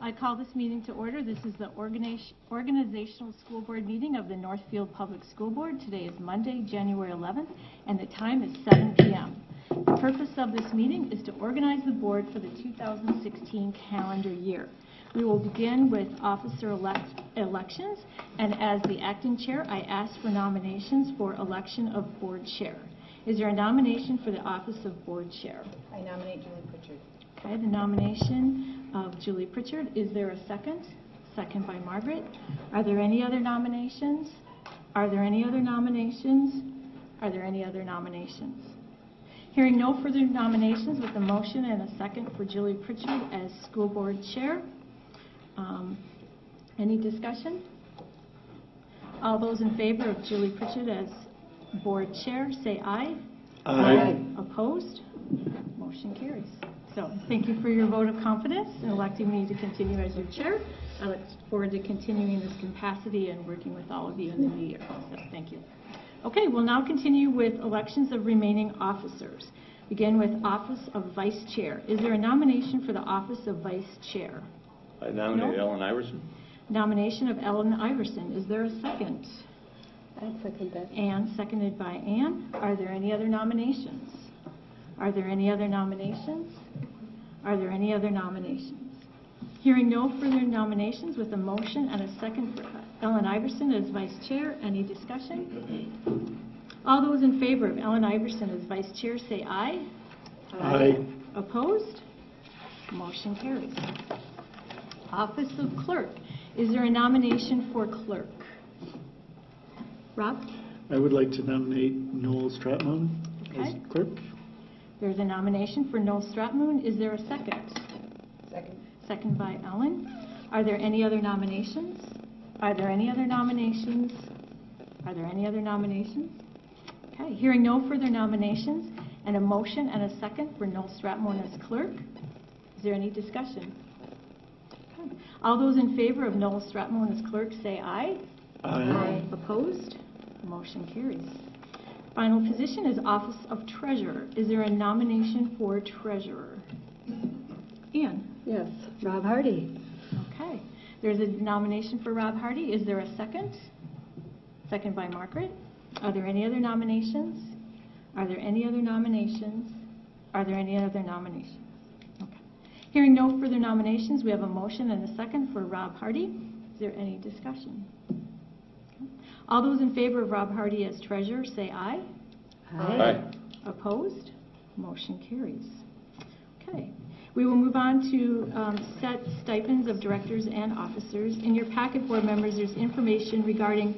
I call this meeting to order. This is the organizational school board meeting of the Northfield Public School Board. Today is Monday, January 11th, and the time is 7 p.m. The purpose of this meeting is to organize the board for the 2016 calendar year. We will begin with officer elections, and as the acting chair, I ask for nominations for election of board chair. Is there a nomination for the office of board chair? I nominate Julie Pritchard. Okay, the nomination of Julie Pritchard. Is there a second? Second by Margaret. Are there any other nominations? Are there any other nominations? Are there any other nominations? Hearing no further nominations, with a motion and a second for Julie Pritchard as school board chair. Any discussion? All those in favor of Julie Pritchard as board chair, say aye. Aye. Opposed? Motion carries. So thank you for your vote of confidence in electing me to continue as your chair. I look forward to continuing this capacity and working with all of you in the new year. So thank you. Okay, we'll now continue with elections of remaining officers. Begin with office of vice chair. Is there a nomination for the office of vice chair? I nominate Ellen Iverson. Nomination of Ellen Iverson. Is there a second? I'd second that. Ann, seconded by Ann. Are there any other nominations? Are there any other nominations? Are there any other nominations? Hearing no further nominations, with a motion and a second for Ellen Iverson as vice chair, any discussion? All those in favor of Ellen Iverson as vice chair, say aye. Aye. Opposed? Motion carries. Office of clerk. Is there a nomination for clerk? Rob? I would like to nominate Noel Stratmoon as Okay. clerk. There's a nomination for Noel Stratmoon. Is there a second? Second. Second by Ellen. Are there any other nominations? Are there any other nominations? Are there any other nominations? Okay, hearing no further nominations, and a motion and a second for Noel Stratmoon as clerk. Is there any discussion? Okay. All those in favor of Noel Stratmoon as clerk, say aye. Aye. Opposed? Motion carries. Final position is office of treasurer. Is there a nomination for treasurer? Ann? Yes, Rob Hardy. Okay. There's a nomination for Rob Hardy. Is there a second? Second by Margaret. Are there any other nominations? Are there any other nominations? Are there any other nominations? Okay. Hearing no further nominations, we have a motion and a second for Rob Hardy. Is there any discussion? All those in favor of Rob Hardy as treasurer, say aye. Aye. Opposed? Motion carries. Okay. We will move on to set stipends of directors and officers. In your packet, board members, there's information regarding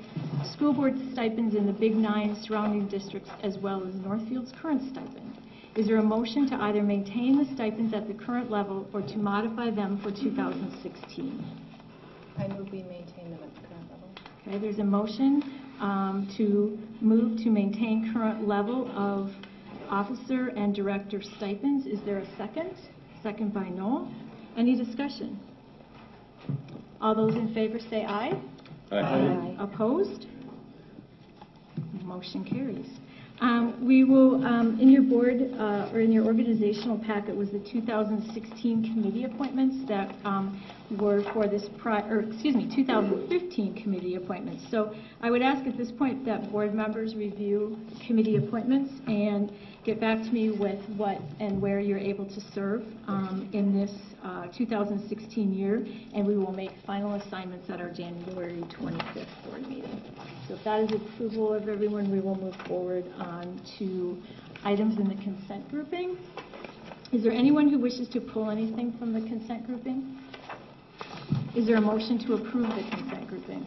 school board stipends in the Big 9 surrounding districts, as well as Northfield's current stipend. Is there a motion to either maintain the stipends at the current level or to modify them for 2016? I move we maintain them at the current level. Okay, there's a motion to move to maintain current level of officer and director stipends. Is there a second? Second by Noel. Any discussion? All those in favor say aye. Aye. Opposed? Motion carries. We will, in your board or in your organizational packet was the 2016 committee appointments that were for this 2015 committee appointments. So I would ask at this point that board members review committee appointments and get back to me with what and where you're able to serve in this 2016 year, and we will make final assignments at our January 25th board meeting. So if that is approval of everyone, we will move forward on to items in the consent grouping. Is there anyone who wishes to pull anything from the consent grouping? Is there a motion to approve the consent grouping?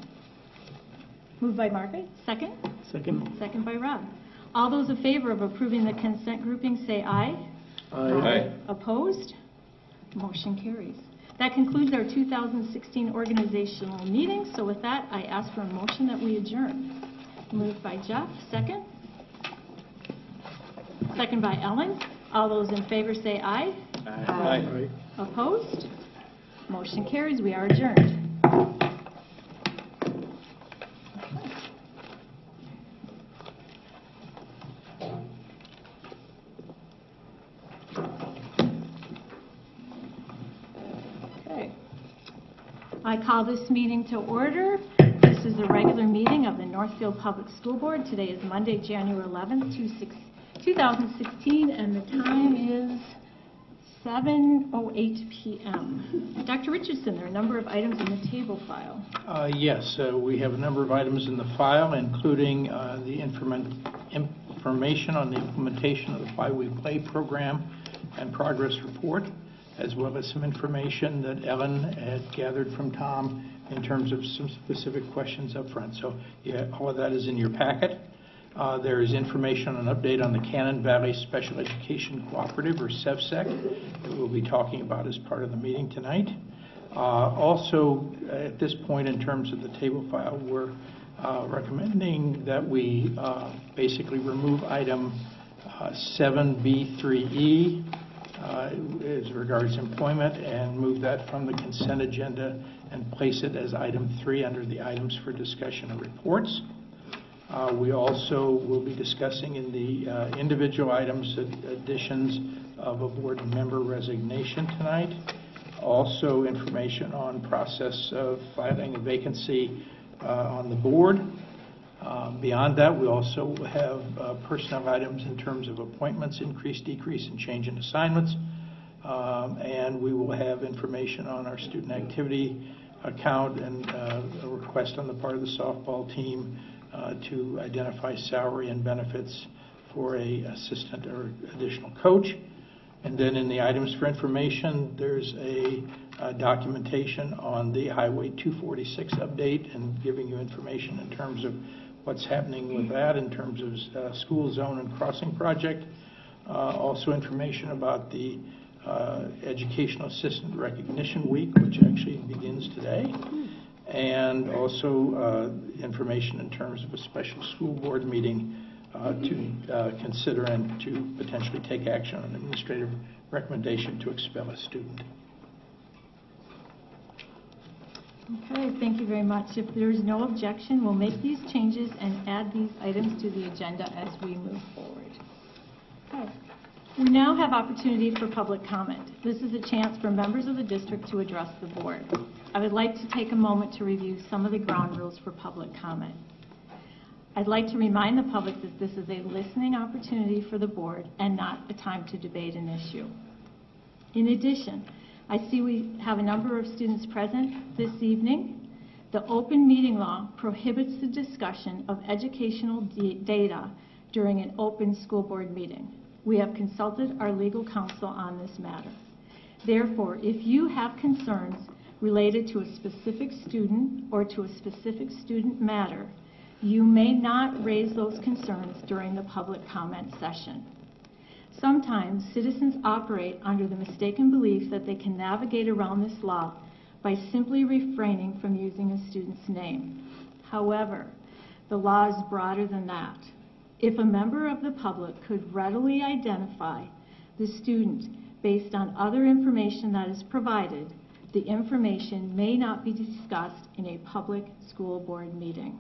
Moved by Margaret. Second? Second. Second by Rob. All those in favor of approving the consent grouping say aye. Aye. Opposed? Motion carries. That concludes our 2016 organizational meeting. So with that, I ask for a motion that we adjourn. Moved by Jeff. Second? Second by Ellen. All those in favor say aye. Aye. Opposed? Motion carries. We are adjourned. I call this meeting to order. This is a regular meeting of the Northfield Public School Board. Today is Monday, January 11th, 2016, and the time is 7:08 p.m. Dr. Richardson, there are a number of items in the table file. Yes, we have a number of items in the file, including the information on the implementation of the 5-week play program and progress report, as well as some information that Ellen had gathered from Tom in terms of some specific questions up front. So yeah, all of that is in your packet. There is information on an update on the Cannon Valley Special Education Cooperative, or SEVSEC, that we'll be talking about as part of the meeting tonight. Also, at this point, in terms of the table file, we're recommending that we basically remove item 7B3E as regards employment, and move that from the consent agenda and place it as item 3 under the items for discussion and reports. We also will be discussing in the individual items additions of a board member resignation tonight. Also information on process of filing a vacancy on the board. Beyond that, we also have personnel items in terms of appointments, increase, decrease, and change in assignments. And we will have information on our student activity account and a request on the part of the softball team to identify salary and benefits for a assistant or additional coach. And then in the items for information, there's a documentation on the Highway 246 update, and giving you information in terms of what's happening with that in terms of school zone and crossing project. Also information about the Educational Assistant Recognition Week, which actually begins today. And also information in terms of a special school board meeting to consider and to potentially take action on an administrative recommendation to expel a student. Okay, thank you very much. If there is no objection, we'll make these changes and add these items to the agenda as we move forward. Okay. We now have opportunity for public comment. This is a chance for members of the district to address the board. I would like to take a moment to review some of the ground rules for public comment. I'd like to remind the public that this is a listening opportunity for the board and not a time to debate an issue. In addition, I see we have a number of students present this evening. The open meeting law prohibits the discussion of educational data during an open school board meeting. We have consulted our legal counsel on this matter. Therefore, if you have concerns related to a specific student or to a specific student matter, you may not raise those concerns during the public comment session. Sometimes citizens operate under the mistaken belief that they can navigate around this law by simply refraining from using a student's name. However, the law is broader than that. If a member of the public could readily identify the student based on other information that is provided, the information may not be discussed in a public school board meeting.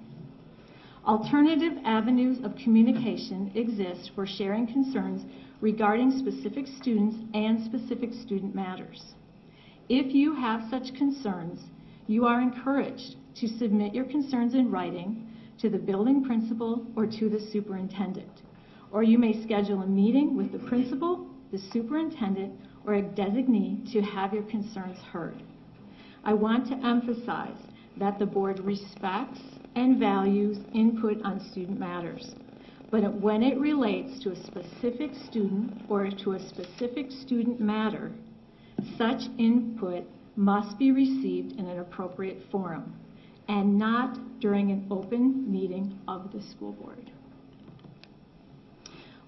Alternative avenues of communication exist for sharing concerns regarding specific students and specific student matters. If you have such concerns, you are encouraged to submit your concerns in writing to the building principal or to the superintendent. Or you may schedule a meeting with the principal, the superintendent, or a designee to have your concerns heard. I want to emphasize that the board respects and values input on student matters. But when it relates to a specific student or to a specific student matter, such input must be received in an appropriate forum and not during an open meeting of the school board.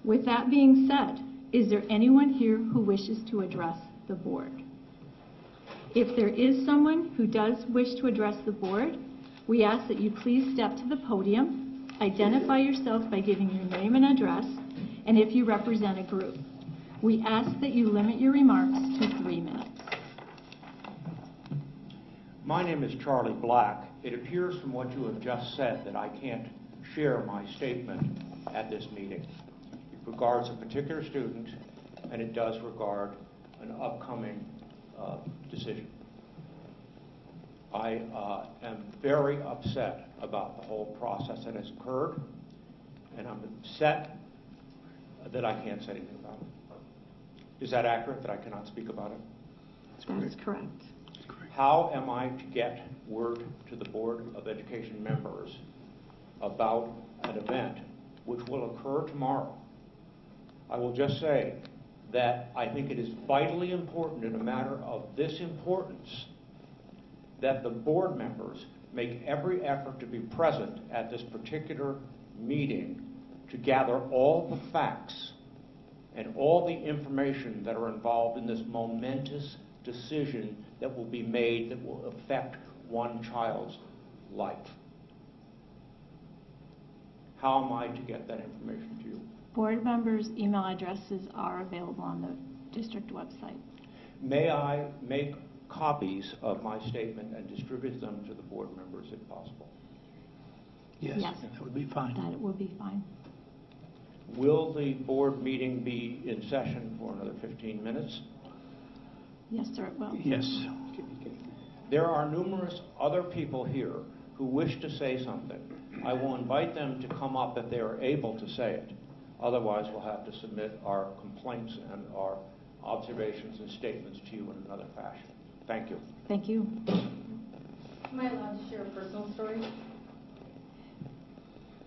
With that being said, is there anyone here who wishes to address the board? If there is someone who does wish to address the board, we ask that you please step to the podium, identify yourself by giving your name and address, and if you represent a group. We ask that you limit your remarks to 3 minutes. My name is Charlie Black. It appears from what you have just said that I can't share my statement at this meeting. It regards a particular student, and it does regard an upcoming decision. I am very upset about the whole process that has occurred, and I'm upset that I can't say anything about it. Is that accurate, that I cannot speak about it? That is correct. How am I to get word to the Board of Education members about an event which will occur tomorrow? I will just say that I think it is vitally important in a matter of this importance that the board members make every effort to be present at this particular meeting to gather all the facts and all the information that are involved in this momentous decision that will be made that will affect one child's life. How am I to get that information to you? Board members' email addresses are available on the district website. May I make copies of my statement and distribute them to the board members if possible? Yes, Yes. that would be fine. That would be fine. Will the board meeting be in session for another 15 minutes? Yes, sir, it will. Yes. There are numerous other people here who wish to say something. I will invite them to come up if they are able to say it. Otherwise, we'll have to submit our complaints and our observations and statements to you in another fashion. Thank you. Thank you. Am I allowed to share a personal story?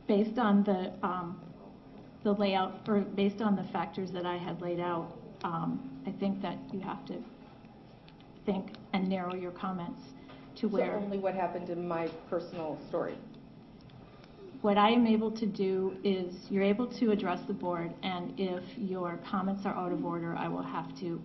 Based on the layout, or based on the factors that I had laid out, I think that you have to think and narrow your comments to where. So only what happened in my personal story. What I am able to do is, you're able to address the board, and if your comments are out of order, I will have to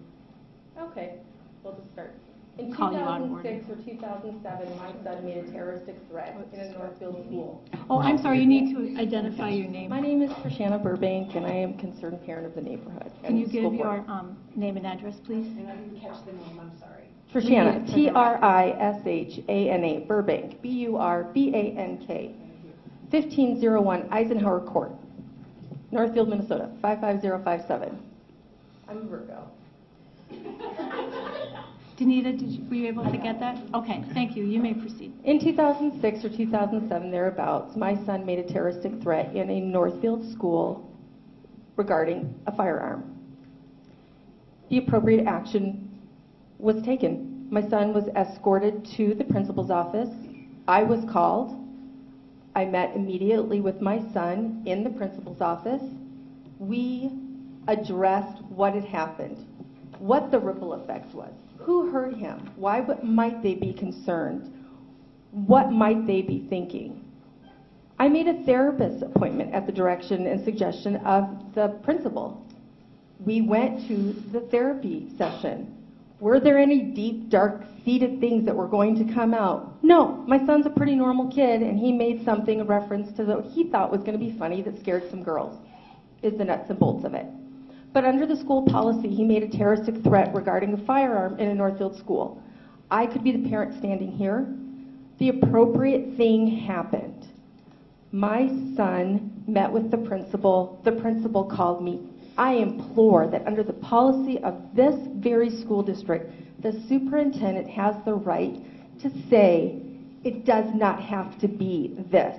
Okay, we'll just start. In Call you out of order. 2006 or 2007, my son made a terroristic threat in a Northfield school. Oh, I'm sorry, you need to identify your name. My name is Trishana Burbank, and I am a concerned parent of the neighborhood. Can you and school give your board. name and address, please? And I didn't catch the name, I'm sorry. Trishana, Read it for the Trishana, Burbank, Burbank, 1501 Eisenhower Court, Northfield, Minnesota, 55057. I'm a Virgo. Danita, were you able to get that? Okay, thank you. You may proceed. In 2006 or 2007, thereabouts, my son made a terroristic threat in a Northfield school regarding a firearm. The appropriate action was taken. My son was escorted to the principal's office. I was called. I met immediately with my son in the principal's office. We addressed what had happened, what the ripple effects was, who hurt him, why might they be concerned, what might they be thinking. I made a therapist appointment at the direction and suggestion of the principal. We went to the therapy session. Were there any deep, dark-seated things that were going to come out? No. My son's a pretty normal kid, and he made something a reference to what he thought was going to be funny that scared some girls, is the nuts and bolts of it. But under the school policy, he made a terroristic threat regarding a firearm in a Northfield school. I could be the parent standing here. The appropriate thing happened. My son met with the principal. The principal called me. I implore that under the policy of this very school district, the superintendent has the right to say, it does not have to be this.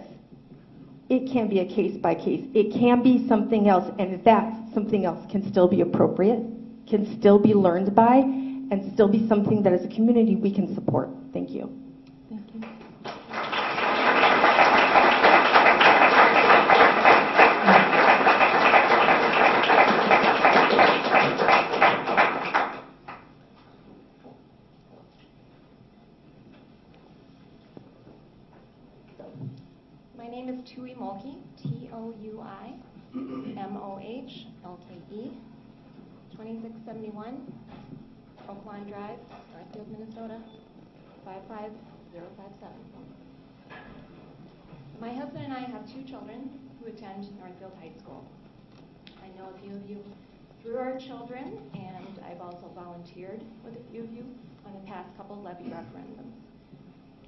It can be a case by case. It can be something else, and that something else can still be appropriate, can still be learned by, and still be something that as a community we can support. Thank you. Thank you. My name is Tui Mulkey, T-O-U-I-M-O-H-L-K-E, 2671 Oaklawn Drive, Northfield, Minnesota, 55057. My husband and I have two children who attend Northfield High School. I know a few of you through our children, and I've also volunteered with a few of you on the past couple levy referendums.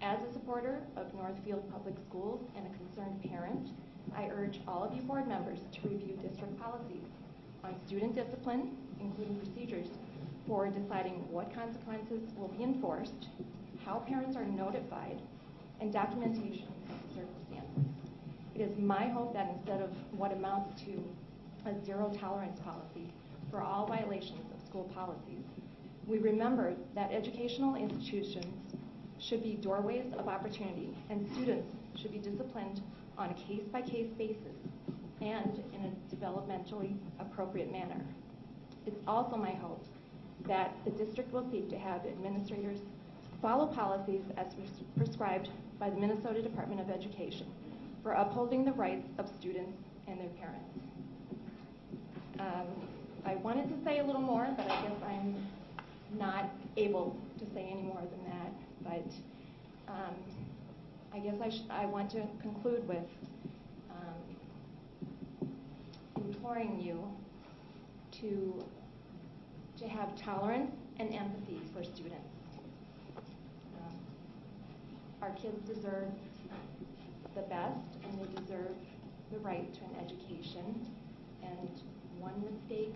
As a supporter of Northfield Public Schools and a concerned parent, I urge all of you board members to review district policies on student discipline, including procedures for deciding what consequences will be enforced, how parents are notified and documentation of circumstances. It is my hope that instead of what amounts to a zero tolerance policy for all violations of school policies, we remember that educational institutions should be doorways of opportunity, and students should be disciplined on a case-by-case basis and in a developmentally appropriate manner. It's also my hope that the district will seek to have administrators follow policies as prescribed by the Minnesota Department of Education for upholding the rights of students and their parents. I wanted to say a little more, but I guess I'm not able to say any more than that. But I guess I want to conclude with imploring you to have tolerance and empathy for students. Our kids deserve the best, and they deserve the right to an education. And one mistake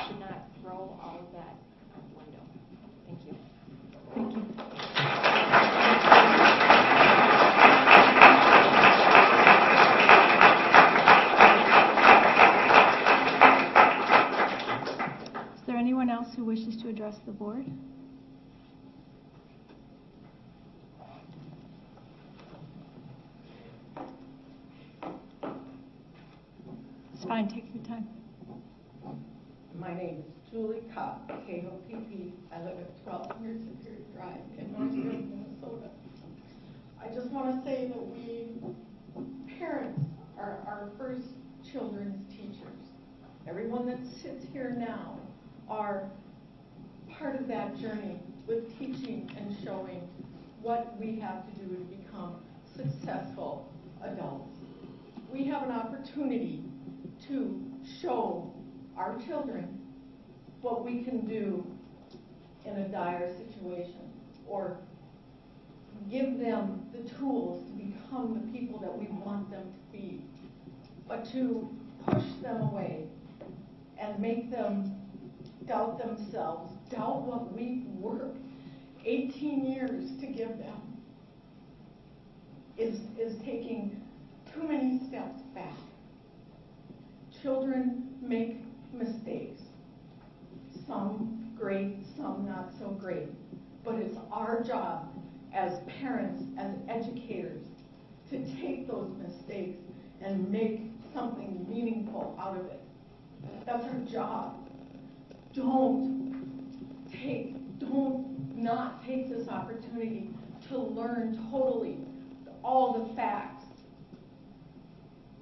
should not throw all of that out the window. Thank you. Thank you. Is there anyone else who wishes to address the board? It's fine, take your time. My name is Julie Kopp, K-O-P-P. I live at 1200 Superior Drive in Northfield, Minnesota. I just want to say that we, parents, are our first children's teachers. Everyone that sits here now are part of that journey with teaching and showing what we have to do to become successful adults. We have an opportunity to show our children what we can do in a dire situation, or give them the tools to become the people that we want them to be. But to push them away and make them doubt themselves, doubt what we've worked 18 years to give them, is taking too many steps back. Children make mistakes, some great, some not so great, but it's our job as parents, as educators, to take those mistakes and make something meaningful out of it. That's our job. Don't not take this opportunity to learn totally all the facts.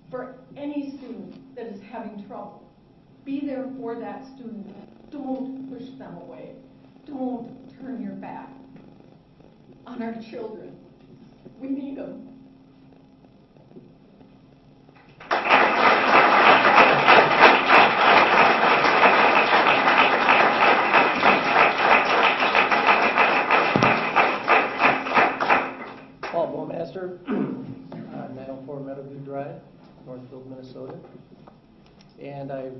For any student that is having trouble, be there for that student. Don't push them away. Don't turn your back on our children. We need them. Paul Bowmaster, 904 Meadowview Drive, Northfield, Minnesota. And I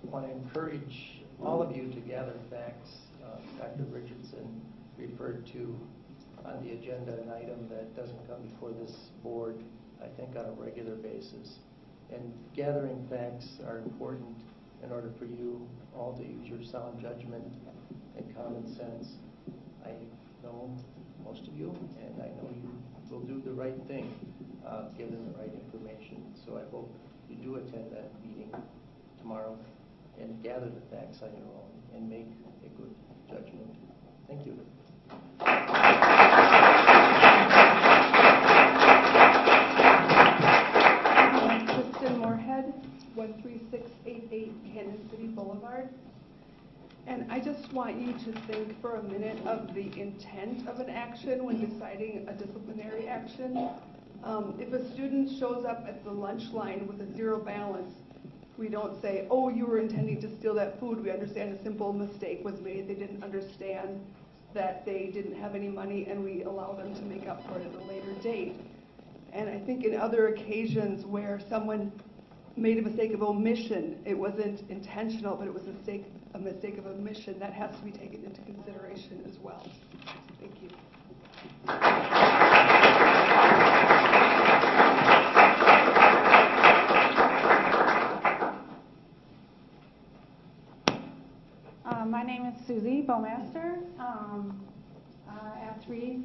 want to encourage all of you to gather facts. Dr. Richardson referred to on the agenda an item that doesn't come before this board, I think, on a regular basis. And gathering facts are important in order for you all to use your sound judgment and common sense. I know most of you, and I know you will do the right thing given the right information. So I hope you do attend that meeting tomorrow and gather the facts on your own and make a good judgment. Thank you. Kristen Moorhead, 13688 Cannon City Boulevard. And I just want you to think for a minute of the intent of an action when deciding a disciplinary action. If a student shows up at the lunch line with a zero balance, we don't say, oh, you were intending to steal that food. We understand a simple mistake was made. They didn't understand that they didn't have any money, and we allow them to make up for it at a later date. And I think in other occasions where someone made a mistake of omission, it wasn't intentional, but it was a mistake of omission, that has to be taken into consideration as well. Thank you. schoolmaster. I have three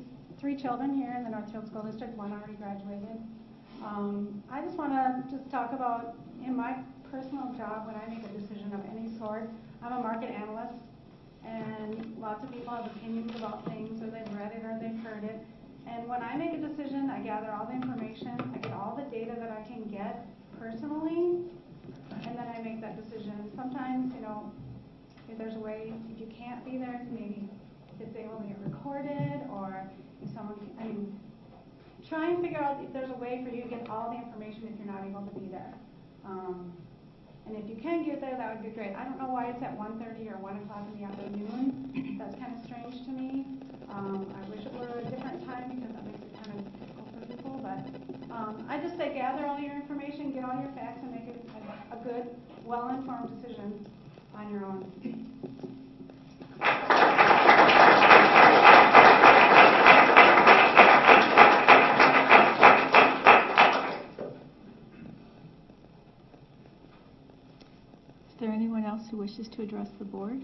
children here in the Northfield School District. One already graduated. I just want to talk about in my personal job when I make a decision of any sort. I'm a market analyst, and lots of people have opinions about things, or they've read it or they've heard it. And when I make a decision, I gather all the information, I get all the data that I can get personally, and then I make that decision. Sometimes, you know, if there's a way, if you can't be there, maybe it's able to get recorded, or if someone, try and figure out if there's a way for you to get all the information if you're not able to be there. And if you can get there, that would be great. I don't know why it's at 1:30 or 1 o'clock in the afternoon. That's kind of strange to me. I wish it were a different time because that makes it kind of difficult for people. But I just say gather all your information, get all your facts, and make a good, well-informed decision on your own. Is there anyone else who wishes to address the board?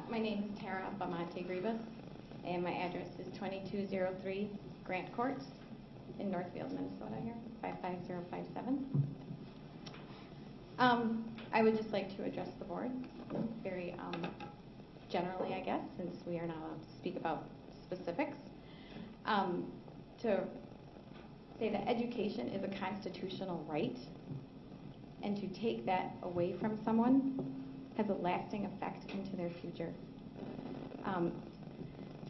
My name is Tara Bamonte-Gribas, and my address is 2203 Grant Court in Northfield, Minnesota here, 55057. I would just like to address the board very generally, I guess, since we are not allowed to speak about specifics. To say that education is a constitutional right, and to take that away from someone has a lasting effect into their future.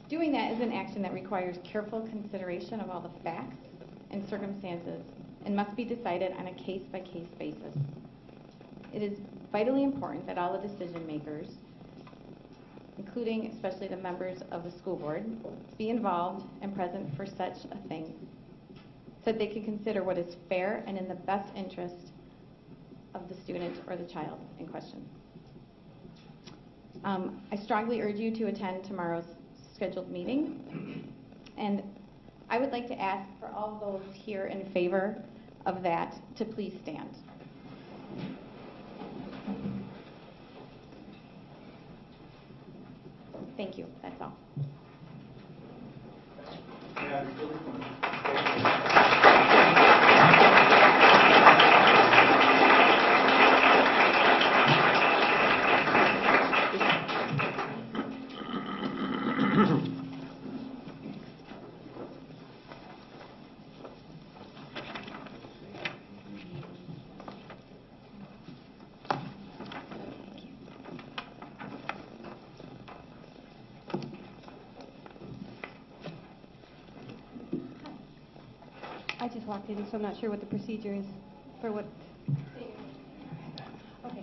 Doing that is an action that requires careful consideration of all the facts and circumstances and must be decided on a case-by-case basis. It is vitally important that all the decision makers, including especially the members of the school board, be involved and present for such a thing, so that they can consider what is fair and in the best interest of the student or the child in question. I strongly urge you to attend tomorrow's scheduled meeting, and I would like to ask for all those here in favor of that to please stand. Thank you. That's all. I just walked in, so I'm not sure what the procedure is for what. Okay.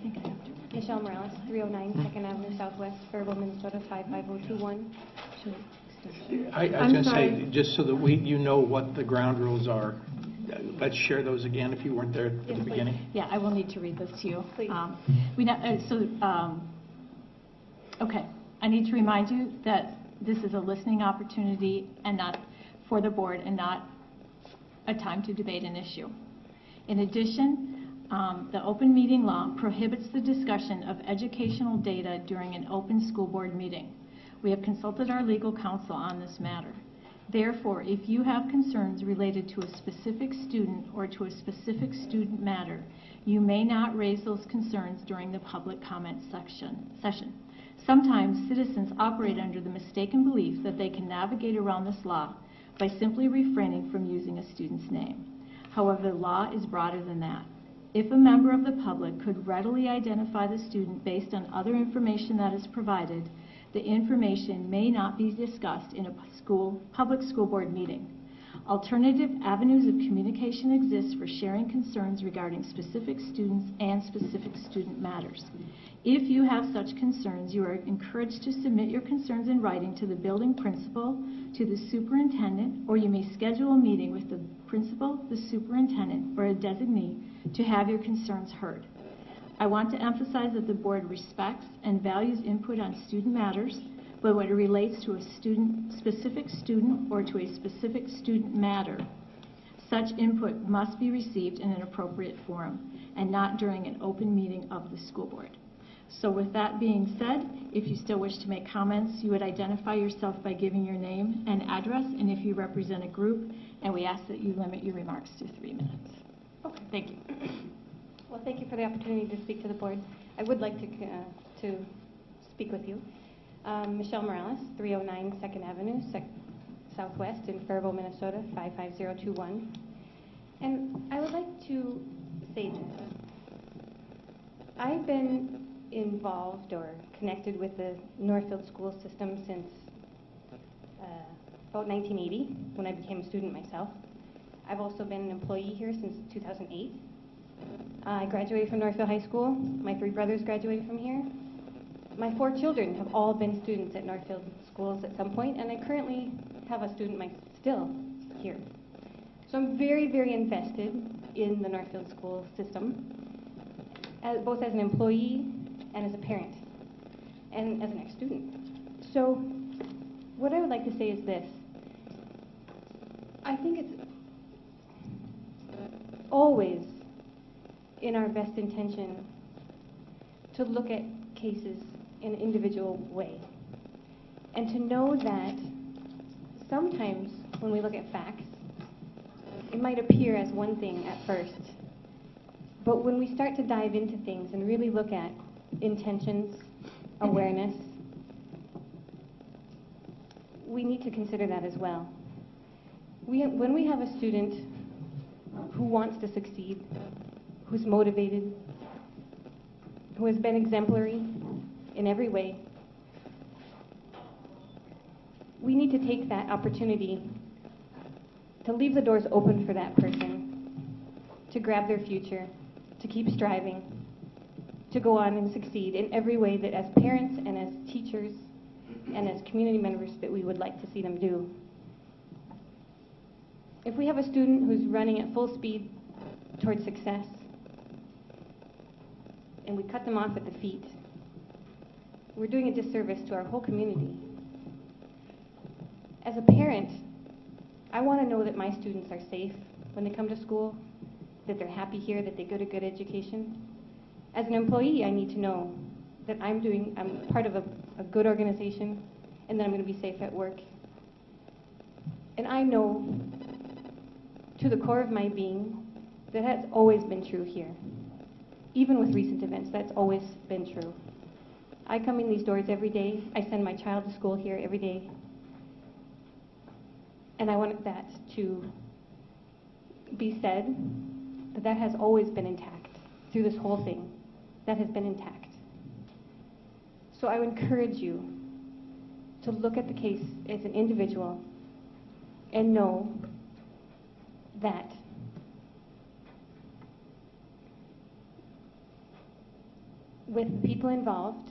Michelle Morales, 309 2nd Avenue Southwest, Faribault, Minnesota, 55021. I was going to say, just so that you know what the ground rules are, let's share those again if you weren't there at the beginning. Yeah, I will need to read this to you. Please. Okay, I need to remind you that this is a listening opportunity and not for the board and not a time to debate an issue. In addition, the open meeting law prohibits the discussion of educational data during an open school board meeting. We have consulted our legal counsel on this matter. Therefore, if you have concerns related to a specific student or to a specific student matter, you may not raise those concerns during the public comment session. Sometimes citizens operate under the mistaken belief that they can navigate around this law by simply refraining from using a student's name. However, the law is broader than that. If a member of the public could readily identify the student based on other information that is provided, the information may not be discussed in a public school board meeting. Alternative avenues of communication exist for sharing concerns regarding specific students and specific student matters. If you have such concerns, you are encouraged to submit your concerns in writing to the building principal, to the superintendent, or you may schedule a meeting with the principal, the superintendent, or a designee to have your concerns heard. I want to emphasize that the board respects and values input on student matters, but when it relates to a specific student or to a specific student matter, such input must be received in an appropriate forum. and not during an open meeting of the school board. So with that being said, if you still wish to make comments, you would identify yourself by giving your name and address, and if you represent a group, and we ask that you limit your remarks to 3 minutes. Okay, thank you. Well, thank you for the opportunity to speak to the board. I would like to speak with you. Michelle Morales, 309 2nd Avenue, Southwest in Faribault, Minnesota, 55021. And I would like to say this. I've been involved or connected with the Northfield school system since about 1980, when I became a student myself. I've also been an employee here since 2008. I graduated from Northfield High School. My 3 brothers graduated from here. My 4 children have all been students at Northfield schools at some point, and I currently have a student still here. So I'm very, very invested in the Northfield school system, both as an employee and as a parent, and as an ex-student. So what I would like to say is this. I think it's always in our best intention to look at cases in an individual way, and to know that sometimes when we look at facts, it might appear as one thing at first, but when we start to dive into things and really look at intentions, awareness, we need to consider that as well. When we have a student who wants to succeed, who's motivated, who has been exemplary in every way, we need to take that opportunity to leave the doors open for that person, to grab their future, to keep striving, to go on and succeed in every way that as parents and as teachers and as community members that we would like to see them do. If we have a student who's running at full speed towards success, and we cut them off at the feet, we're doing a disservice to our whole community. As a parent, I want to know that my students are safe when they come to school, that they're happy here, that they get a good education. As an employee, I need to know that I'm part of a good organization, and that I'm going to be safe at work. And I know to the core of my being that has always been true here. Even with recent events, that's always been true. I come in these doors every day. I send my child to school here every day. And I wanted that to be said, that has always been intact through this whole thing. That has been intact. So I would encourage you to look at the case as an individual and know that with people involved,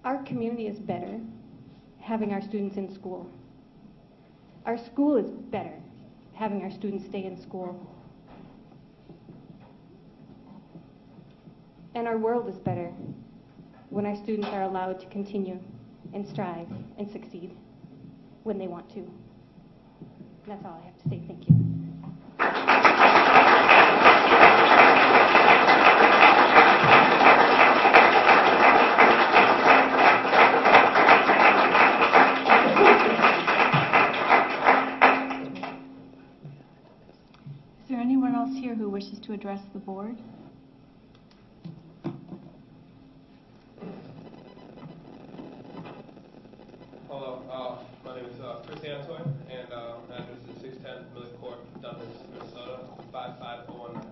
our community is better having our students in school. Our school is better having our students stay in school. And our world is better when our students are allowed to continue and strive and succeed when they want to. That's all I have to say. Thank you. Is there anyone else here who wishes to address the board? Hello, my name is Chris Antoine, and my address is 610 Miller Court, Douglas, Minnesota, 55019.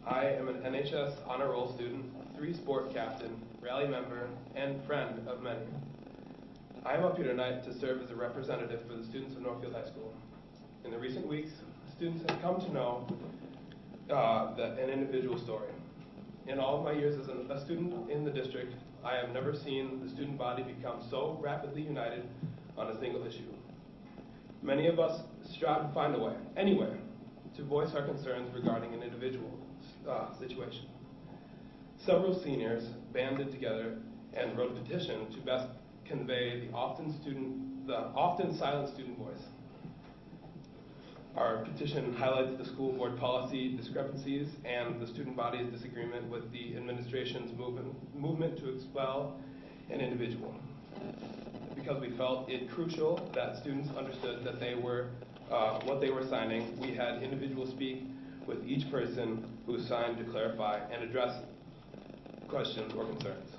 I am an NHS honor roll student, 3-sport captain, rally member, and friend of many. I am up here tonight to serve as a representative for the students of Northfield High School. In the recent weeks, students have come to know an individual story. In all of my years as a student in the district, I have never seen the student body become so rapidly united on a single issue. Many of us strive to find a way, anyway, to voice our concerns regarding an individual situation. Several seniors banded together and wrote a petition to best convey the often silent student voice. Our petition highlights the school board policy discrepancies and the student body's disagreement with the administration's movement to expel an individual, because we felt it crucial that students understood that they were what they were signing. We had individuals speak with each person who signed to clarify and address questions or concerns.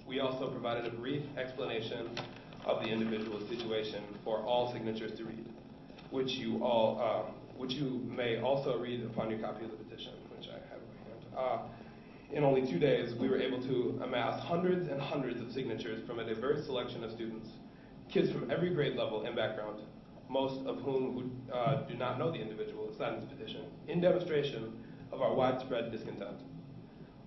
We also provided a brief explanation of the individual's situation for all signatures to read, which you may also read upon your copy of the petition, which I have in my hand. In only 2 days, we were able to amass hundreds and hundreds of signatures from a diverse selection of students, kids from every grade level and background, most of whom do not know the individual who signed this petition, in demonstration of our widespread discontent.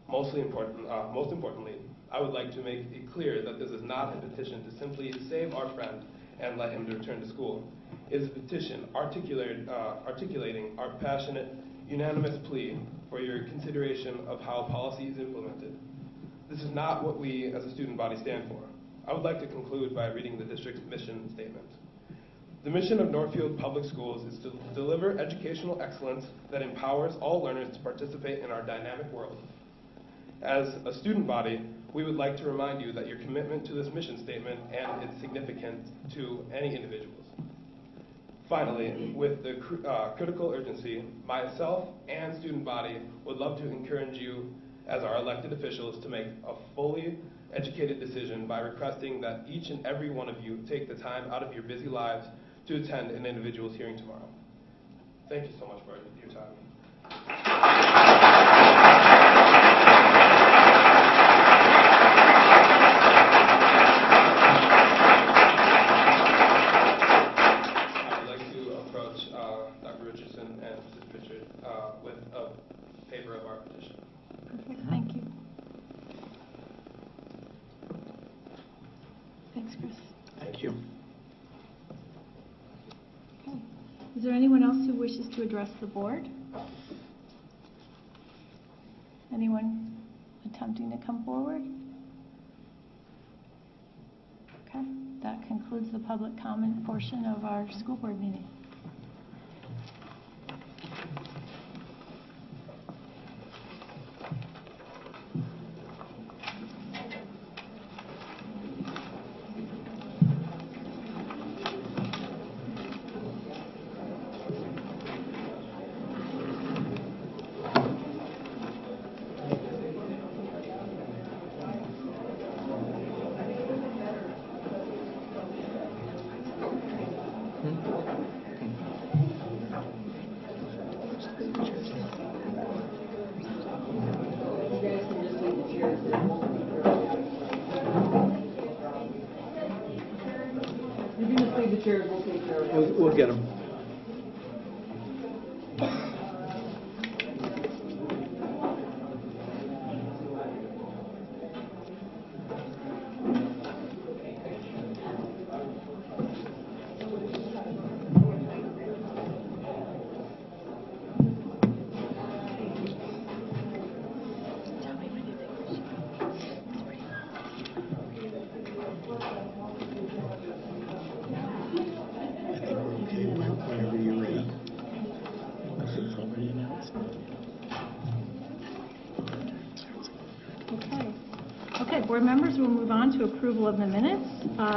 Most importantly, I would like to make it clear that this is not a petition to simply save our friend and let him return to school. It is a petition articulating our passionate, unanimous plea for your consideration of how policy is implemented. This is not what we as a student body stand for. I would like to conclude by reading the district's mission statement. The mission of Northfield Public Schools is to deliver educational excellence that empowers all learners to participate in our dynamic world. As a student body, we would like to remind you that your commitment to this mission statement and its significance to any individuals. Finally, with the critical urgency, myself and student body would love to encourage you as our elected officials to make a fully educated decision by requesting that each and every one of you take the time out of your busy lives to attend an individual's hearing tomorrow. Thank you so much for your time. With a favor of our petition. Perfect, thank you. Thanks, Chris. Thank you. Okay. Is there anyone else who wishes to address the board? Anyone attempting to come forward? Okay, that concludes the public comment portion of our school board meeting. We'll get them. Whenever you're ready. Unless it's already announced. Okay, board members, we'll move on to approval of the minutes.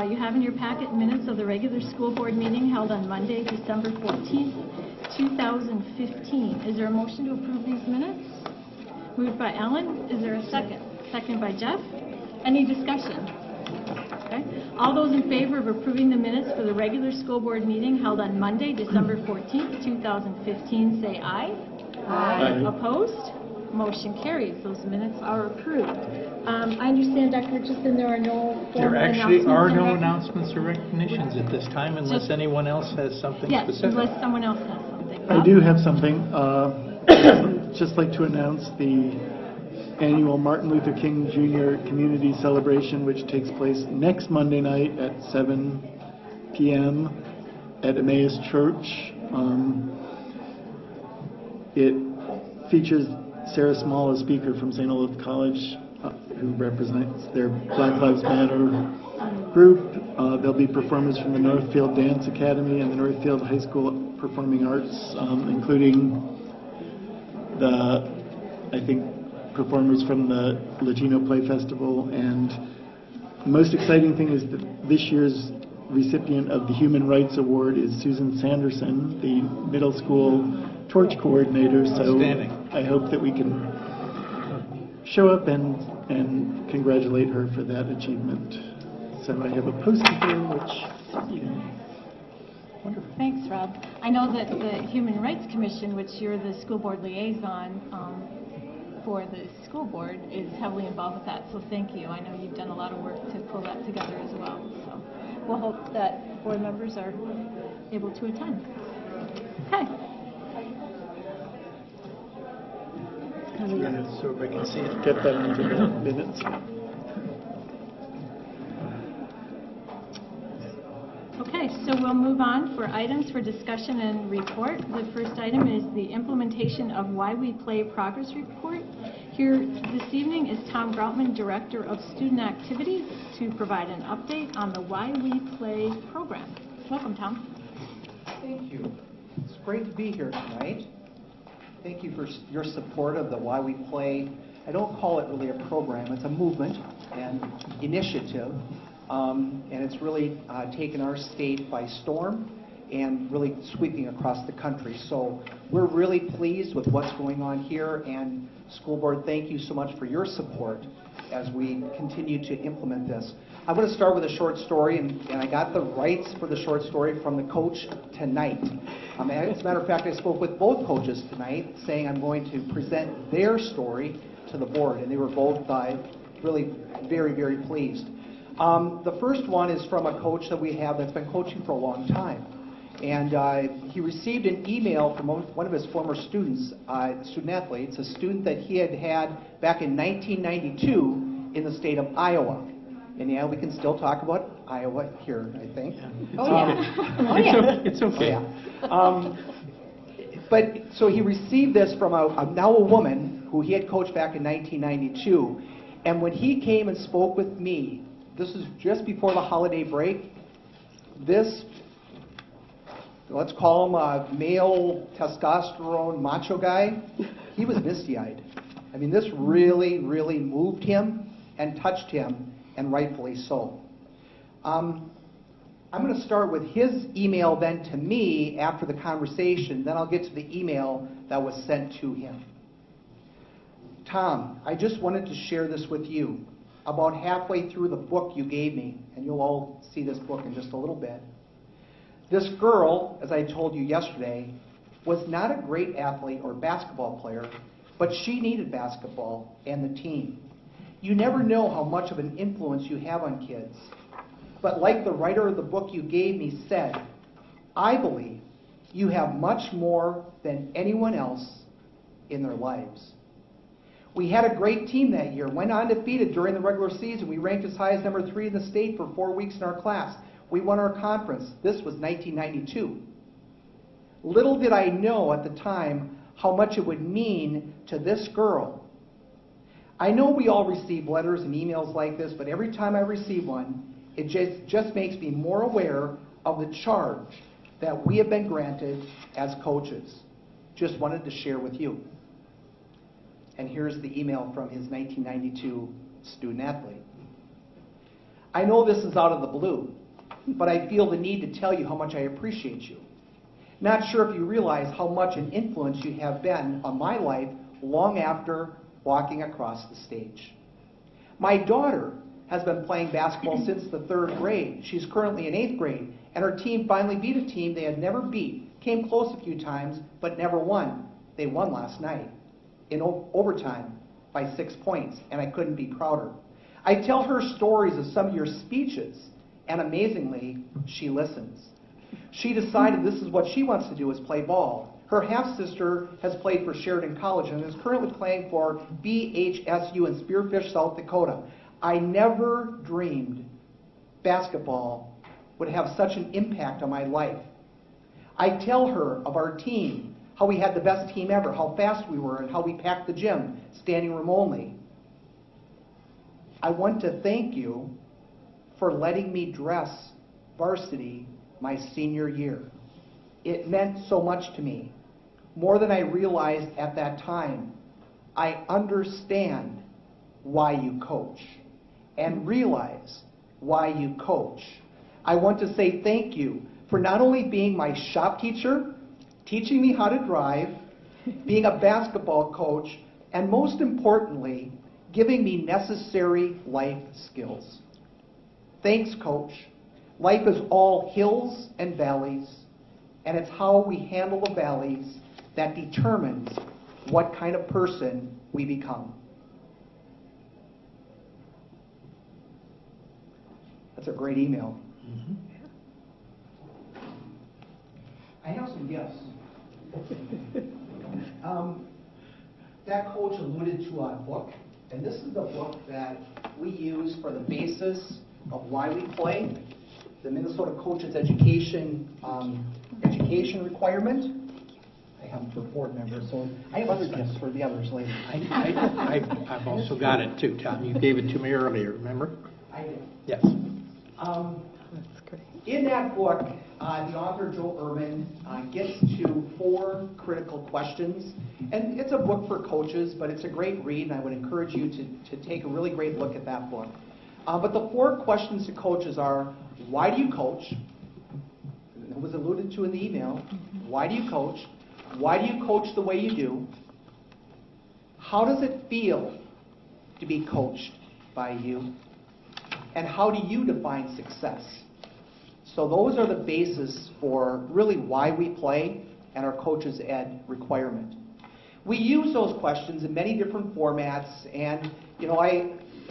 You have in your packet minutes of the regular school board meeting held on Monday, December 14th, 2015. Is there a motion to approve these minutes? Moved by Ellen. Is there a second? Second by Jeff. Any discussion? Okay. All those in favor of approving the minutes for the regular school board meeting held on Monday, December 14th, 2015, say aye. Aye. Opposed? Motion carries. Those minutes are approved. I understand, Dr. Richardson, there are no There formal actually are announcements no and announcements or recognitions at this time unless Just- anyone else has something Yes, specific. unless someone else has something. I Bob? do have something. Just like to announce the annual Martin Luther King Jr. Community Celebration, which takes place next Monday night at 7 p.m. at Emmaus Church. It features Sarah Small, a speaker from St. Olaf College, who represents their Black Lives Matter group. There'll be performers from the Northfield Dance Academy and the Northfield High School Performing Arts, including I think, performers from the Latino Play Festival. And the most exciting thing is that this year's recipient of the Human Rights Award is Susan Sanderson, the middle school torch coordinator. So I hope that we can show up and congratulate her for that achievement. So I have a poster here, which, wonderful. Thanks, Rob. I know that the Human Rights Commission, which you're the school board liaison for the school board, is heavily involved with that, so thank you. I know you've done a lot of work to pull that together as well. So we'll hope that board members are able to attend. Okay. So if I can see, get that into the minutes. Okay, so we'll move on for items for discussion and report. The first item is the implementation of Why We Play Progress Report. Here this evening is Tom Groutman, Director of Student Activities, to provide an update on the Why We Play program. Welcome, Tom. Thank you. It's great to be here tonight. Thank you for your support of the Why We Play. I don't call it really a program, it's a movement and initiative. And it's really taken our state by storm and really sweeping across the country. So we're really pleased with what's going on here, and school board, thank you so much for your support as we continue to implement this. I'm going to start with a short story, and I got the rights for the short story from the coach tonight. As a matter of fact, I spoke with both coaches tonight saying I'm going to present their story to the board, and they were both really very, very pleased. The first one is from a coach that we have that's been coaching for a long time. And he received an email from one of his former students, student athletes, a student that he had back in 1992 in the state of Iowa. And yeah, we can still talk about Iowa here, I think. Oh, yeah. It's okay. Oh, yeah. But so he received this from now a woman who he had coached back in 1992. And when he came and spoke with me, this is just before the holiday break, this, let's call him a male testosterone macho guy, he was misty-eyed. I mean, this really, really moved him and touched him, and rightfully so. I'm going to start with his email then to me after the conversation, then I'll get to the email that was sent to him. Tom, I just wanted to share this with you. About halfway through the book you gave me, and you'll all see this book in just a little bit, this girl, as I told you yesterday, was not a great athlete or basketball player, but she needed basketball and the team. You never know how much of an influence you have on kids. But like the writer of the book you gave me said, I believe you have much more than anyone else in their lives. We had a great team that year, went undefeated during the regular season. We ranked as high as number 3 in the state for 4 weeks in our class. We won our conference. This was 1992. Little did I know at the time how much it would mean to this girl. I know we all receive letters and emails like this, but every time I receive one, it just makes me more aware of the charge that we have been granted as coaches. Just wanted to share with you. And here's the email from his 1992 student athlete. I know this is out of the blue, but I feel the need to tell you how much I appreciate you. Not sure if you realize how much an influence you have been on my life long after walking across the stage. My daughter has been playing basketball since the 3rd grade. She's currently in 8th grade, and her team finally beat a team they had never beat. Came close a few times, but never won. They won last night in overtime by 6 points, and I couldn't be prouder. I tell her stories of some of your speeches, and amazingly, she listens. She decided this is what she wants to do, is play ball. Her half-sister has played for Sheridan College and is currently playing for BHSU in Spearfish, South Dakota. I never dreamed basketball would have such an impact on my life. I tell her of our team, how we had the best team ever, how fast we were, and how we packed the gym, standing room only. I want to thank you for letting me dress varsity my senior year. It meant so much to me, more than I realized at that time. I understand why you coach and realize why you coach. I want to say thank you for not only being my shop teacher, teaching me how to drive, being a basketball coach, and most importantly, giving me necessary life skills. Thanks, Coach. Life is all hills and valleys, and it's how we handle the valleys that determines what kind of person we become. That's a great email. I have some gifts. That coach alluded to a book, and this is the book that we use for the basis of why we play, the Minnesota Coaches Education Requirement. I have them for board members, so I have other gifts for the others later. I've also got it too, Tom. You gave it to me earlier, remember? I did. Yes. In that book, the author, Joe Ehrman, gets to 4 critical questions. And it's a book for coaches, but it's a great read, and I would encourage you to take a really great look at that book. But the 4 questions to coaches are, why do you coach? It was alluded to in the email. Why do you coach? Why do you coach the way you do? How does it feel to be coached by you? And how do you define success? So those are the basis for really why we play and our Coaches Ed requirement. We use those questions in many different formats, and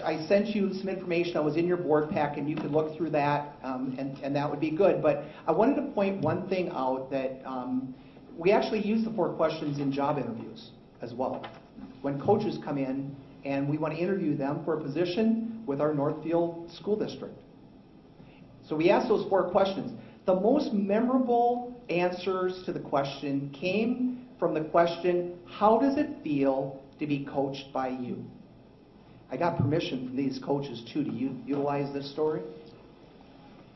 I sent you some information that was in your board pack, and you could look through that, and that would be good. But I wanted to point one thing out, that we actually use the 4 questions in job interviews as well. When coaches come in and we want to interview them for a position with our Northfield School District. So we asked those 4 questions. The most memorable answers to the question came from the question, how does it feel to be coached by you? I got permission from these coaches too to utilize this story.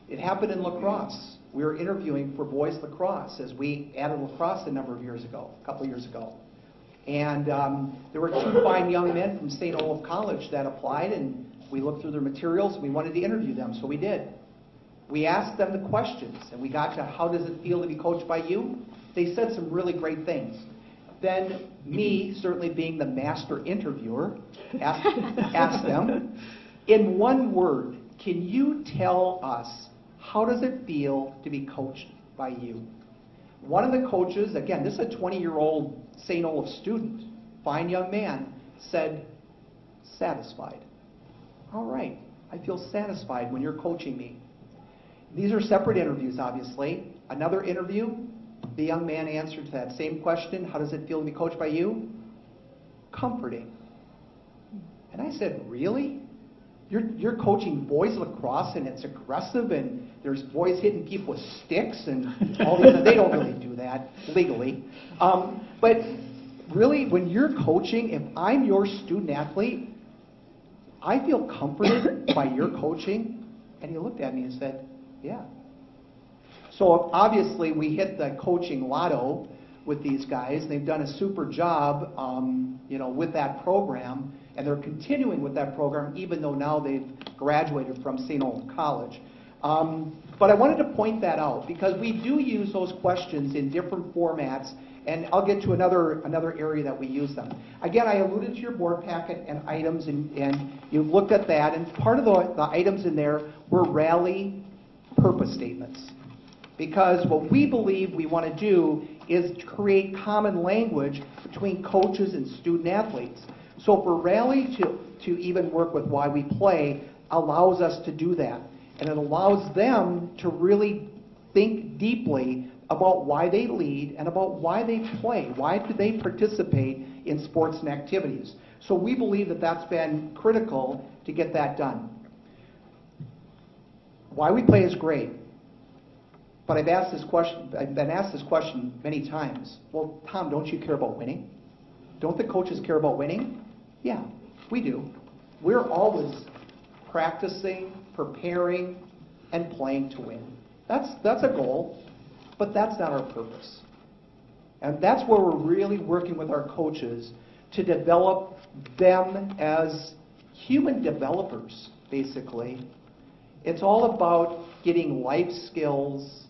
It happened in lacrosse. We were interviewing for boys lacrosse as we added lacrosse a couple years ago. And there were 2 fine young men from St. Olaf College that applied, and we looked through their materials and we wanted to interview them, so we did. We asked them the questions, and we got to how does it feel to be coached by you? They said some really great things. Then me, certainly being the master interviewer, asked them, in one word, can you tell us how does it feel to be coached by you? One of the coaches, again, this is a 20-year-old St. Olaf student, fine young man, said, satisfied. All right, I feel satisfied when you're coaching me. These are separate interviews, obviously. Another interview, the young man answered to that same question, how does it feel to be coached by you? Comforting. And I said, really? You're coaching boys lacrosse and it's aggressive and there's boys hitting people with sticks and all these, they don't really do that legally. But really, when you're coaching, if I'm your student athlete, I feel comforted by your coaching. And he looked at me and said, yeah. So obviously we hit the coaching lotto with these guys. They've done a super job, with that program, and they're continuing with that program even though now they've graduated from St. Olaf College. But I wanted to point that out because we do use those questions in different formats, and I'll get to another area that we use them. Again, I alluded to your board packet and items, and you looked at that, and part of the items in there were rally purpose statements. Because what we believe we want to do is create common language between coaches and student athletes. So for Rally to even work with why we play allows us to do that. And it allows them to really think deeply about why they lead and about why they play. Why do they participate in sports and activities? So we believe that that's been critical to get that done. Why we play is great. But I've been asked this question many times. Well, Tom, don't you care about winning? Don't the coaches care about winning? Yeah, we do. We're always practicing, preparing, and playing to win. That's a goal, but that's not our purpose. And that's where we're really working with our coaches to develop them as human developers, basically. It's all about getting life skills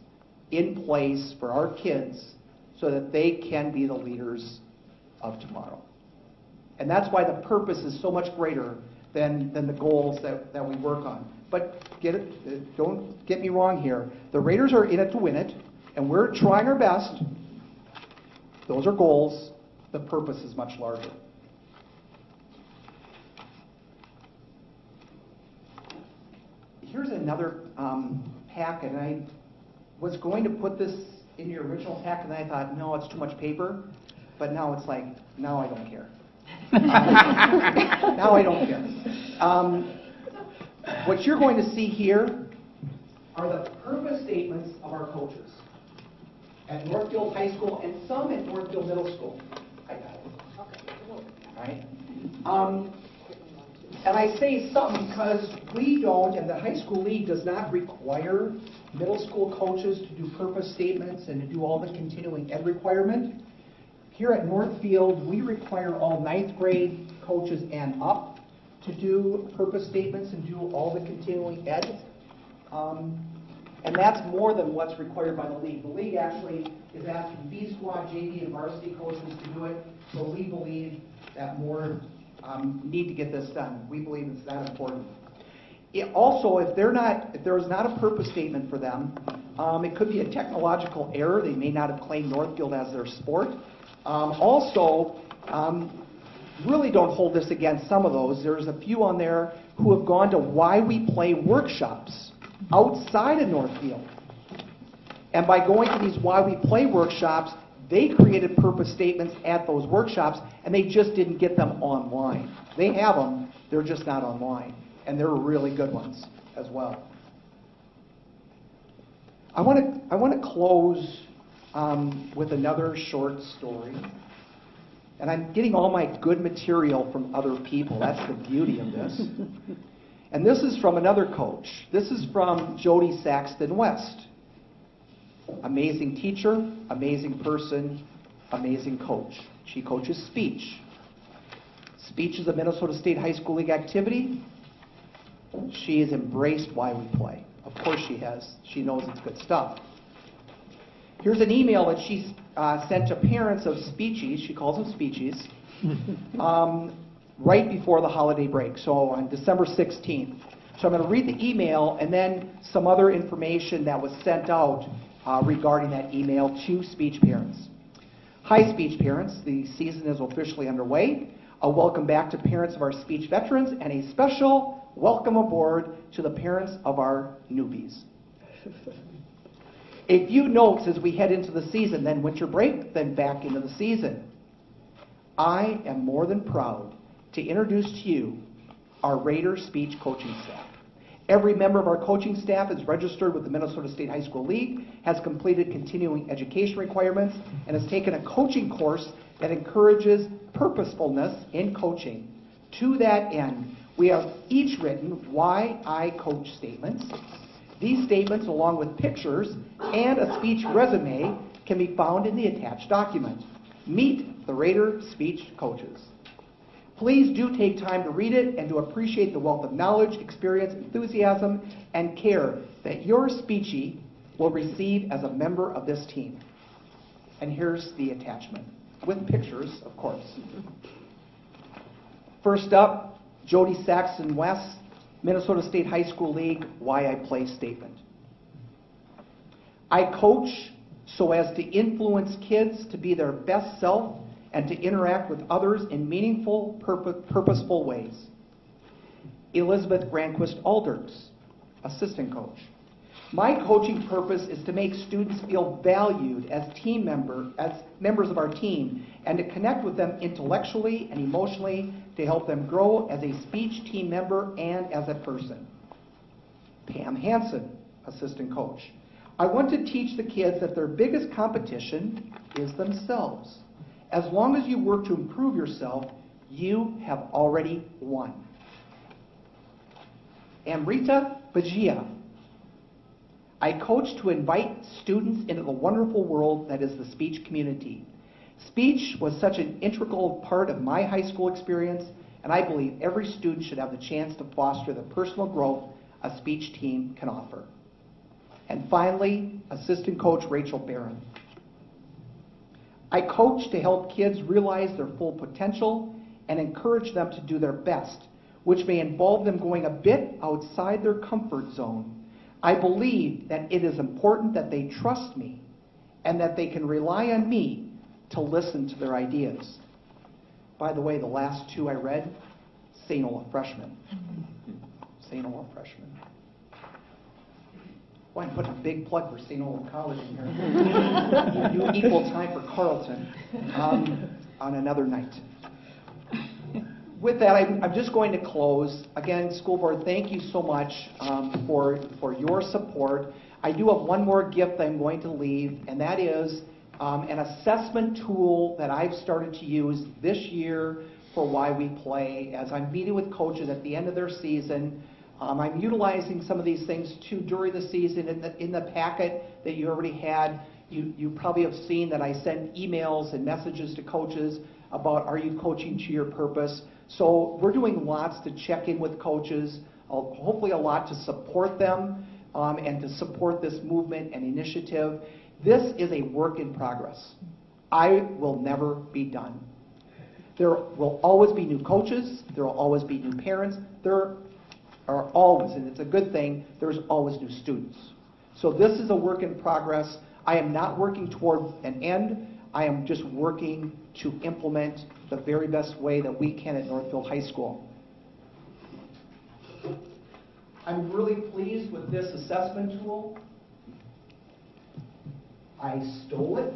in place for our kids so that they can be the leaders of tomorrow. And that's why the purpose is so much greater than the goals that we work on. But don't get me wrong here. The Raiders are in it to win it, and we're trying our best. Those are goals. The purpose is much larger. Here's another packet. And I was going to put this in your original packet, and I thought, no, it's too much paper. But now it's like, now I don't care. Now I don't care. What you're going to see here are the purpose statements of our coaches at Northfield High School and some at Northfield Middle School. I got it. Okay. All right. And I say some because we don't, and the high school league does not require middle school coaches to do purpose statements and to do all the continuing ed requirement. Here at Northfield, we require all 9th grade coaches and up to do purpose statements and do all the continuing ed. And that's more than what's required by the league. The league actually is asking B squad, JV, and varsity coaches to do it, so we believe that more need to get this done. We believe it's that important. Also, if there is not a purpose statement for them, it could be a technological error. They may not have claimed Northfield as their sport. Really don't hold this against some of those. There's a few on there who have gone to Why We Play workshops outside of Northfield. And by going to these Why We Play workshops, they created purpose statements at those workshops, and they just didn't get them online. They have them, they're just not online. And they're really good ones as well. I want to close with another short story. And I'm getting all my good material from other people. That's the beauty of this. And this is from another coach. This is from Jody Saxton West. Amazing teacher, amazing person, amazing coach. She coaches speech. Speech is a Minnesota State High School League activity. She has embraced Why We Play. Of course she has. She knows it's good stuff. Here's an email that she sent to parents of speechies. She calls them speechies. Right before the holiday break, so on December 16th. So I'm going to read the email and then some other information that was sent out regarding that email to speech parents. Hi, speech parents. The season is officially underway. A welcome back to parents of our speech veterans and a special welcome aboard to the parents of our newbies. A few notes as we head into the season, then winter break, then back into the season. I am more than proud to introduce to you our Raider speech coaching staff. Every member of our coaching staff is registered with the Minnesota State High School League, has completed continuing education requirements, and has taken a coaching course that encourages purposefulness in coaching. To that end, we have each written Why I Coach statements. These statements, along with pictures and a speech resume, can be found in the attached document. Meet the Raider speech coaches. Please do take time to read it and to appreciate the wealth of knowledge, experience, enthusiasm, and care that your speechee will receive as a member of this team. And here's the attachment, with pictures, of course. First up, Jody Saxton West, Minnesota State High School League, Why I Play statement. I coach so as to influence kids to be their best self and to interact with others in meaningful, purposeful ways. Elizabeth Granquist Alders, assistant coach. My coaching purpose is to make students feel valued as members of our team, and to connect with them intellectually and emotionally to help them grow as a speech team member and as a person. Pam Hansen, assistant coach. I want to teach the kids that their biggest competition is themselves. As long as you work to improve yourself, you have already won. Amrita Bajia. I coach to invite students into the wonderful world that is the speech community. Speech was such an integral part of my high school experience, and I believe every student should have the chance to foster the personal growth a speech team can offer. And finally, assistant coach Rachel Barron. I coach to help kids realize their full potential and encourage them to do their best, which may involve them going a bit outside their comfort zone. I believe that it is important that they trust me and that they can rely on me to listen to their ideas. By the way, the last two I read, St. Olaf freshman. St. Olaf freshman. Well, I'm putting a big plug for St. Olaf College in here. You equal time for Carleton on another night. With that, I'm just going to close. Again, school board, thank you so much for your support. I do have one more gift I'm going to leave, and that is an assessment tool that I've started to use this year for Why We Play. As I'm meeting with coaches at the end of their season, I'm utilizing some of these things too during the season. In the packet that you already had, you probably have seen that I send emails and messages to coaches about, are you coaching to your purpose? So we're doing lots to check in with coaches, hopefully a lot to support them and to support this movement and initiative. This is a work in progress. I will never be done. There will always be new coaches. There will always be new parents. There are always, and it's a good thing, there's always new students. So this is a work in progress. I am not working toward an end. I am just working to implement the very best way that we can at Northfield High School. I'm really pleased with this assessment tool. I stole it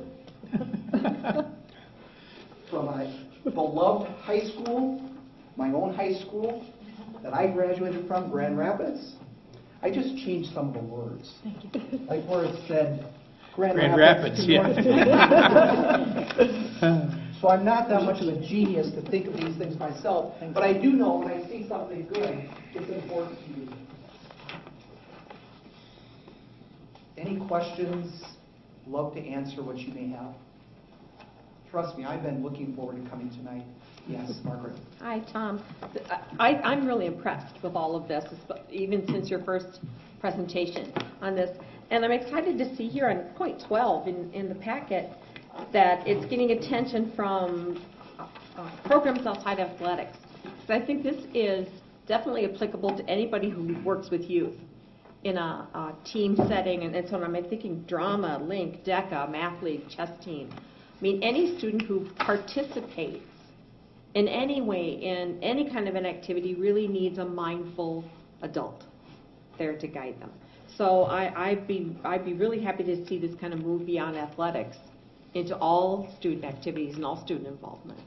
from a beloved high school, my own high school that I graduated from, Grand Rapids. I just changed some of the words. Like where it said Grand Rapids yeah. So I'm not that much of a genius to think of these things myself, but I do know when I see something good, it's important to me. Any questions? Love to answer what you may have. Trust me, I've been looking forward to coming tonight. Yes, Margaret. Hi, Tom. I'm really impressed with all of this, even since your first presentation on this. And I'm excited to see here on point 12 in the packet that it's getting attention from programs outside athletics. So I think this is definitely applicable to anybody who works with youth in a team setting. And so I'm thinking drama, link, DECA, math league, chess team. I mean, any student who participates in any way in any kind of an activity really needs a mindful adult there to guide them. So I'd be really happy to see this kind of move beyond athletics into all student activities and all student involvement.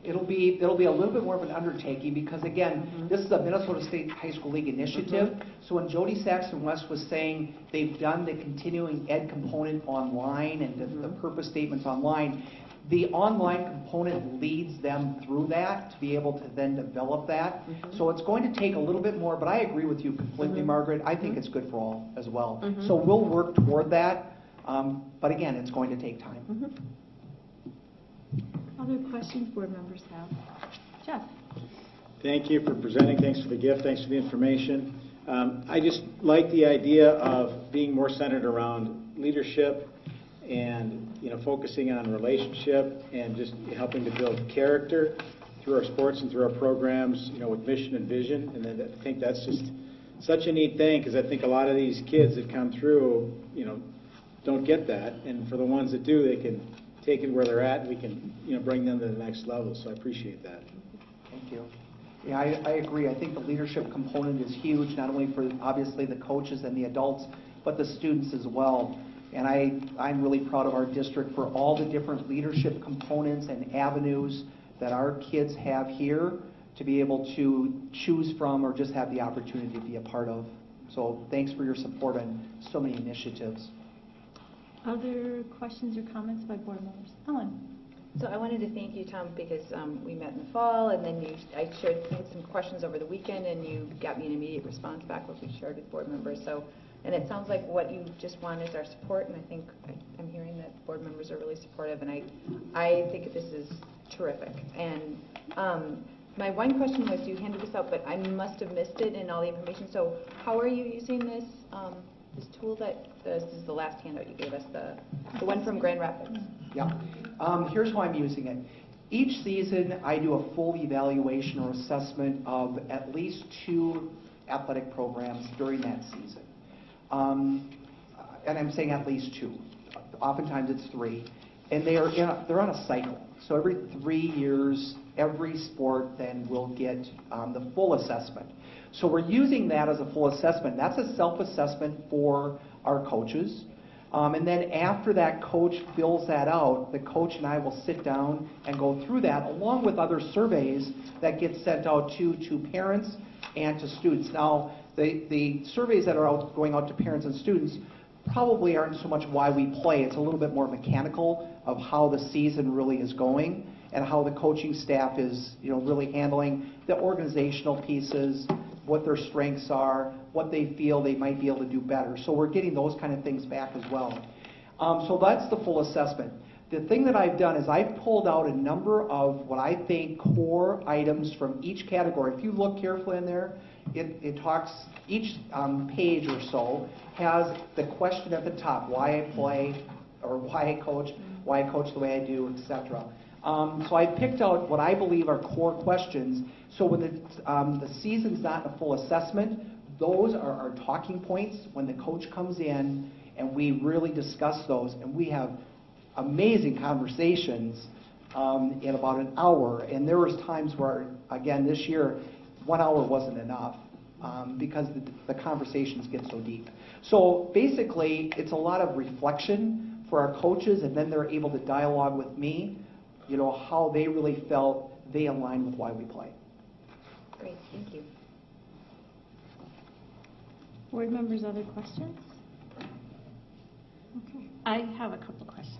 It'll be a little bit more of an undertaking because, again, this is a Minnesota State High School League initiative. So when Jody Saxon West was saying they've done the continuing ed component online and the purpose statements online, the online component leads them through that to be able to then develop that. So it's going to take a little bit more, but I agree with you completely, Margaret. I think it's good for all as well. So we'll work toward that, but again, it's going to take time. Other questions board members have? Jeff? Thank you for presenting. Thanks for the gift. Thanks for the information. I just like the idea of being more centered around leadership and focusing on relationship and just helping to build character through our sports and through our programs, with mission and vision. And then I think that's just such a neat thing because I think a lot of these kids that come through, don't get that. And for the ones that do, they can take it where they're at and we can, bring them to the next level. So I appreciate that. Thank you. Yeah, I agree. I think the leadership component is huge, not only for obviously the coaches and the adults, but the students as well. And I'm really proud of our district for all the different leadership components and avenues that our kids have here to be able to choose from or just have the opportunity to be a part of. So thanks for your support on so many initiatives. Other questions or comments by board members? Ellen? So I wanted to thank you, Tom, because we met in the fall, and then I shared some questions over the weekend, and you got me an immediate response back, what we shared with board members. So, and it sounds like what you just want is our support, and I think I'm hearing that board members are really supportive, and I think this is terrific. And my one question was, you handed this out, but I must have missed it in all the information. So how are you using this this tool this is the last handout you gave us, the one from Grand Rapids? Yeah. Here's how I'm using it. Each season, I do a full evaluation or assessment of at least 2 athletic programs during that season. And I'm saying at least 2. Oftentimes it's 3. And they're on a cycle. So every 3 years, every sport then will get the full assessment. So we're using that as a full assessment. That's a self-assessment for our coaches. And then after that coach fills that out, the coach and I will sit down and go through that along with other surveys that get sent out to parents and to students. Now, the surveys that are going out to parents and students probably aren't so much why we play. It's a little bit more mechanical of how the season really is going and how the coaching staff is, really handling the organizational pieces, what their strengths are, what they feel they might be able to do better. So we're getting those kind of things back as well. So that's the full assessment. The thing that I've done is I've pulled out a number of what I think core items from each category. If you look carefully in there, it talks, each page or so has the question at the top, why I play, or why I coach the way I do, etc. So I picked out what I believe are core questions. So when the season's not a full assessment, those are our talking points when the coach comes in and we really discuss those, and we have amazing conversations in about an hour. And there was times where, again, this year, 1 hour wasn't enough because the conversations get so deep. So basically, it's a lot of reflection for our coaches, and then they're able to dialogue with me, how they really felt they align with why we play. Great, thank you. Board members, other questions? Okay, I have a couple questions.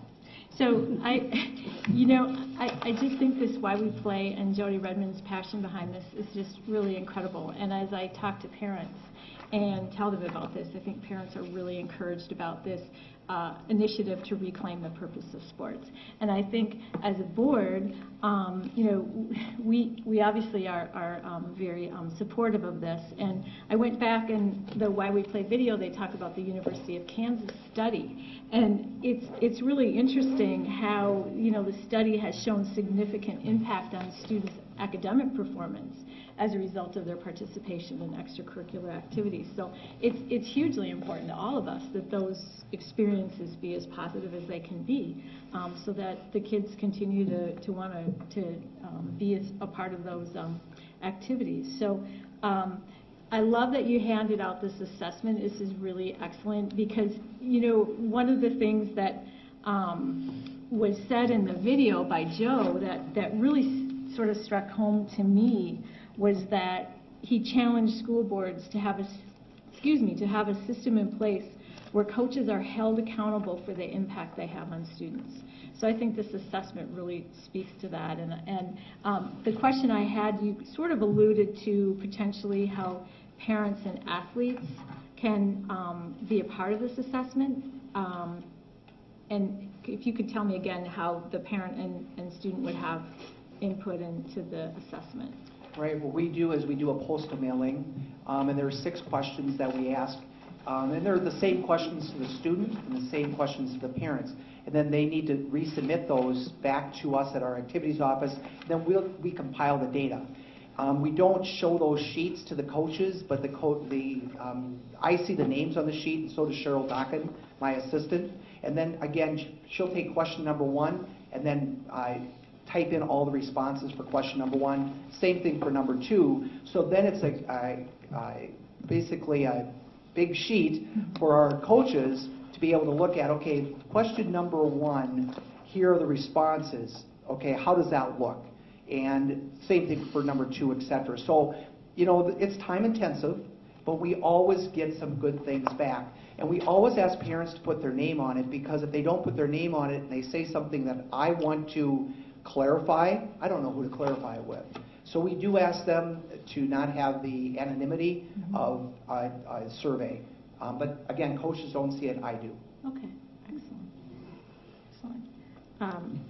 So I just think this Why We Play and Jody Redmond's passion behind this is just really incredible. And as I talk to parents and tell them about this, I think parents are really encouraged about this initiative to reclaim the purpose of sports. And I think as a board, we obviously are very supportive of this. And I went back in the Why We Play video, they talk about the University of Kansas study. And it's really interesting how, the study has shown significant impact on students' academic performance as a result of their participation in extracurricular activities. So it's hugely important to all of us that those experiences be as positive as they can be, so that the kids continue to want to be a part of those activities. So I love that you handed out this assessment. This is really excellent because, one of the things that was said in the video by Joe that really sort of struck home to me was that he challenged school boards to have a system in place where coaches are held accountable for the impact they have on students. So I think this assessment really speaks to that. And the question I had, you sort of alluded to potentially how parents and athletes can be a part of this assessment. And if you could tell me again how the parent and student would have input into the assessment. Right, what we do is we do a postal mailing, and there are 6 questions that we ask. And they're the same questions to the student and the same questions to the parents. And then they need to resubmit those back to us at our activities office. Then we compile the data. We don't show those sheets to the coaches, but I see the names on the sheet, and so does Cheryl Dockin, my assistant. And then again, she'll take question number 1, and then I type in all the responses for question number 1. Same thing for number 2. So then it's basically a big sheet for our coaches to be able to look at, okay, question number 1, here are the responses. Okay, how does that look? And same thing for number 2, etc. So, it's time intensive, but we always get some good things back. And we always ask parents to put their name on it, because if they don't put their name on it and they say something that I want to clarify, I don't know who to clarify it with. So we do ask them to not have the anonymity of a survey. But again, coaches don't see it, I do. Okay, excellent. Excellent.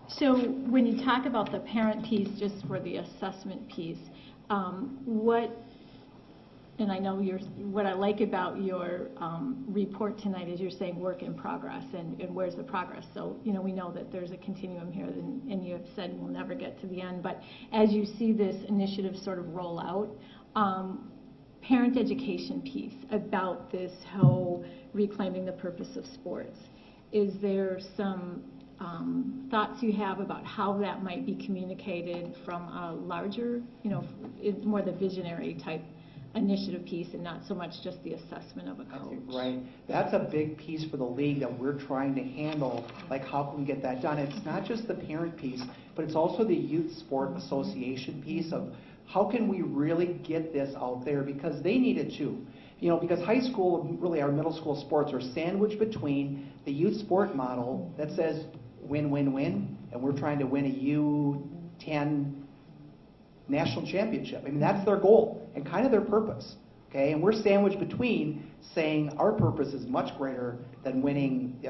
So when you talk about the parent piece, just for the assessment piece, and I know what I like about your report tonight is you're saying work in progress, and where's the progress? So, we know that there's a continuum here, and you have said we'll never get to the end, but as you see this initiative sort of roll out, parent education piece about this whole reclaiming the purpose of sports, is there some thoughts you have about how that might be communicated from a larger, more the visionary type initiative piece, and not so much just the assessment of a coach? Right. That's a big piece for the league that we're trying to handle, like how can we get that done? It's not just the parent piece, but it's also the youth sport association piece of how can we really get this out there, because they need it too. Because high school, really our middle school sports are sandwiched between the youth sport model that says win, win, win, and we're trying to win a U10 national championship. I mean, that's their goal and kind of their purpose, okay? And we're sandwiched between saying our purpose is much greater than winning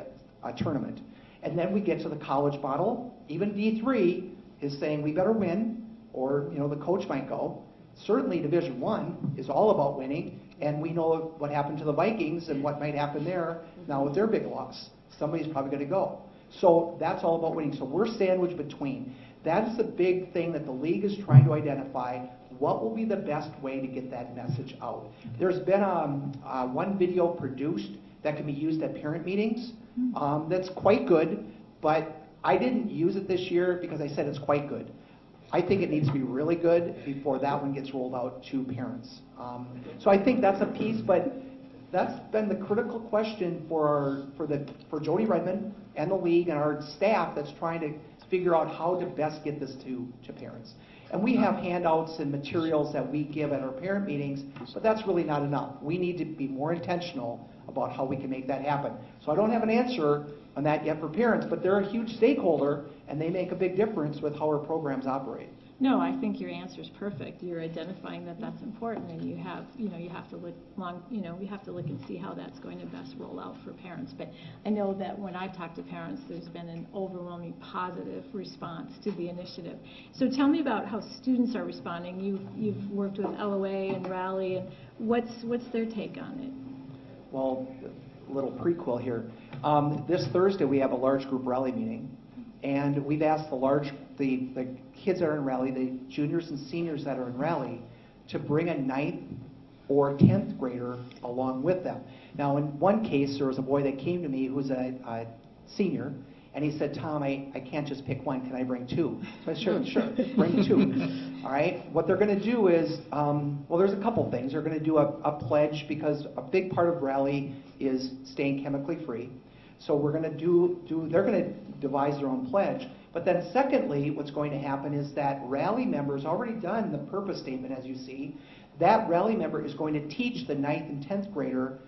a tournament. And then we get to the college model. Even D3 is saying we better win, or the coach might go. Certainly Division I is all about winning, and we know what happened to the Vikings and what might happen there now with their big loss. Somebody's probably going to go. So that's all about winning. So we're sandwiched between. That's the big thing that the league is trying to identify. What will be the best way to get that message out? There's been one video produced that can be used at parent meetings. That's quite good, but I didn't use it this year because I said it's quite good. I think it needs to be really good before that one gets rolled out to parents. So I think that's a piece, but that's been the critical question for Jody Redmond and the league and our staff that's trying to figure out how to best get this to parents. And we have handouts and materials that we give at our parent meetings, but that's really not enough. We need to be more intentional about how we can make that happen. So I don't have an answer on that yet for parents, but they're a huge stakeholder, and they make a big difference with how our programs operate. No, I think your answer is perfect. You're identifying that that's important, and you have to look you have to look and see how that's going to best roll out for parents. But I know that when I've talked to parents, there's been an overwhelming positive response to the initiative. So tell me about how students are responding. You've worked with LOA and Rally, and what's their take on it? Well, a little prequel here. This Thursday we have a large group rally meeting, and we've asked the kids that are in Rally, the juniors and seniors that are in Rally, to bring a 9th or 10th grader along with them. Now, in one case, there was a boy that came to me who's a senior, and he said, Tom, I can't just pick one, can I bring 2? So I said, sure, bring 2. All right, what they're going to do is, well, there's a couple things. They're going to do a pledge, because a big part of Rally is staying chemically free. So we're going to they're going to devise their own pledge. But then secondly, what's going to happen is that Rally members already done the purpose statement, as you see. That Rally member is going to teach the 9th and 10th grader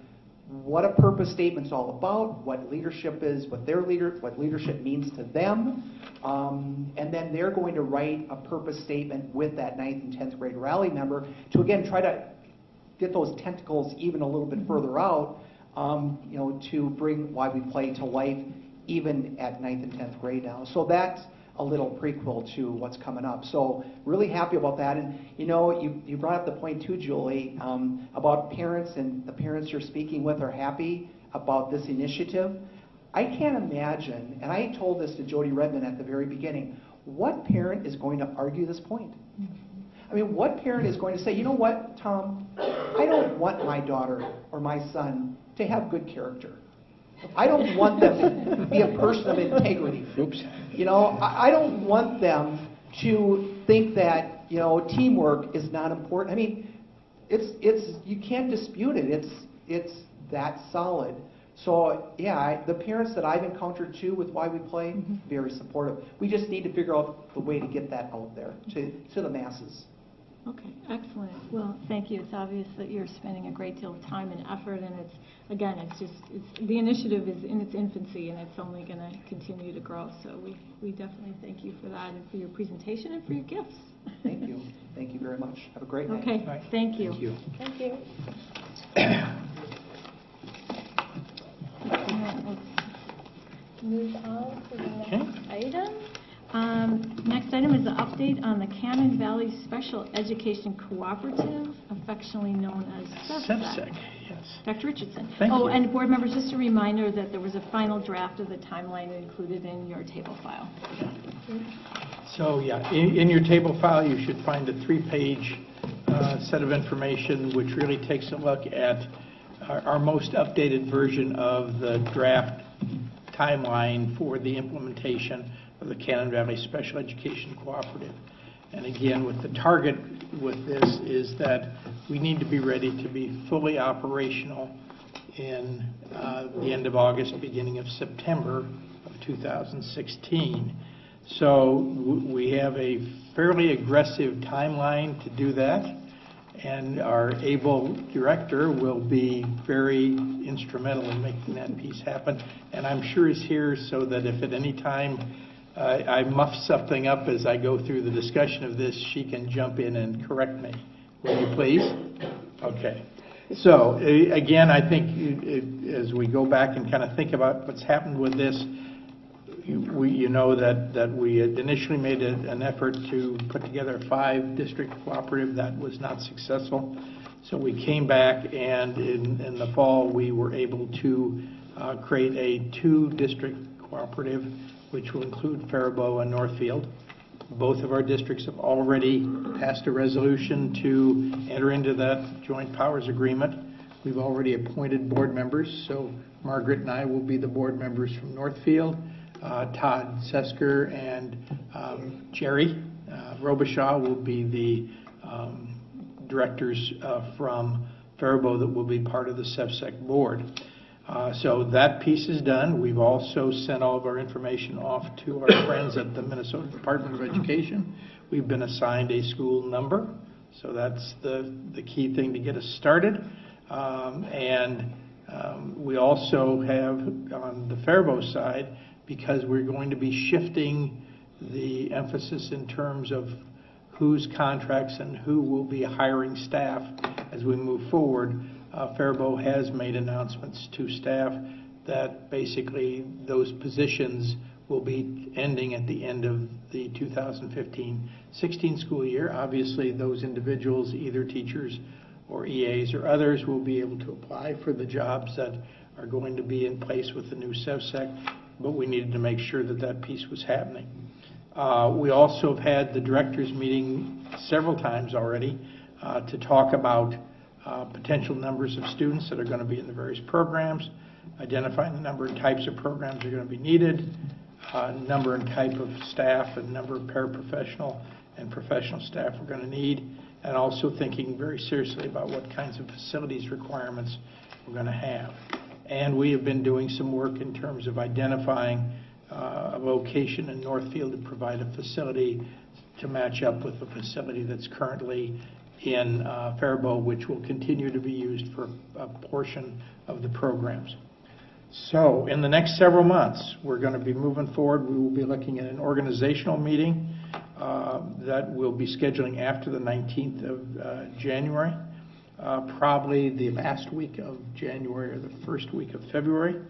what a purpose statement's all about, what leadership is, what leadership means to them, and then they're going to write a purpose statement with that 9th and 10th grade Rally member to again try to get those tentacles even a little bit further out, to bring Why We Play to life even at 9th and 10th grade now. So that's a little prequel to what's coming up. So really happy about that. And you brought up the point too, Julie, about parents, and the parents you're speaking with are happy about this initiative. I can't imagine, and I told this to Jody Redmond at the very beginning, what parent is going to argue this point? I mean, what parent is going to say, you know what, Tom, I don't want my daughter or my son to have good character. I don't want them to be a person of integrity. Oops. I don't want them to think that, teamwork is not important. I mean, it's you can't dispute it. It's that solid. So yeah, the parents that I've encountered too with Why We Play, very supportive. We just need to figure out the way to get that out there to the masses. Okay, excellent. Well, thank you. It's obvious that you're spending a great deal of time and effort, and it's, again, the initiative is in its infancy, and it's only going to continue to grow. So we definitely thank you for that and for your presentation and for your gifts. Thank you. Thank you very much. Have a great night. Okay, thank you. Thank you. Thank you. Let's move on to the Okay. next item. Next item is an update on the Cannon Valley Special Education Cooperative, affectionately known as SEPSEC, yes. Dr. Richardson. Thank you. And board members, just a reminder that there was a final draft of the timeline included in your table file. So, yeah, in your table file, you should find a 3-page set of information which really takes a look at our most updated version of the draft timeline for the implementation of the Cannon Valley Special Education Cooperative. And again, with the target with this is that we need to be ready to be fully operational in the end of August, beginning of September of 2016. So we have a fairly aggressive timeline to do that, and our able director will be very instrumental in making that piece happen. And I'm sure he's here so that if at any time I muff something up as I go through the discussion of this, she can jump in and correct me. Will you please? Okay. So again, I think as we go back and kind of think about what's happened with this, you know that we had initially made an effort to put together a 5-district cooperative. That was not successful. So we came back, and in the fall we were able to create a 2-district cooperative, which will include Faribault and Northfield. Both of our districts have already passed a resolution to enter into that joint powers agreement. We've already appointed board members, so Margaret and I will be the board members from Northfield. Todd Sesker and Jerry Robichaud will be the directors from Faribault that will be part of the SEPSEC board. So that piece is done. We've also sent all of our information off to our friends at the Minnesota Department of Education. We've been assigned a school number, so that's the key thing to get us started. We also have, on the Faribault side, because we're going to be shifting the emphasis in terms of whose contracts and who will be hiring staff as we move forward, Faribault has made announcements to staff that basically those positions will be ending at the end of the 2015-16 school year. Obviously, those individuals, either teachers or EAs or others, will be able to apply for the jobs that are going to be in place with the new SEPSEC, but we needed to make sure that that piece was happening. We also have had the directors meeting several times already to talk about potential numbers of students that are going to be in the various programs, identifying the number and types of programs that are going to be needed, number and type of staff, and number of paraprofessional and professional staff we're going to need, and also thinking very seriously about what kinds of facilities requirements we're going to have. And we have been doing some work in terms of identifying a location in Northfield to provide a facility to match up with the facility that's currently in Faribault, which will continue to be used for a portion of the programs. So in the next several months, we're going to be moving forward. We will be looking at an organizational meeting that we'll be scheduling after the 19th of January, probably the last week of January or the first week of February.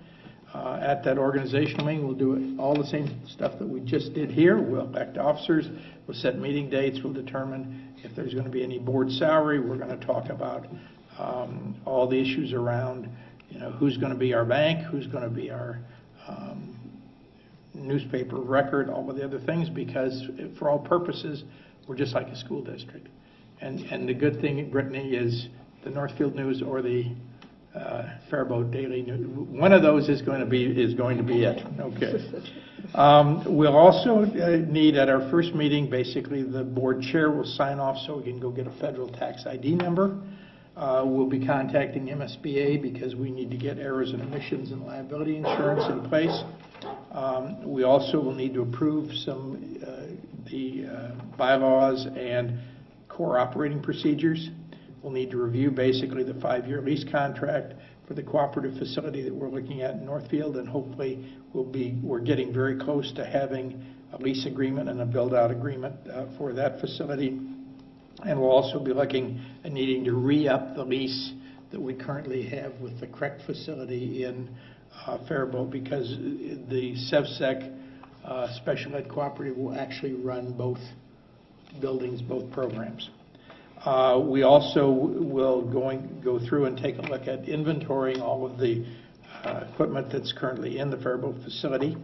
At that organizational meeting, we'll do all the same stuff that we just did here. We'll elect officers, we'll set meeting dates, we'll determine if there's going to be any board salary. We're going to talk about all the issues around, who's going to be our bank, who's going to be our newspaper record, all of the other things, because for all purposes, we're just like a school district. And the good thing, Brittany, is the Northfield News or the Faribault Daily News. One of those is going to be it. Okay. We'll also need at our first meeting, basically the board chair will sign off so we can go get a federal tax ID number. We'll be contacting MSBA because we need to get errors and omissions and liability insurance in place. We also will need to approve some the bylaws and core operating procedures. We'll need to review basically the 5-year lease contract for the cooperative facility that we're looking at in Northfield, and hopefully we're getting very close to having a lease agreement and a build-out agreement for that facility. And we'll also be looking at needing to re-up the lease that we currently have with the CREC facility in Faribault, because the SevSec special ed cooperative will actually run both buildings, both programs. We also will go through and take a look at inventorying all of the equipment that's currently in the Faribault facility.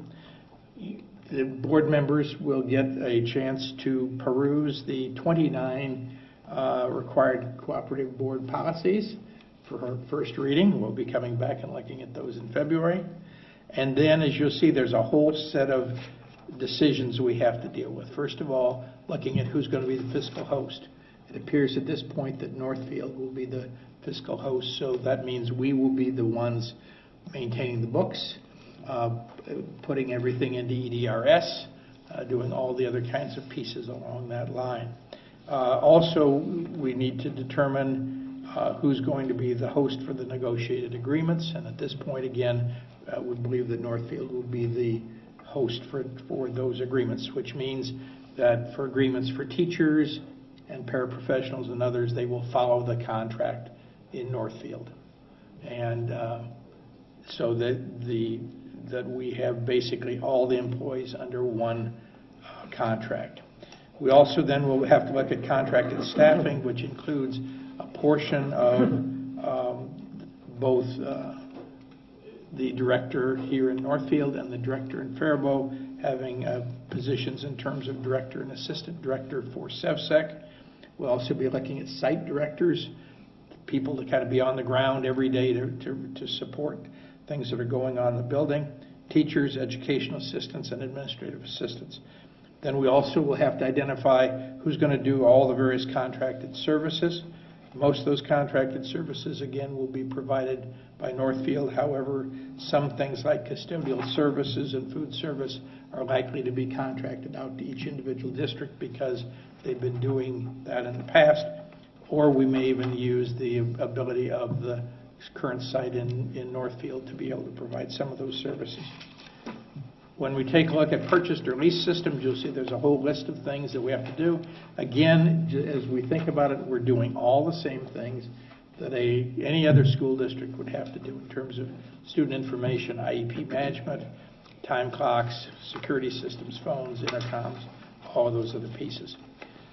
The board members will get a chance to peruse the 29 required cooperative board policies for our first reading. We'll be coming back and looking at those in February. And then, as you'll see, there's a whole set of decisions we have to deal with. First of all, looking at who's going to be the fiscal host. It appears at this point that Northfield will be the fiscal host, so that means we will be the ones maintaining the books, putting everything into EDRS, doing all the other kinds of pieces along that line. Also, we need to determine who's going to be the host for the negotiated agreements, and at this point, again, we believe that Northfield will be the host for those agreements, which means that for agreements for teachers and paraprofessionals and others, they will follow the contract in Northfield. And so that we have basically all the employees under one contract. We also then will have to look at contracted staffing, which includes a portion of both the director here in Northfield and the director in Faribault, having positions in terms of director and assistant director for SevSec. We'll also be looking at site directors, people to kind of be on the ground every day to support things that are going on in the building, teachers, educational assistants, and administrative assistants. Then we also will have to identify who's going to do all the various contracted services. Most of those contracted services, again, will be provided by Northfield. However, some things like custodial services and food service are likely to be contracted out to each individual district because they've been doing that in the past, or we may even use the ability of the current site in Northfield to be able to provide some of those services. When we take a look at purchased or leased systems, you'll see there's a whole list of things that we have to do. Again, as we think about it, we're doing all the same things that any other school district would have to do in terms of student information, IEP management, time clocks, security systems, phones, intercoms, all of those other pieces.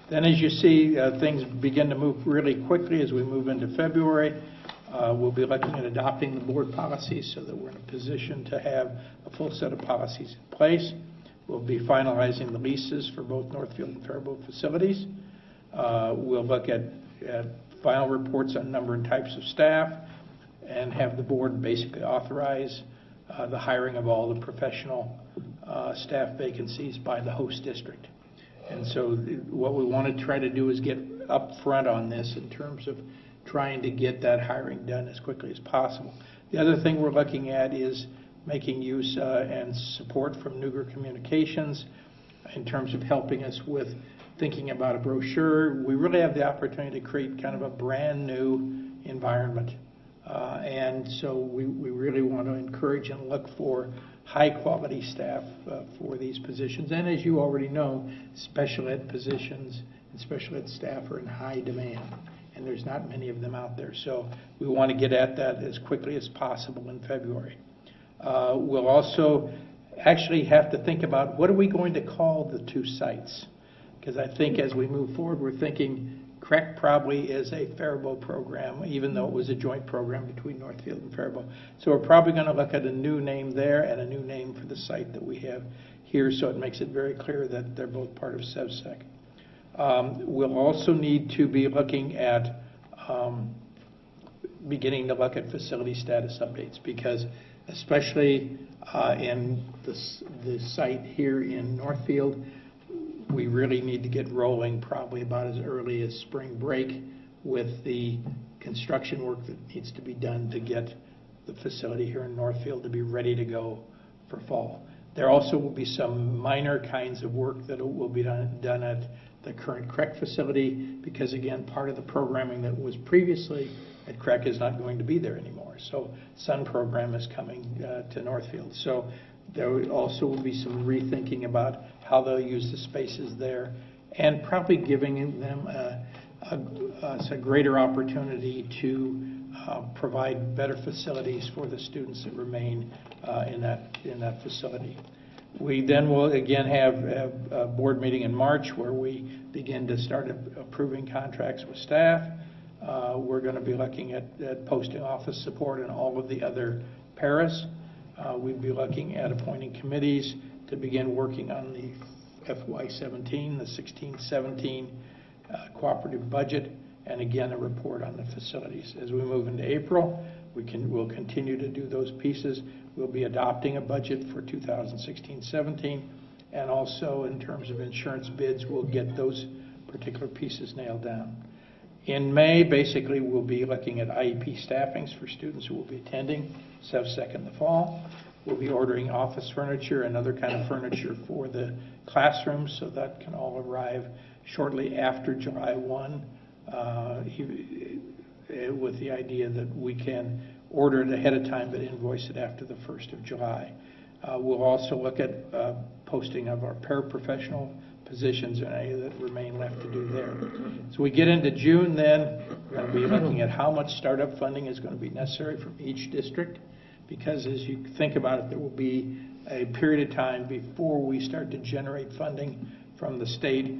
Then as you see, things begin to move really quickly as we move into February. We'll be looking at adopting the board policies so that we're in a position to have a full set of policies in place. We'll be finalizing the leases for both Northfield and Faribault facilities. We'll look at final reports on number and types of staff and have the board basically authorize the hiring of all the professional staff vacancies by the host district. And so what we want to try to do is get up front on this in terms of trying to get that hiring done as quickly as possible. The other thing we're looking at is making use and support from Nuger Communications in terms of helping us with thinking about a brochure. We really have the opportunity to create kind of a brand new environment. And so we really want to encourage and look for high quality staff for these positions. And as you already know, special ed positions and special ed staff are in high demand, and there's not many of them out there. So we want to get at that as quickly as possible in February. We'll also actually have to think about what are we going to call the two sites, because I think as we move forward, we're thinking CREC probably is a Faribault program, even though it was a joint program between Northfield and Faribault. So we're probably going to look at a new name there and a new name for the site that we have here, so it makes it very clear that they're both part of SevSec. We'll also need to be looking at beginning to look at facility status updates, because especially in the site here in Northfield, we really need to get rolling probably about as early as spring break with the construction work that needs to be done to get the facility here in Northfield to be ready to go for fall. There also will be some minor kinds of work that will be done at the current CREC facility, because again, part of the programming that was previously at CREC is not going to be there anymore. So SUN program is coming to Northfield. So there also will be some rethinking about how they'll use the spaces there, and probably giving them a greater opportunity to provide better facilities for the students that remain in that facility. We then will again have a board meeting in March where we begin to start approving contracts with staff. We're going to be looking at posting office support and all of the other paras. We'd be looking at appointing committees to begin working on the FY17, the 16-17 cooperative budget, and again, a report on the facilities. As we move into April, we'll continue to do those pieces. We'll be adopting a budget for 2016-17, and also in terms of insurance bids, we'll get those particular pieces nailed down. In May, basically, we'll be looking at IEP staffings for students who will be attending SEV-SEC in the fall. We'll be ordering office furniture and other kind of furniture for the classrooms, so that can all arrive shortly after July 1, with the idea that we can order it ahead of time but invoice it after the 1st of July. We'll also look at posting of our paraprofessional positions and any that remain left to do there. So we get into June then, we're going to be looking at how much startup funding is going to be necessary from each district, because as you think about it, there will be a period of time before we start to generate funding from the state,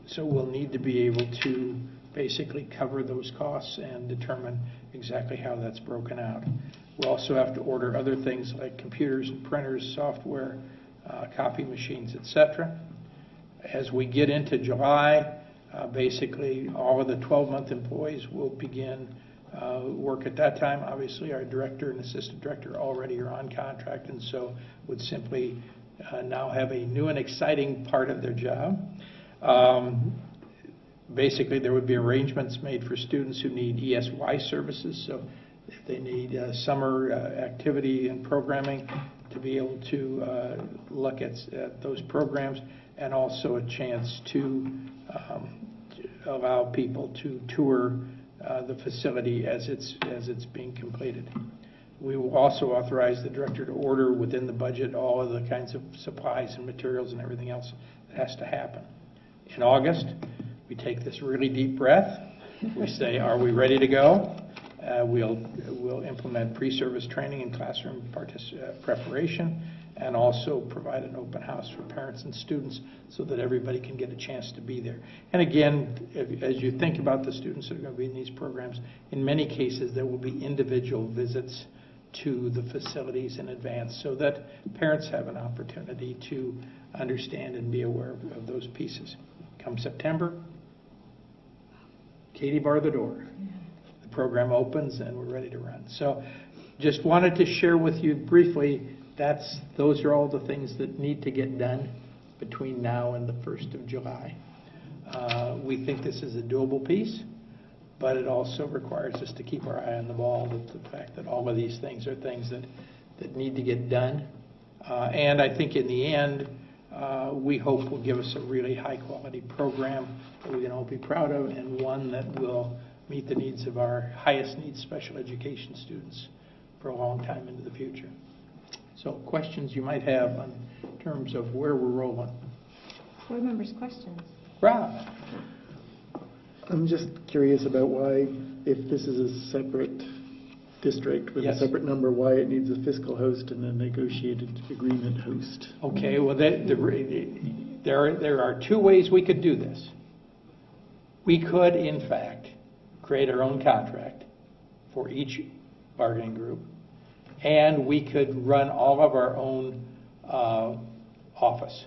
so we'll need to be able to basically cover those costs and determine exactly how that's broken out. We'll also have to order other things like computers and printers, software, copy machines, etc. As we get into July, basically all of the 12-month employees will begin work at that time. Obviously, our director and assistant director already are on contract, and so would simply now have a new and exciting part of their job. Basically, there would be arrangements made for students who need ESY services, so if they need summer activity and programming, to be able to look at those programs, and also a chance to allow people to tour the facility as it's being completed. We will also authorize the director to order within the budget all of the kinds of supplies and materials and everything else that has to happen. In August, we take this really deep breath. We say, are we ready to go? We'll implement pre-service training and classroom preparation, and also provide an open house for parents and students so that everybody can get a chance to be there. And again, as you think about the students that are going to be in these programs, in many cases there will be individual visits to the facilities in advance so that parents have an opportunity to understand and be aware of those pieces. Come September, Katie bar the door. The program opens and we're ready to run. So just wanted to share with you briefly, those are all the things that need to get done between now and the 1st of July. We think this is a doable piece, but it also requires us to keep our eye on the ball with the fact that all of these things are things that need to get done. And I think in the end, we hope will give us a really high quality program that we can all be proud of, and one that will meet the needs of our highest needs special education students for a long time into the future. So questions you might have in terms of where we're rolling. Board members' questions. Rob. I'm just curious about why, if this is a separate district with a separate number, why it needs a fiscal host and a negotiated agreement host. Okay, well, there are two ways we could do this. We could, in fact, create our own contract for each bargaining group, and we could run all of our own office.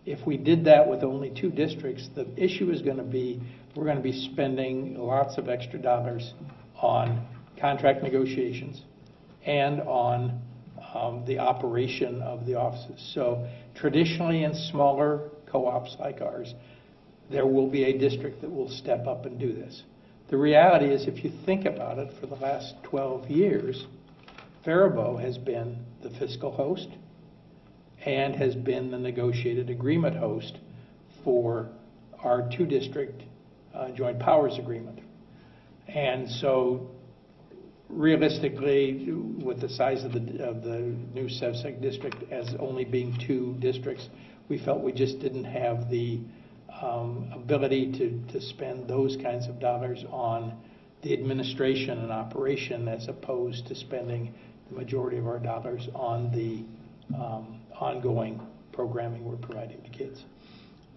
If we did that with only 2 districts, the issue is going to be we're going to be spending lots of extra dollars on contract negotiations and on the operation of the offices. So traditionally in smaller co-ops like ours, there will be a district that will step up and do this. The reality is, if you think about it, for the last 12 years, Faribault has been the fiscal host and has been the negotiated agreement host for our two-district joint powers agreement. And so realistically, with the size of the new SEVSEC district as only being 2 districts, we felt we just didn't have the ability to spend those kinds of dollars on the administration and operation as opposed to spending the majority of our dollars on the ongoing programming we're providing to kids.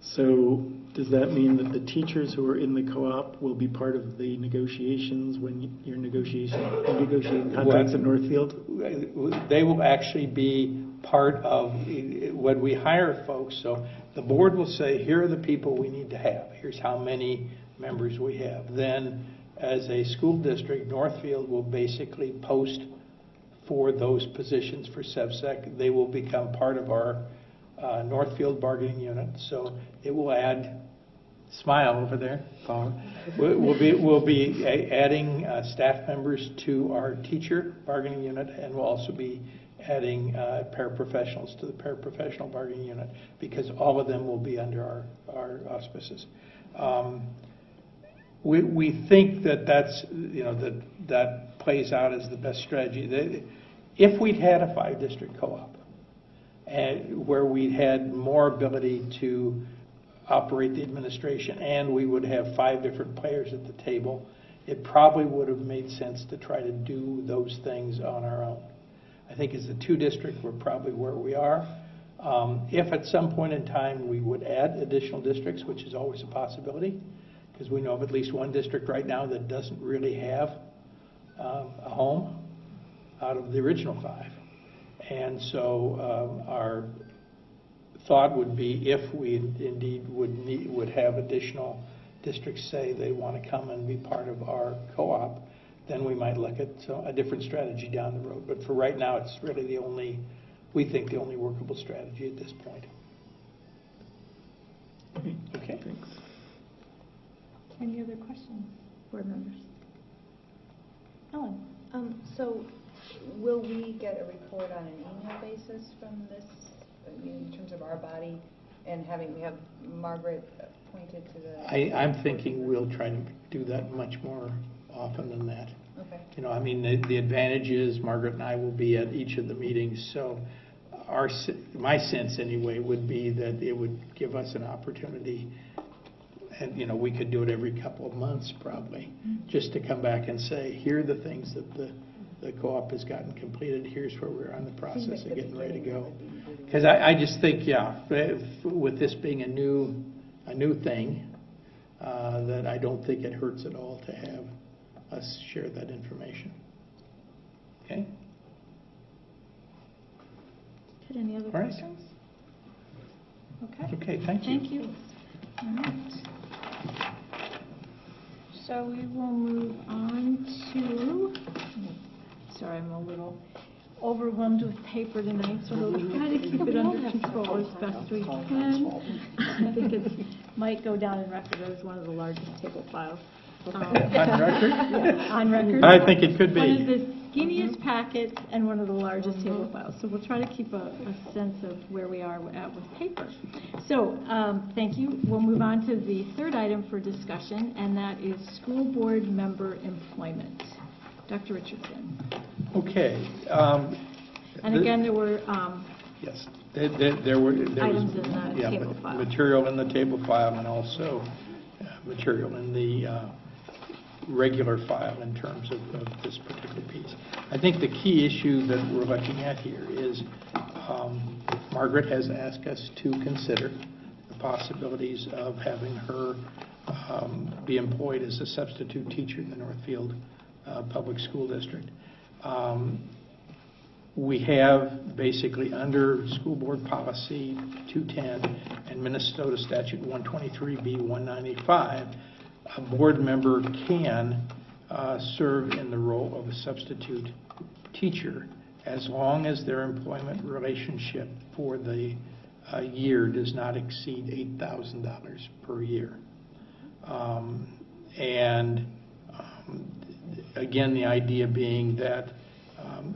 So does that mean that the teachers who are in the co-op will be part of the negotiations when you're negotiating contracts at Northfield? They will actually be part of when we hire folks. So the board will say, here are the people we need to have. Here's how many members we have. Then as a school district, Northfield will basically post for those positions for SEVSEC. They will become part of our Northfield bargaining unit. So it will add, smile over there, Paul. We'll be adding staff members to our teacher bargaining unit, and we'll also be adding paraprofessionals to the paraprofessional bargaining unit, because all of them will be under our auspices. We think that that's, that plays out as the best strategy. If we'd had a 5-district co-op, and where we had more ability to operate the administration, and we would have 5 different players at the table, it probably would have made sense to try to do those things on our own. I think as a 2-district, we're probably where we are. If at some point in time we would add additional districts, which is always a possibility, because we know of at least 1 district right now that doesn't really have a home out of the original 5. And so our thought would be, if we indeed would have additional districts say they want to come and be part of our co-op, then we might look at a different strategy down the road. But for right now, it's really we think the only workable strategy at this point. Okay. Thanks. Any other questions, board members? Ellen? So will we get a report on an email basis from this, in terms of our body, and we have Margaret appointed to the... I'm thinking we'll try to do that much more often than that. Okay. I mean, the advantage is Margaret and I will be at each of the meetings, so my sense anyway would be that it would give us an opportunity, and we could do it every couple of months probably, just to come back and say, here are the things that the co-op has gotten completed, here's where we're on the process of getting ready to go. Because I just think, with this being a new thing, that I don't think it hurts at all to have us share that information. Okay? Any other questions? Okay. Okay, thank you. Thank you. All right. So we will move on to, sorry, I'm a little overwhelmed with paper tonight, so we'll try to keep it under control as best we can. I think it might go down in record as one of the largest table files. On record? On record. I think it could be. One of the skinniest packets and one of the largest table files. So we'll try to keep a sense of where we are at with paper. So thank you. We'll move on to the third item for discussion, and that is school board member employment. Dr. Richardson. Okay. And again, there were yes, there was items in the table file. Material in the table file, and also material in the regular file in terms of this particular piece. I think the key issue that we're looking at here is Margaret has asked us to consider the possibilities of having her be employed as a substitute teacher in the Northfield Public School District. We have basically under School Board Policy 210 and Minnesota Statute 123B 195, a board member can serve in the role of a substitute teacher as long as their employment relationship for the year does not exceed $8,000 per year. Again, the idea being that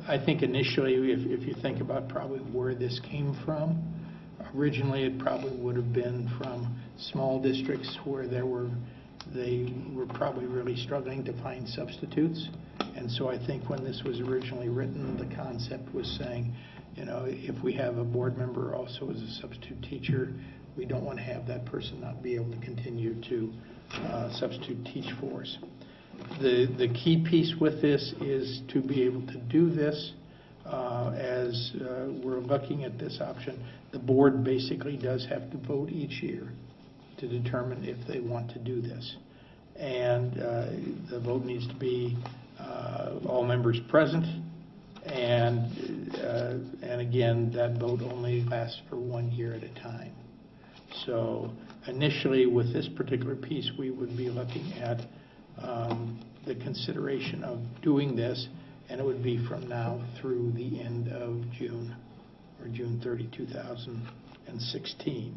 I think initially, if you think about probably where this came from, Originally, it probably would have been from small districts where they were probably really struggling to find substitutes. And so I think when this was originally written, the concept was saying, you know, if we have a board member also as a substitute teacher, we don't want to have that person not be able to continue to substitute teach for us. The key piece with this is to be able to do this as we're looking at this option. The board basically does have to vote each year to determine if they want to do this. And the vote needs to be all members present, and again, that vote only lasts for 1 year at a time. So initially, with this particular piece, we would be looking at the consideration of doing this, and it would be from now through the end of June, or June 30, 2016.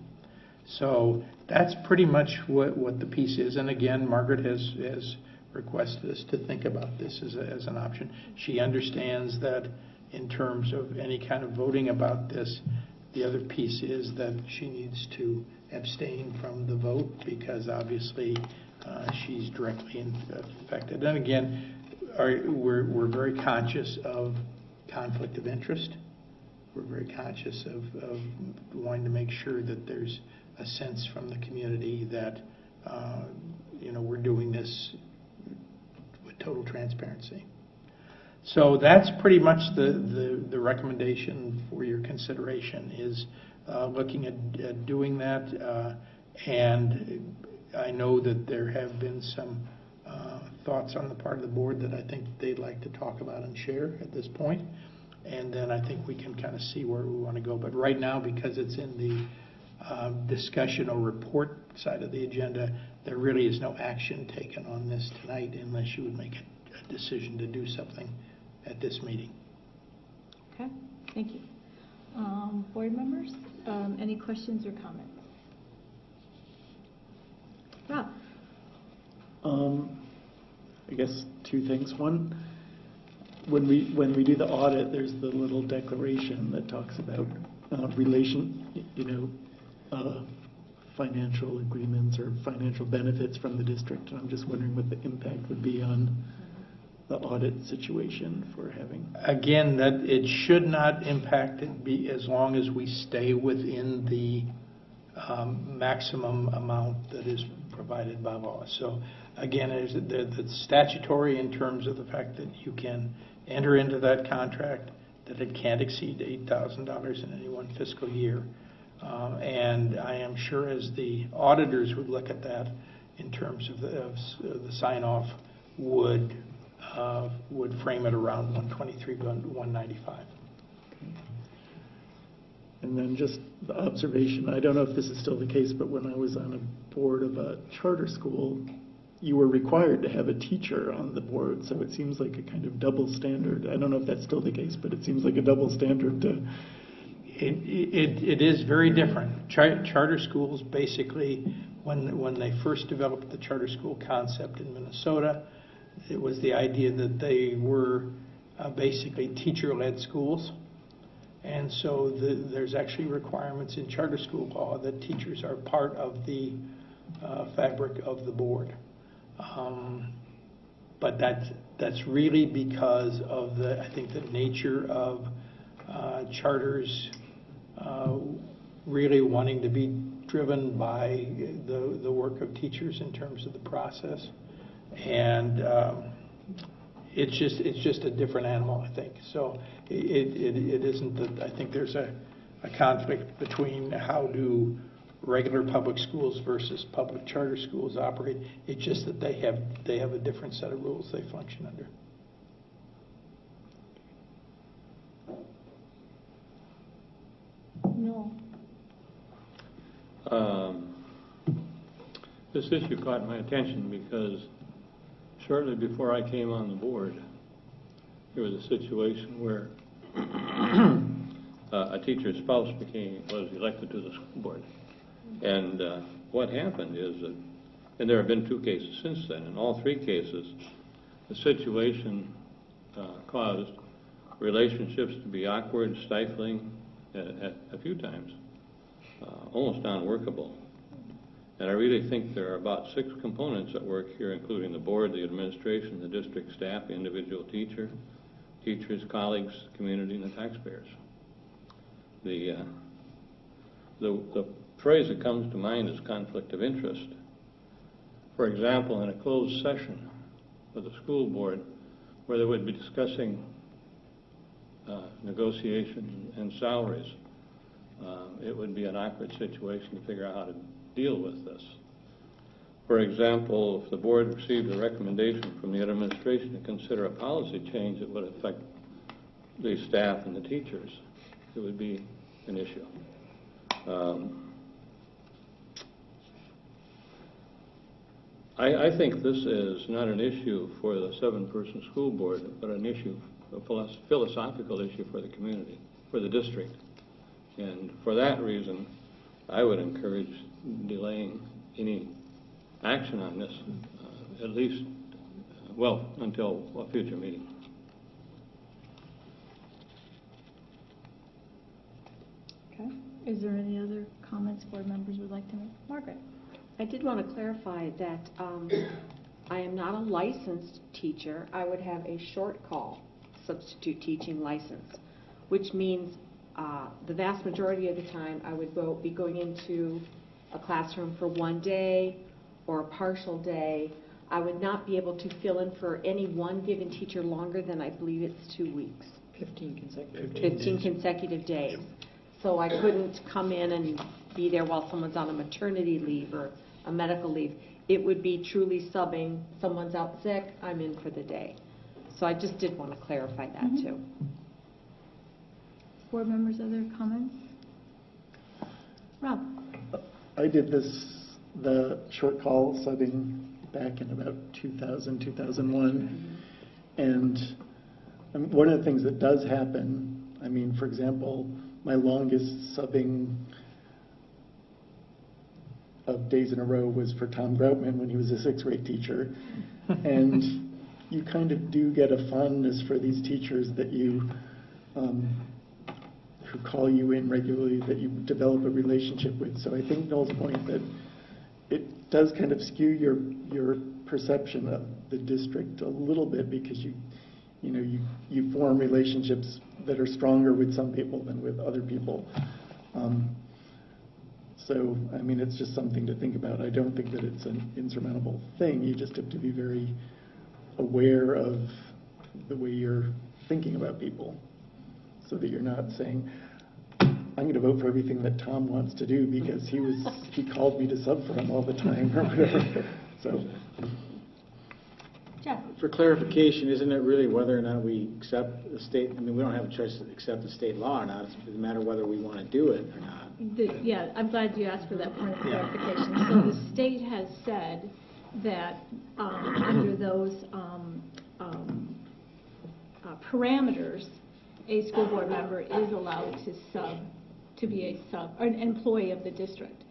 So that's pretty much what the piece is. And again, Margaret has requested us to think about this as an option. She understands that in terms of any kind of voting about this, the other piece is that she needs to abstain from the vote because obviously she's directly affected. And again, we're very conscious of conflict of interest. We're very conscious of wanting to make sure that there's a sense from the community that you know, we're doing this with total transparency. So that's pretty much the recommendation for your consideration is looking at doing that. And I know that there have been some thoughts on the part of the board that I think they'd like to talk about and share at this point. And then I think we can kind of see where we want to go. But right now, because it's in the discussion or report side of the agenda, there really is no action taken on this tonight unless you would make a decision to do something at this meeting. Okay, thank you. Board members, any questions or comments? Rob? I guess two things. One, when we do the audit, there's the little declaration that talks about financial agreements or financial benefits from the district. And I'm just wondering what the impact would be on the audit situation for having. Again, that it should not impact it as long as we stay within the maximum amount that is provided by law. So again, it's statutory in terms of the fact that you can enter into that contract, that it can't exceed $8,000 in any one fiscal year. And I am sure as the auditors would look at that in terms of the sign-off would frame it around 123, 195. And then just the observation, I don't know if this is still the case, but when I was on a board of a charter school, you were required to have a teacher on the board, so it seems like a kind of double standard. I don't know if that's still the case, but it seems like a double standard to... It is very different. Charter schools, basically, when they first developed the charter school concept in Minnesota, it was the idea that they were basically teacher-led schools. And so there's actually requirements in charter school law that teachers are part of the fabric of the board. But that's really because of I think the nature of charters really wanting to be driven by the work of teachers in terms of the process. And it's just a different animal, I think. So it isn't that I think there's a conflict between how do regular public schools versus public charter schools operate. It's just that they have a different set of rules they function under. No. This issue caught my attention because shortly before I came on the board, there was a situation where a teacher's spouse was elected to the school board. And what happened is that, and there have been 2 cases since then, in all 3 cases, the situation caused relationships to be awkward, stifling a few times. almost unworkable. And I really think there are about 6 components at work here, including the board, the administration, the district staff, the individual teachers, colleagues, community, and the taxpayers. The phrase that comes to mind is conflict of interest. For example, in a closed session with the school board where they would be discussing negotiation and salaries, it would be an awkward situation to figure out how to deal with this. For example, if the board received a recommendation from the administration to consider a policy change that would affect the staff and the teachers, it would be an issue. I think this is not an issue for the 7-person school board, but an issue, a philosophical issue for the community, for the district. And for that reason, I would encourage delaying any action on this, at least, well, until a future meeting. Okay. Is there any other comments board members would like to make? Margaret? I did want to clarify that I am not a licensed teacher. I would have a short call substitute teaching license, which means the vast majority of the time I would be going into a classroom for one day or a partial day. I would not be able to fill in for any one given teacher longer than, I believe it's 2 weeks. 15 consecutive days. So I couldn't come in and be there while someone's on a maternity leave or a medical leave. It would be truly subbing. Someone's out sick, I'm in for the day. So I just did want to clarify that too. Board members, other comments? Rob? I did the short call subbing back in about 2000, 2001. And one of the things that does happen, I mean, for example, my longest subbing of days in a row was for Tom Groutman when he was a 6th grade teacher. And you kind of do get a fondness for these teachers that you, who call you in regularly, that you develop a relationship with. So I think Noel's point that it does kind of skew your perception of the district a little bit, because you form relationships that are stronger with some people than with other people. So, I mean, it's just something to think about. I don't think that it's an insurmountable thing. You just have to be very aware of the way you're thinking about people, so that you're not saying, I'm going to vote for everything that Tom wants to do because he called me to sub for him all the time or whatever. So, Jeff? For clarification, isn't it really whether or not we accept the state, I mean, we don't have a choice to accept the state law or not. It's a matter of whether we want to do it or not. Yeah, I'm glad you asked for that point of clarification. So the state has said that under those parameters, a school board member is allowed to be an employee of the district.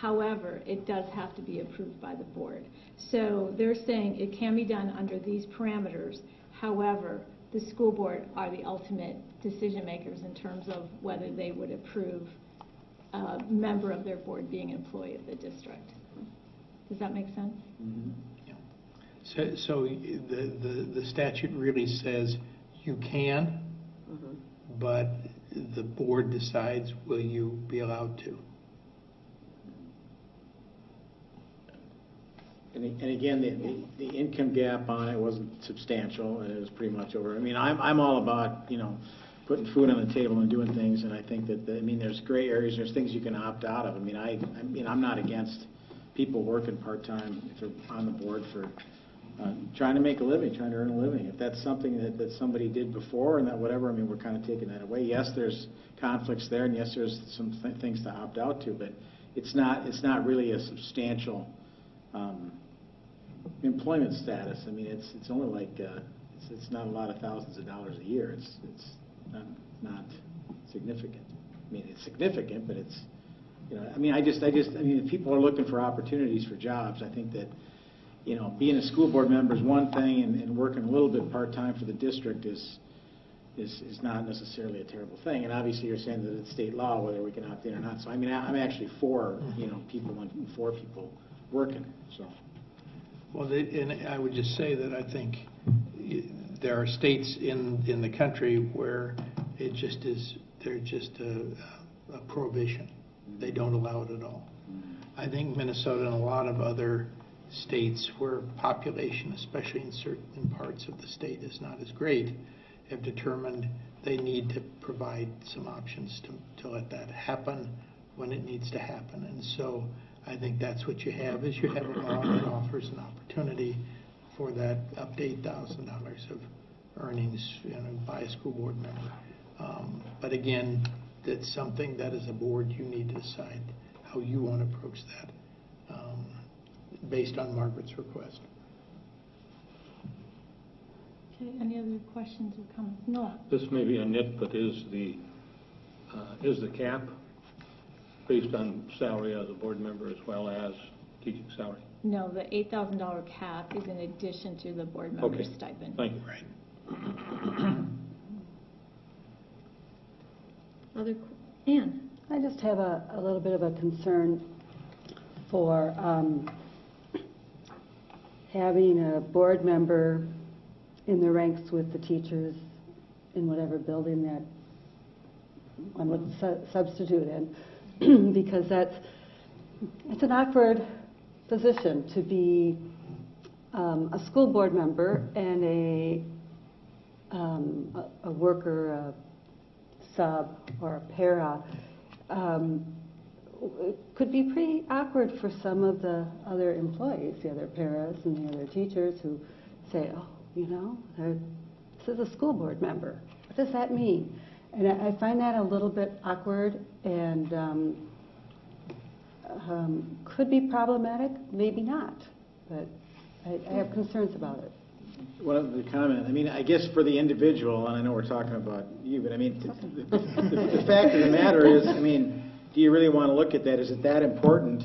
However, it does have to be approved by the board. So they're saying it can be done under these parameters. However, the school board are the ultimate decision makers in terms of whether they would approve a member of their board being an employee of the district. Does that make sense? Mm-hmm. Yeah. So the statute really says you can, but the board decides will you be allowed to. And again, the income gap on it wasn't substantial, and it was pretty much over. I mean, I'm all about, putting food on the table and doing things, and I think that, there's gray areas, there's things you can opt out of. I mean, I'm not against people working part-time if they're on the board for trying to make a living, trying to earn a living. If that's something that somebody did before and that whatever, I mean, we're kind of taking that away. Yes, there's conflicts there, and yes, there's some things to opt out to, but it's not really a substantial employment status. I mean, it's only like it's not a lot of thousands of dollars a year. It's not significant. I mean, it's significant, but it's if people are looking for opportunities for jobs, I think that being a school board member is one thing, and working a little bit part time for the district is is not necessarily a terrible thing. And obviously, you're saying that it's state law whether we can opt in or not. So I mean, I'm actually for people wanting 4 people working. So. Well, and I would just say that I think there are states in the country where it just is, they're just a prohibition. They don't allow it at all. I think Minnesota and a lot of other states where population, especially in certain parts of the state, is not as great, have determined they need to provide some options to let that happen when it needs to happen. And so I think that's what you have, is you have a law that offers an opportunity for that up to $8,000 of earnings by a school board member. But again, that's something that as a board you need to decide how you want to approach that based on Margaret's request. Okay, any other questions or comments? No. This may be a nit, but is the cap based on salary as a board member as well as teaching salary? No, the $8,000 cap is in addition to the board member's stipend. Thank you. Right. Ann? I just have a little bit of a concern for having a board member in the ranks with the teachers in whatever building that one would substitute in, because it's an awkward position to be a school board member and a worker, a sub, or a para. It could be pretty awkward for some of the other employees, the other paras and the other teachers who say, oh, this is a school board member. What does that mean? And I find that a little bit awkward and could be problematic, maybe not, but I have concerns about it. One other comment. I mean, I guess for the individual, and I know we're talking about you, but I mean, the fact of the matter is, I mean, do you really want to look at that? Is it that important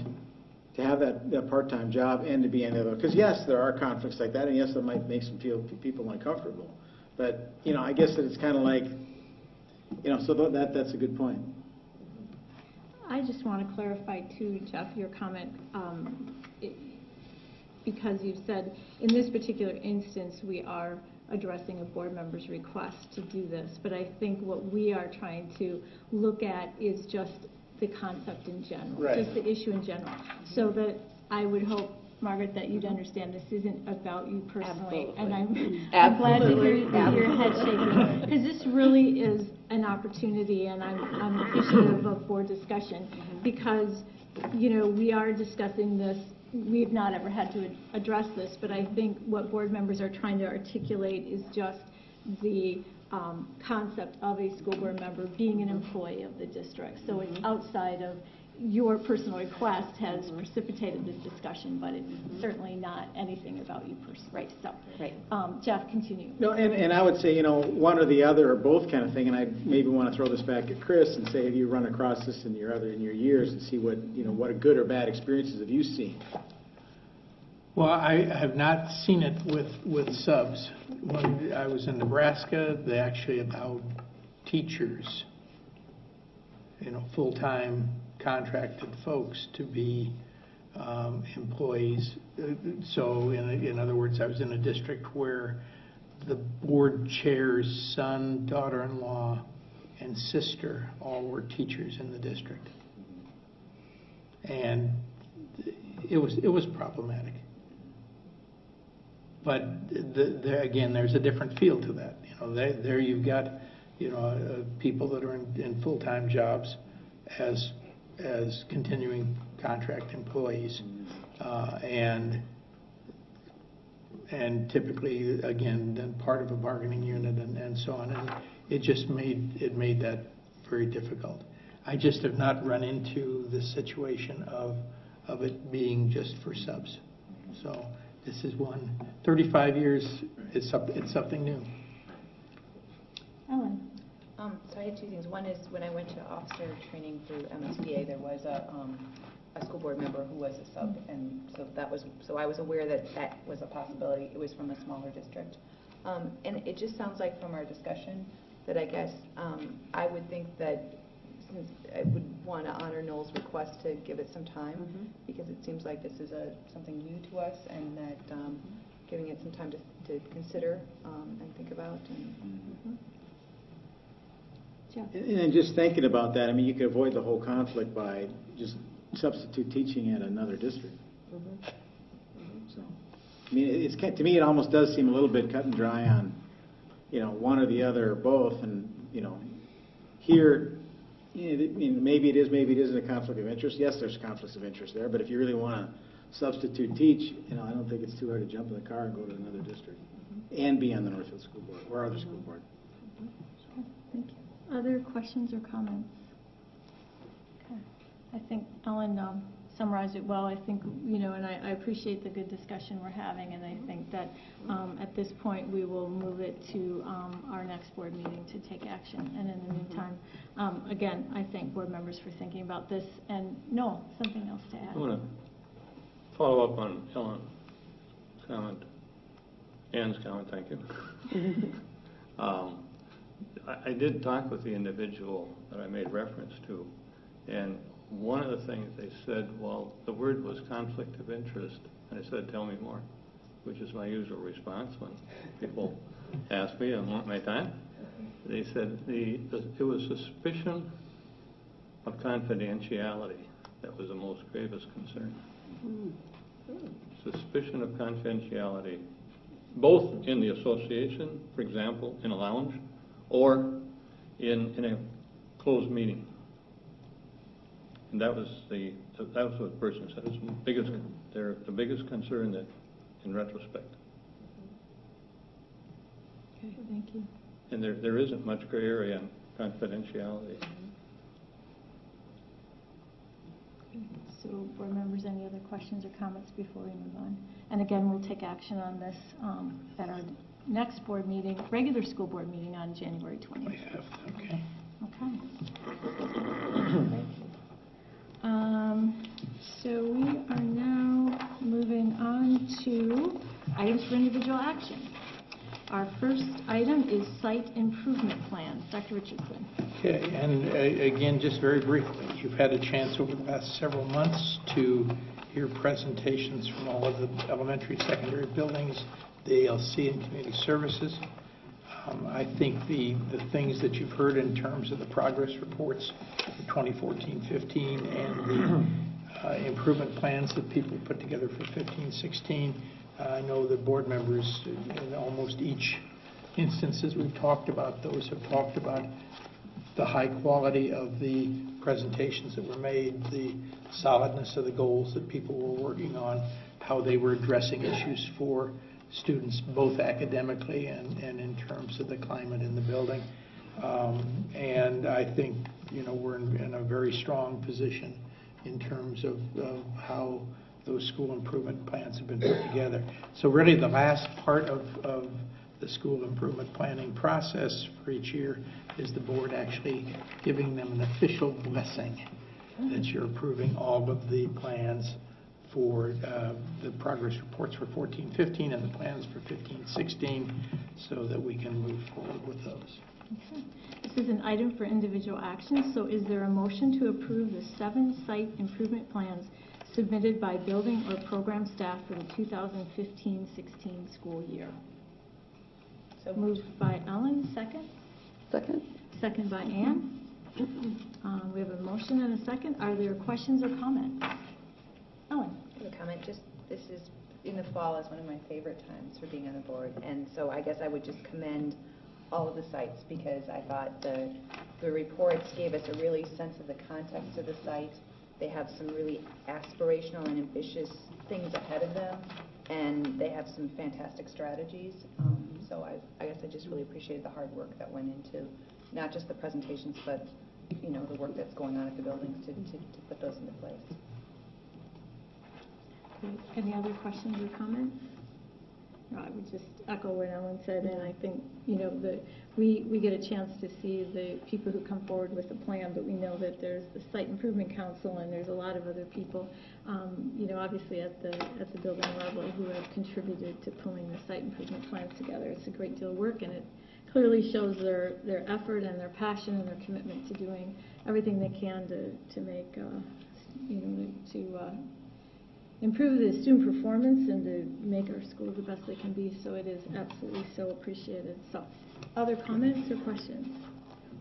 to have that part-time job and to be any other? Because yes, there are conflicts like that, and yes, that might make some people uncomfortable. But I guess that it's kind of like, so that's a good point. I just want to clarify too, Jeff, your comment, because you said in this particular instance we are addressing a board member's request to do this, but I think what we are trying to look at is just the concept in general, just the issue in general. So that I would hope, Margaret, that you'd understand this isn't about you personally. Absolutely. And I'm glad to hear your head shaking, because this really is an opportunity, and I'm appreciative of board discussion, because we are discussing this. We've not ever had to address this, but I think what board members are trying to articulate is just the concept of a school board member being an employee of the district. So it's outside of your personal request has precipitated this discussion, but it's certainly not anything about you personally. Right. So, Jeff, continue. No, and I would say, one or the other or both kind of thing, and I maybe want to throw this back at Chris and say, have you run across this in your years and see what, what a good or bad experiences have you seen? Well, I have not seen it with subs. When I was in Nebraska, they actually allowed teachers, full-time contracted folks to be employees. So in other words, I was in a district where the board chair's son, daughter-in-law, and sister all were teachers in the district. And it was problematic. But again, there's a different feel to that. There you've got people that are in full-time jobs as continuing contract employees, and typically again then part of a bargaining unit and so on. And it just made that very difficult. I just have not run into the situation of it being just for subs. So. This is 35 years, it's something new. Ellen? So I had two things. One is when I went to officer training through MSBA, there was a school board member who was a sub, and so I was aware that was a possibility. It was from a smaller district. And it just sounds like from our discussion that I guess I would think that since I would want to honor Noel's request to give it some time, because it seems like this is something new to us, and that giving it some time to consider and think about. And just thinking about that, I mean, you could avoid the whole conflict by just substitute teaching at another district. So, I mean, to me, it almost does seem a little bit cut and dry on, one or the other or both. And, here, maybe it is, maybe it isn't a conflict of interest. Yes, there's conflicts of interest there, but if you really want to substitute teach, I don't think it's too hard to jump in the car and go to another district and be on the Northfield School Board or other school board. Thank you. Other questions or comments? Okay. I think Ellen summarized it well. I think, and I appreciate the good discussion we're having, and I think that at this point we will move it to our next board meeting to take action. And in the meantime, again, I thank board members for thinking about this. And Noel, something else to add? I want to follow up on Ellen's comment, Ann's comment, thank you. I did talk with the individual that I made reference to, and one of the things they said, well, the word was conflict of interest, and I said, tell me more, which is my usual response when people ask me and want my time. They said it was suspicion of confidentiality that was the most gravest concern. Suspicion of confidentiality, both in the association, for example, in a lounge, or in a closed meeting. And that was what the person said. It's the biggest concern that, in retrospect. Okay, thank you. And there isn't much gray area on confidentiality. So, board members, any other questions or comments before we move on? And again, we'll take action on this at our next board meeting, regular school board meeting on January 20th. Okay. Okay. So we are now moving on to items for individual action. Our first item is site improvement plans. Dr. Richardson. Okay, and again, just very briefly, you've had a chance over the past several months to hear presentations from all of the elementary, secondary buildings, the ALC and community services. I think the things that you've heard in terms of the progress reports for 2014-15 and the improvement plans that people put together for 15-16, I know the board members in almost each instances we've talked about, those have talked about the high quality of the presentations that were made, the solidness of the goals that people were working on, how they were addressing issues for students, both academically and in terms of the climate in the building. And I think, we're in a very strong position in terms of how those school improvement plans have been put together. So really the last part of the school improvement planning process for each year is the board actually giving them an official blessing that you're approving all of the plans for the progress reports for 14-15 and the plans for 15-16 so that we can move forward with those. Okay. This is an item for individual action, so is there a motion to approve the 7 site improvement plans submitted by building or program staff for the 2015-16 school year? So moved by Ellen, second? Second. Second by Ann. We have a motion and a second. Are there questions or comments? Ellen. I have a comment. This is in the fall is one of my favorite times for being on the board, and so I guess I would just commend all of the sites because I thought the reports gave us a really sense of the context of the site. They have some really aspirational and ambitious things ahead of them, and they have some fantastic strategies. So I guess I just really appreciated the hard work that went into not just the presentations, but the work that's going on at the buildings to put those into place. Any other questions or comments? I would just echo what Ellen said, and I think, you know, we get a chance to see the people who come forward with a plan, but we know that there's the Site Improvement Council and there's a lot of other people, you know, obviously at the building level who have contributed to pulling the site improvement plans together. It's a great deal of work, and it clearly shows their effort and their passion and their commitment to doing everything they can to make, you know, to improve the student performance and to make our school the best they can be. So it is absolutely so appreciated. So, other comments or questions?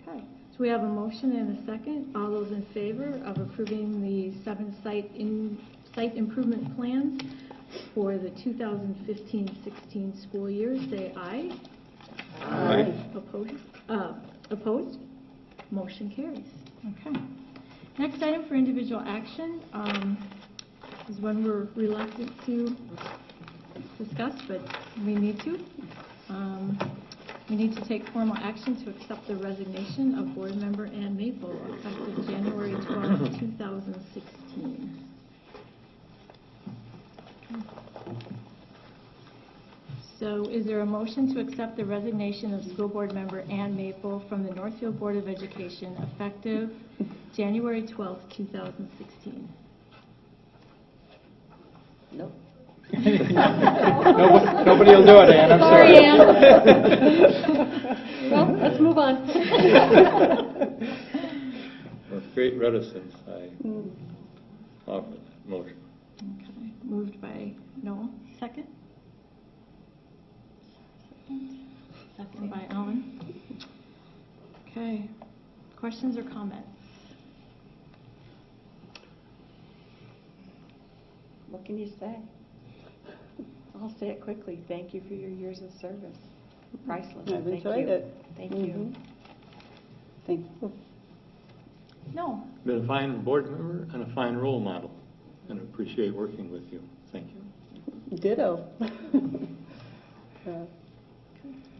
Okay. So we have a motion and a second. All those in favor of approving the 7 site improvement plans for the 2015-16 school year, say aye. Aye. Opposed? Motion carries. Okay. Next item for individual action is one we're reluctant to discuss, but we need to. We need to take formal action to accept the resignation of board member Ann Maple effective January 12, 2016. So is there a motion to accept the resignation of school board member Ann Maple from the Northfield Board of Education effective January 12, 2016? Nope. Nobody will do it, Ann. I'm sorry. Ann. Well, let's move on. With great reticence, I offer that motion. Okay. Moved by Noel. Second? Second by Ellen. Okay. Questions or comments? What can you say? I'll say it quickly. Thank you for your years of service. Priceless. I've Thank enjoyed you. it. Thank you. Thank you. No. Been a fine board member and a fine role model, and appreciate working with you. Thank you. Ditto.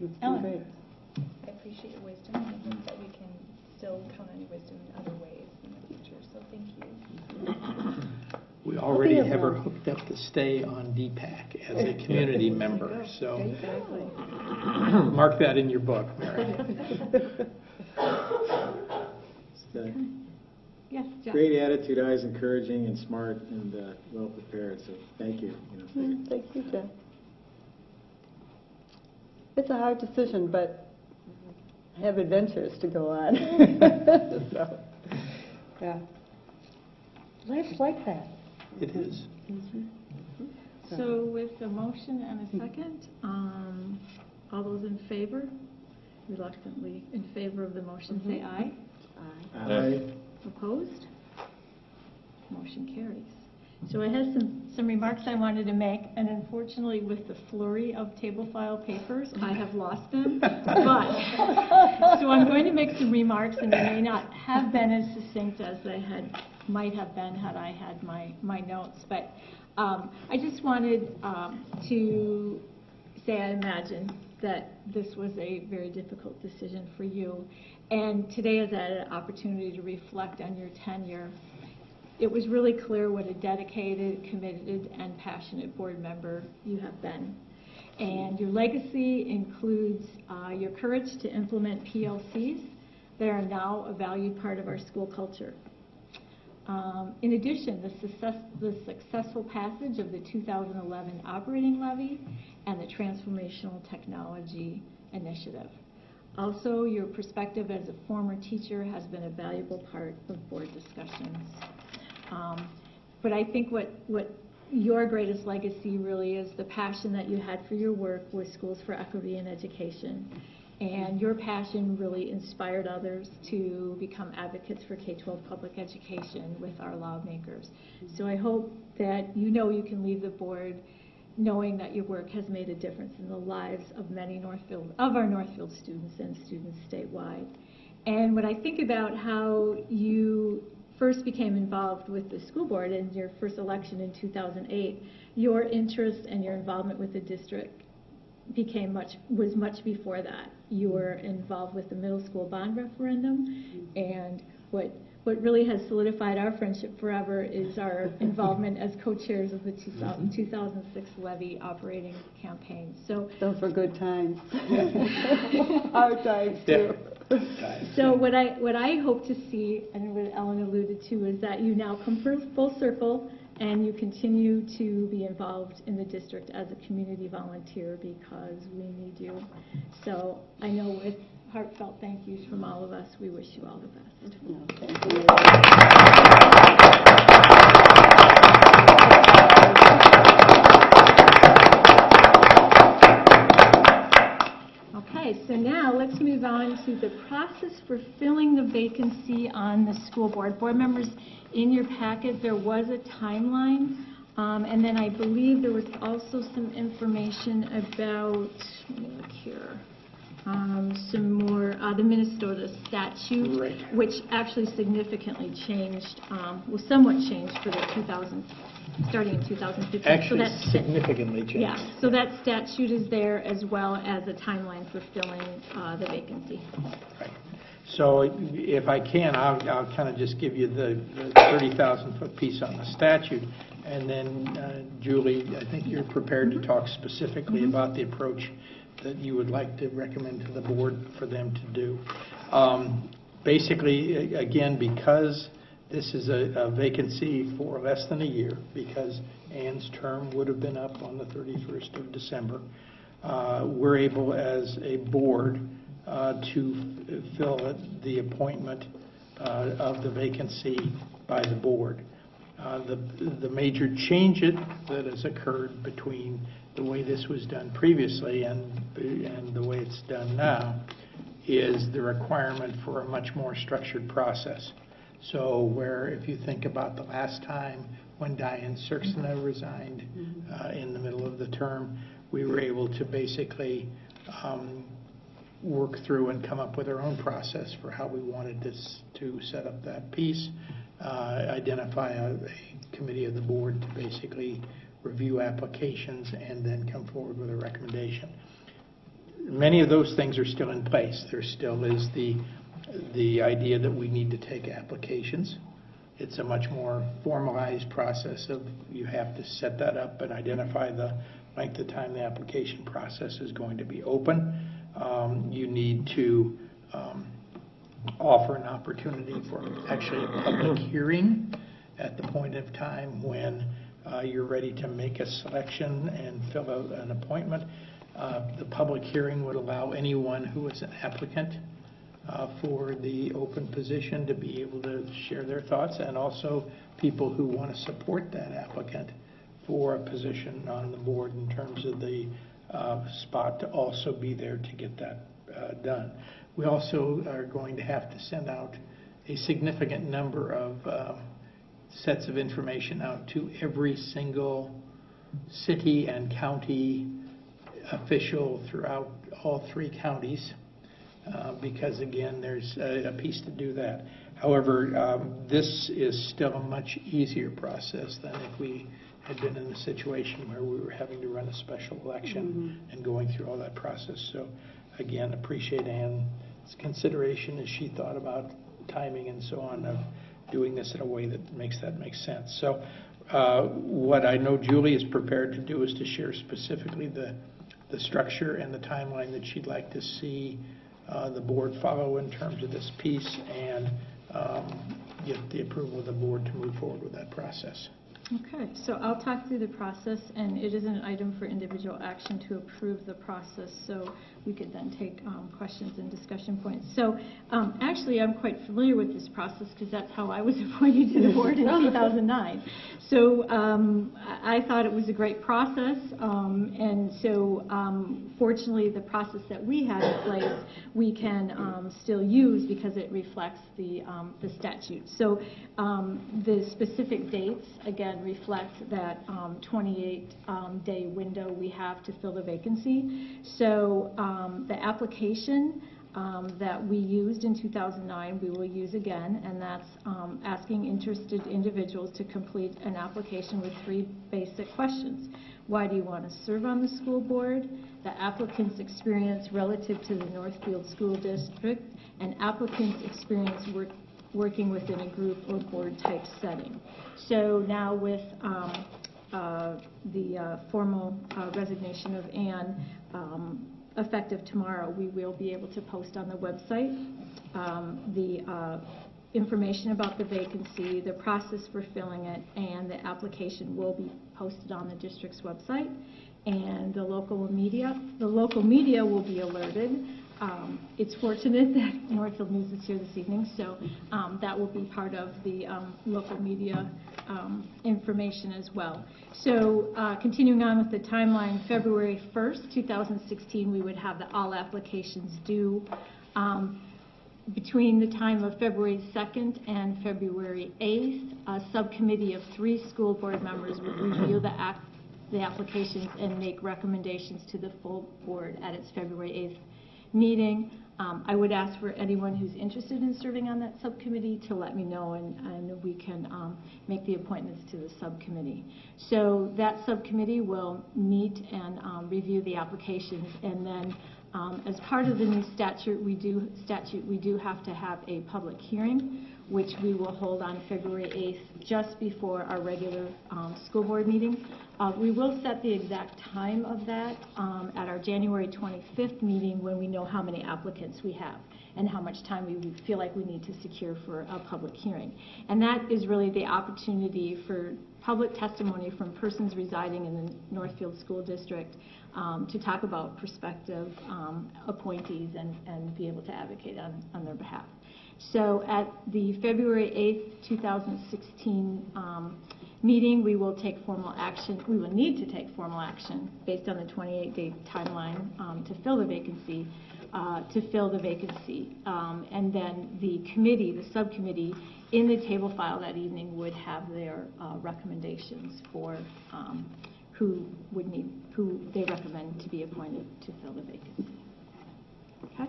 It's been Ellen. great. I appreciate your wisdom, and I hope that we can still count on your wisdom in other ways in the future, so thank you. We already I'll be have her around. hooked up to stay on DPAC as a community member, so Exactly. mark that in your book, Mary. Yes, Jeff. Great attitude, always encouraging and smart and well prepared, so thank you. Thank you, Jeff. It's a hard decision, but I have adventures to go on. So, yeah. Life's like that. It is. So with a motion and a second, all those in favor, reluctantly in favor of the motion, say aye. Aye. Opposed? Motion carries. So I have some remarks I wanted to make, and unfortunately with the flurry of table file papers, I have lost them. But, so I'm going to make some remarks, and they may not have been as succinct as they might have been had I had my notes. But I just wanted to say I imagine that this was a very difficult decision for you. And today is an opportunity to reflect on your tenure. It was really clear what a dedicated, committed, and passionate board member you have been. And your legacy includes your courage to implement PLCs that are now a valued part of our school culture. In addition, the successful passage of the 2011 operating levy and the transformational technology initiative. Also, your perspective as a former teacher has been a valuable part of board discussions. But I think what your greatest legacy really is the passion that you had for your work with Schools for Equity in Education. And your passion really inspired others to become advocates for K-12 public education with our lawmakers. So I hope that you know you can leave the board knowing that your work has made a difference in the lives of many our Northfield students and students statewide. And when I think about how you first became involved with the school board in your first election in 2008, your interest and your involvement with the district was much before that. You were involved with the middle school bond referendum, and what what really has solidified our friendship forever is our involvement as co-chairs of the 2006 levy operating campaign. So Those were good times. Hard times, too. So what I hope to see, and what Ellen alluded to, is that you now come full circle and you continue to be involved in the district as a community volunteer, because we need you. So I know with heartfelt thank yous from all of us, we wish you all the best. Thank you. Okay, so now let's move on to the process for filling the vacancy on the school board. Board members, in your packet, there was a timeline, and then I believe there was also some information about, let me look here, some more, the Minnesota statute, Right. which actually significantly changed, was somewhat changed for the starting in 2015. Actually, so that's significantly changed. Yeah, so that statute is there, as well as a timeline for filling the vacancy. Right. So if I can, I'll kind of just give you the 30,000-foot piece on the statute, and then Julie, I think you're prepared to talk specifically about the approach that you would like to recommend to the board for them to do. Basically, again, because this is a vacancy for less than a year, because Ann's term would have been up on the 31st of December, we're able as a board to fill the appointment of the vacancy by the board. The major change that has occurred between the way this was done previously and the way it's done now is the requirement for a much more structured process. So where, if you think about the last time when Diane Serksina resigned in the middle of the term, we were able to basically work through and come up with our own process for how we wanted this to set up that piece, identify a committee of the board to basically review applications and then come forward with a recommendation. Many of those things are still in place. There still is the idea that we need to take applications. It's a much more formalized process of you have to set that up and identify the length of time the application process is going to be open. You need to offer an opportunity for actually a public hearing at the point of time when you're ready to make a selection and fill out an appointment. The public hearing would allow anyone who is an applicant for the open position to be able to share their thoughts, and also people who want to support that applicant for a position on the board in terms of the spot to also be there to get that done. We also are going to have to send out a significant number of sets of information out to every single city and county official throughout all 3 counties, because again, there's a piece to do that. However, this is still a much easier process than if we had been in a situation where we were having to run a special election and going through all that process. So again, appreciate Ann's consideration as she thought about timing and so on of doing this in a way that makes sense. So what I know Julie is prepared to do is to share specifically the structure and the timeline that she'd like to see the board follow in terms of this piece, and get the approval of the board to move forward with that process. Okay, so I'll talk through the process, and it is an item for individual action to approve the process, so we could then take questions and discussion points. So actually, I'm quite familiar with this process because that's how I was appointed to the board in 2009. So I thought it was a great process, and so fortunately, the process that we had in place, we can still use because it reflects the statute. So the specific dates, again, reflect that 28-day window we have to fill the vacancy. So the application that we used in 2009, we will use again, and that's asking interested individuals to complete an application with 3 basic questions. Why do you want to serve on the school board? The applicant's experience relative to the Northfield School District, and applicant's experience working within a group or board-type setting. So now with the formal resignation of Anne, effective tomorrow, we will be able to post on the website the information about the vacancy, the process for filling it, and the application will be posted on the district's website. And the local media will be alerted. It's fortunate that Northfield News is here this evening, so that will be part of the local media information as well. So continuing on with the timeline, February 1st, 2016, we would have all applications due. Between the time of February 2nd and February 8th, a subcommittee of 3 school board members would review the applications and make recommendations to the full board at its February 8th meeting. I would ask for anyone who's interested in serving on that subcommittee to let me know, and we can make the appointments to the subcommittee. So that subcommittee will meet and review the applications, and then as part of the new statute, we do have to have a public hearing, which we will hold on February 8th, just before our regular school board meeting. We will set the exact time of that at our January 25th meeting, when we know how many applicants we have and how much time we feel like we need to secure for a public hearing. And that is really the opportunity for public testimony from persons residing in the Northfield School District to talk about prospective appointees and be able to advocate on their behalf. So at the February 8th, 2016 meeting, we will take formal action. We will need to take formal action based on the 28-day timeline to fill the vacancy. And then the committee, the subcommittee, in the table file that evening would have their recommendations for who they recommend to be appointed to fill the vacancy. Okay?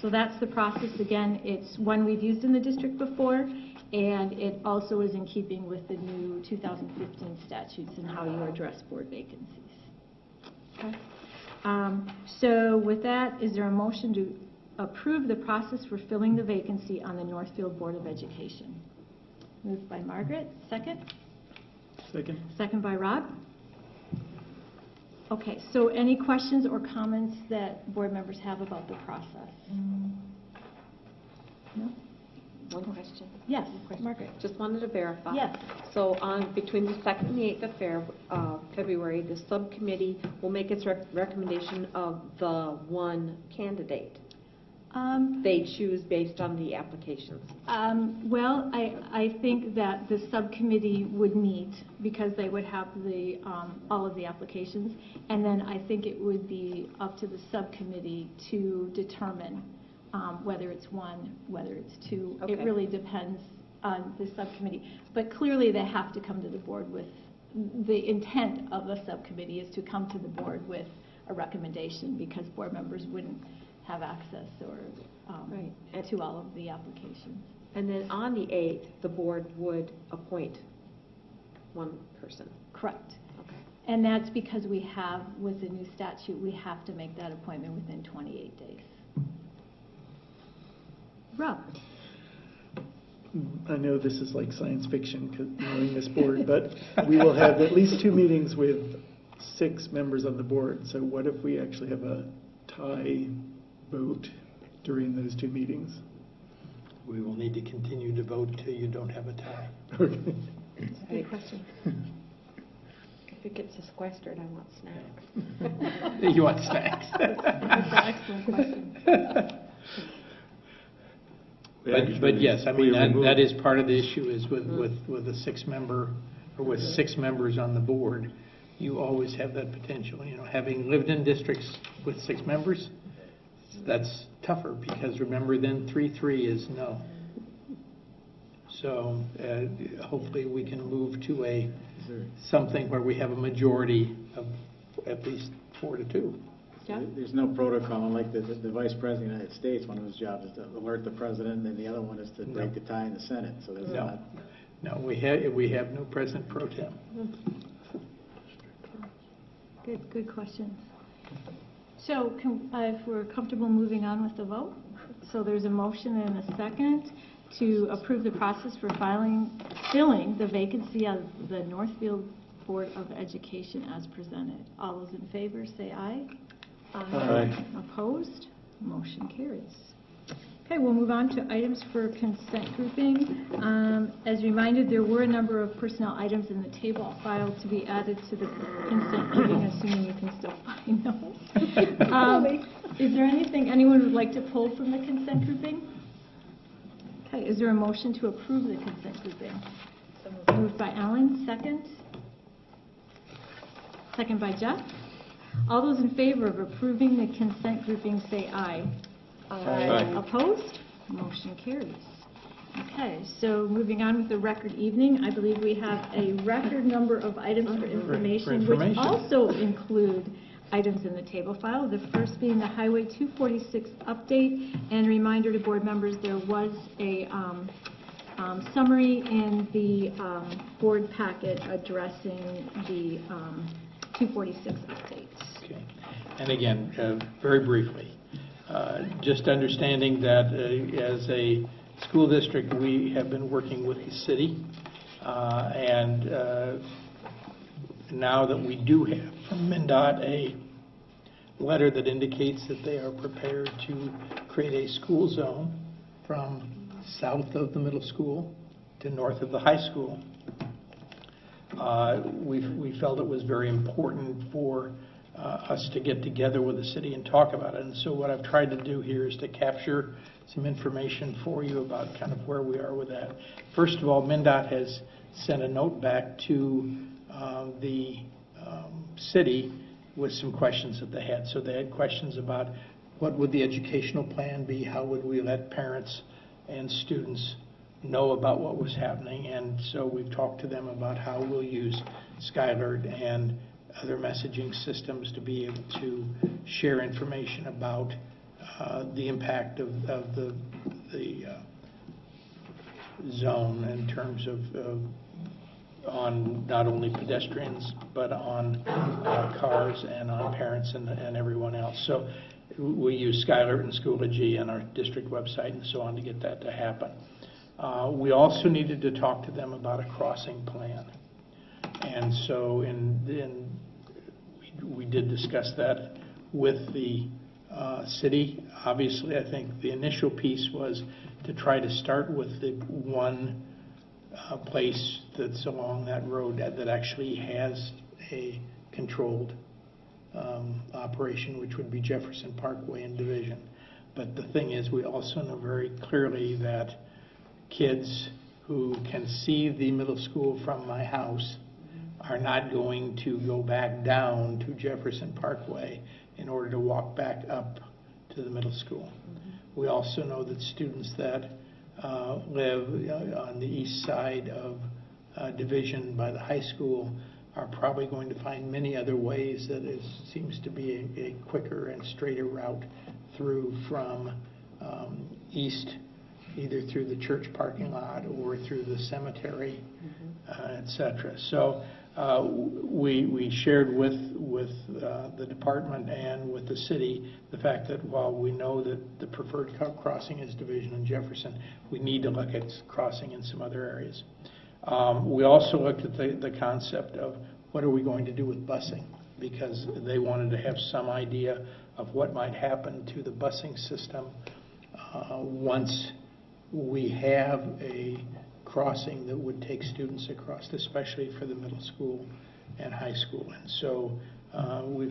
So that's the process. Again, it's one we've used in the district before, and it also is in keeping with the new 2015 statutes and how you address board vacancies. Okay? So with that, is there a motion to approve the process for filling the vacancy on the Northfield Board of Education? Moved by Margaret. Second? Second. Second by Rob. Okay, so any questions or comments that board members have about the process? No? One question. Yes, Margaret. Just wanted to verify. Yes. So between the 2nd and the 8th of February, the subcommittee will make its recommendation of the one candidate. They choose based on the applications. Well, I think that the subcommittee would meet because they would have all of the applications, and then I think it would be up to the subcommittee to determine whether it's one, whether it's two. Okay. It really depends on the subcommittee. But clearly they have to come to the board with, the intent of the subcommittee is to come to the board with a recommendation, because board members wouldn't have access or to all of the applications. And then on the 8th, the board would appoint one person. Correct. Okay. And that's because we have, with the new statute, we have to make that appointment within 28 days. Rob? I know this is like science fiction, knowing this board, but we will have at least 2 meetings with 6 members on the board. So what if we actually have a tie vote during those 2 meetings? We will need to continue to vote till you don't have a tie. Okay. That's a good question. If it gets sequestered, I want snacks. You want snacks? That's an excellent question. But yes, I mean, that is part of the issue, is with a 6-member, or with 6 members on the board, you always have that potential. You know, having lived in districts with 6 members, that's tougher, because remember, then 3-3 is no. So hopefully we can move to something where we have a majority of at least 4-2. Yeah. There's no protocol, like the Vice President of the United States, one of his jobs is to alert the President, and then the other one is to break the tie in the Senate. So there's No, we have no President pro tem. Good questions. So if we're comfortable moving on with the vote, so there's a motion and a second to approve the process for filling the vacancy of the Northfield Board of Education as presented. All those in favor say aye. Aye. Opposed? Motion carries. Okay, we'll move on to items for consent grouping. As reminded, there were a number of personnel items in the table file to be added to the consent grouping, assuming you can still find those. Is there anything anyone would like to pull from the consent grouping? Okay, is there a motion to approve the consent grouping? Moved by Ellen, second. Second by Jeff. All those in favor of approving the consent grouping say aye. Aye. Opposed? Motion carries. Okay, so moving on with the record evening, I believe we have a record number of items for information, which also include items in the table file. The first being the Highway 246 update, and reminder to board members, there was a summary in the board packet addressing the 246 updates. Okay. And again, very briefly, just understanding that as a school district, we have been working with the city, and now that we do have from MnDOT a letter that indicates that they are prepared to create a school zone from south of the middle school to north of the high school, we felt it was very important for us to get together with the city and talk about it. And so what I've tried to do here is to capture some information for you about kind of where we are with that. First of all, MnDOT has sent a note back to the city with some questions that they had. So they had questions about what would the educational plan be, how would we let parents and students know about what was happening, and so we've talked to them about how we'll use Skylert and other messaging systems to be able to share information about the impact of the zone in terms of on not only pedestrians but on cars and on parents and everyone else. So we use Skylert and Schoology and our district website and so on to get that to happen. We also needed to talk to them about a crossing plan. And so we did discuss that with the city. Obviously, I think the initial piece was to try to start with the one place that's along that road that actually has a controlled operation, which would be Jefferson Parkway and Division. But the thing is, we also know very clearly that kids who can see the middle school from my house are not going to go back down to Jefferson Parkway in order to walk back up to the middle school. We also know that students that live on the east side of Division by the high school are probably going to find many other ways that it seems to be a quicker and straighter route through from east, either through the church parking lot or through the cemetery, etc. So we shared with the department and with the city the fact that while we know that the preferred crossing is Division and Jefferson, we need to look at crossing in some other areas. We also looked at the concept of what are we going to do with busing, because they wanted to have some idea of what might happen to the busing system once we have a crossing that would take students across, especially for the middle school and high school. And so we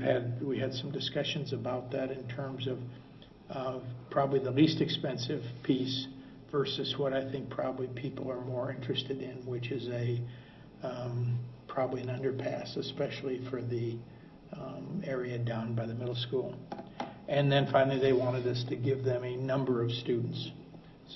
had some discussions about that in terms of probably the least expensive piece versus what I think probably people are more interested in, which is probably an underpass, especially for the area down by the middle school. And then finally they wanted us to give them a number of students.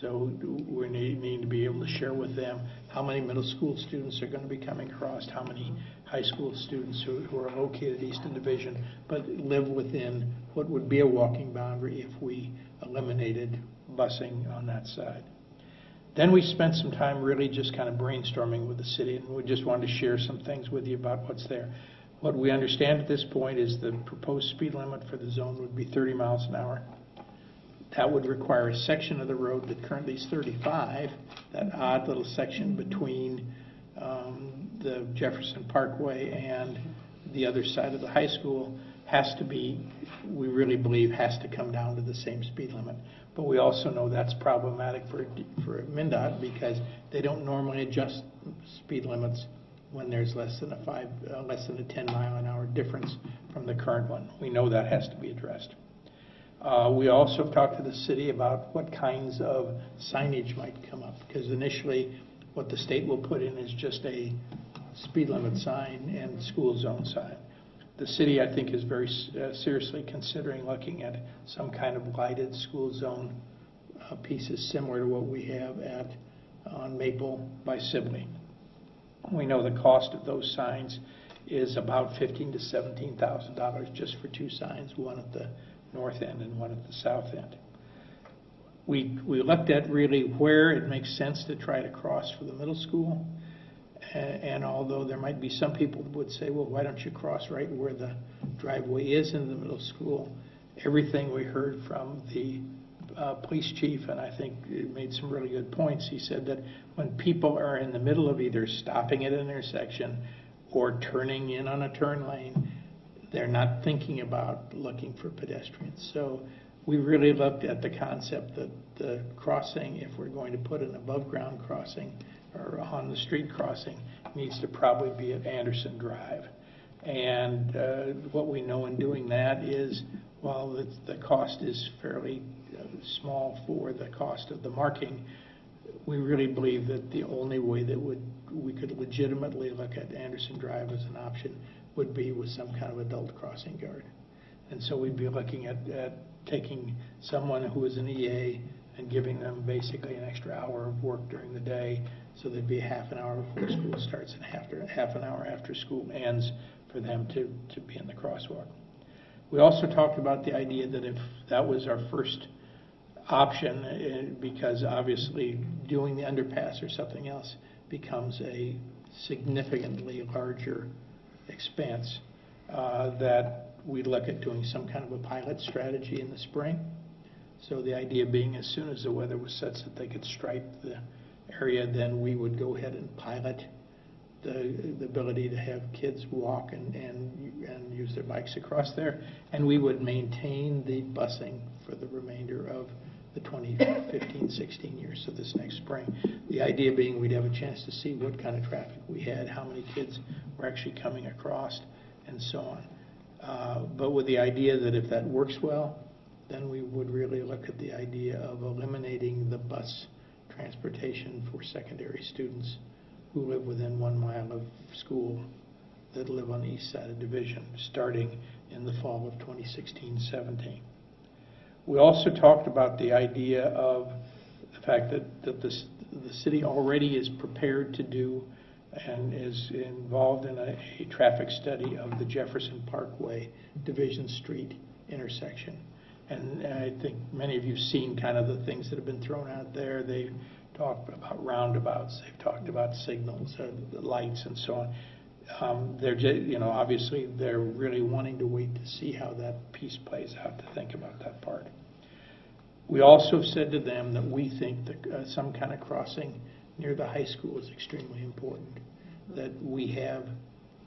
So we need to be able to share with them how many middle school students are going to be coming across, how many high school students who are located east of Division, but live within what would be a walking boundary if we eliminated busing on that side. Then we spent some time really just kind of brainstorming with the city, and we just wanted to share some things with you about what's there. What we understand at this point is the proposed speed limit for the zone would be 30 miles an hour. That would require a section of the road that currently is 35, that odd little section between the Jefferson Parkway and the other side of the high school has to be, we really believe, has to come down to the same speed limit. But we also know that's problematic for MnDOT because they don't normally adjust speed limits when there's less than a 10 mile an hour difference from the current one. We know that has to be addressed. We also talked to the city about what kinds of signage might come up, because initially what the state will put in is just a speed limit sign and school zone sign. The city, I think, is very seriously considering looking at some kind of lighted school zone pieces similar to what we have on Maple by Sibley. We know the cost of those signs is about $15,000 to $17,000 just for two signs, one at the north end and one at the south end. We looked at really where it makes sense to try to cross for the middle school. And although there might be some people that would say, well, why don't you cross right where the driveway is in the middle school? Everything we heard from the police chief, and I think it made some really good points, he said that when people are in the middle of either stopping at an intersection or turning in on a turn lane, they're not thinking about looking for pedestrians. So we really looked at the concept that the crossing, if we're going to put an above ground crossing or on the street crossing, needs to probably be at Anderson Drive. And what we know in doing that is, while the cost is fairly small for the cost of the marking, we really believe that the only way that we could legitimately look at Anderson Drive as an option would be with some kind of adult crossing guard. And so we'd be looking at taking someone who is an EA and giving them basically an extra hour of work during the day, so there'd be half an hour before school starts and half an hour after school ends for them to be in the crosswalk. We also talked about the idea that if that was our first option, because obviously doing the underpass or something else becomes a significantly larger expense, that we look at doing some kind of a pilot strategy in the spring. So the idea being, as soon as the weather was such that they could stripe the area, then we would go ahead and pilot the ability to have kids walk and use their bikes across there, and we would maintain the busing for the remainder of the 2015-16 years, so this next spring. The idea being we'd have a chance to see what kind of traffic we had, how many kids were actually coming across, and so on. But with the idea that if that works well, then we would really look at the idea of eliminating the bus transportation for secondary students who live within 1 mile of school that live on the east side of Division, starting in the fall of 2016-17. We also talked about the idea of the fact that the city already is prepared to do and is involved in a traffic study of the Jefferson Parkway Division Street intersection. And I think many of you have seen kind of the things that have been thrown out there. They've talked about roundabouts, they've talked about signals, lights, and so on. They're just, obviously they're really wanting to wait to see how that piece plays out, to think about that part. We also said to them that we think that some kind of crossing near the high school is extremely important. That we have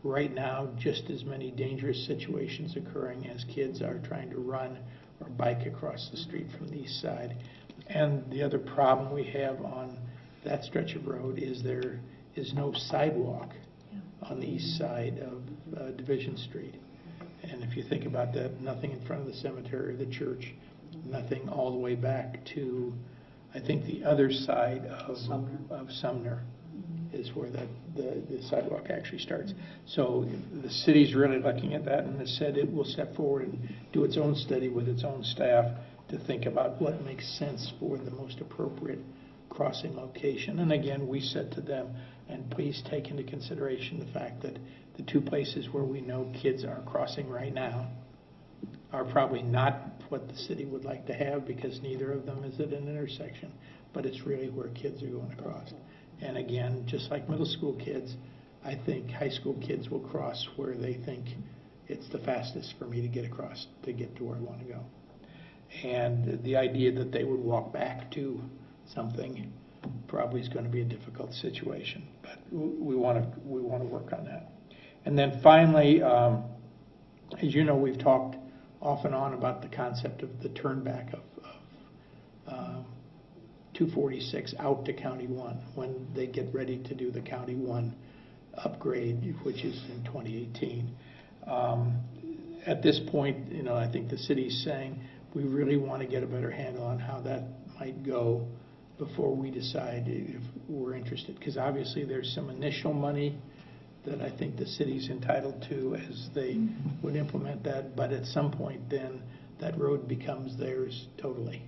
right now just as many dangerous situations occurring as kids are trying to run or bike across the street from the east side. And the other problem we have on that stretch of road is there is no sidewalk on the east side of Division Street. And if you think about that, nothing in front of the cemetery or the church, nothing all the way back to, I think, the other side of Sumner is where the sidewalk actually starts. So the city's really looking at that and has said it will step forward and do its own study with its own staff to think about what makes sense for the most appropriate crossing location. And again, we said to them, and please take into consideration the fact that the two places where we know kids are crossing right now are probably not what the city would like to have, because neither of them is at an intersection, but it's really where kids are going across. And again, just like middle school kids, I think high school kids will cross where they think it's the fastest for me to get across to get to where I want to go. And the idea that they would walk back to something probably is going to be a difficult situation. But we want to work on that. And then finally, as you know, we've talked off and on about the concept of the turnback of 246 out to County 1 when they get ready to do the County 1 upgrade, which is in 2018. At this point, you know, I think the city's saying we really want to get a better handle on how that might go before we decide if we're interested. Because obviously there's some initial money that I think the city's entitled to as they would implement that, but at some point then that road becomes theirs totally.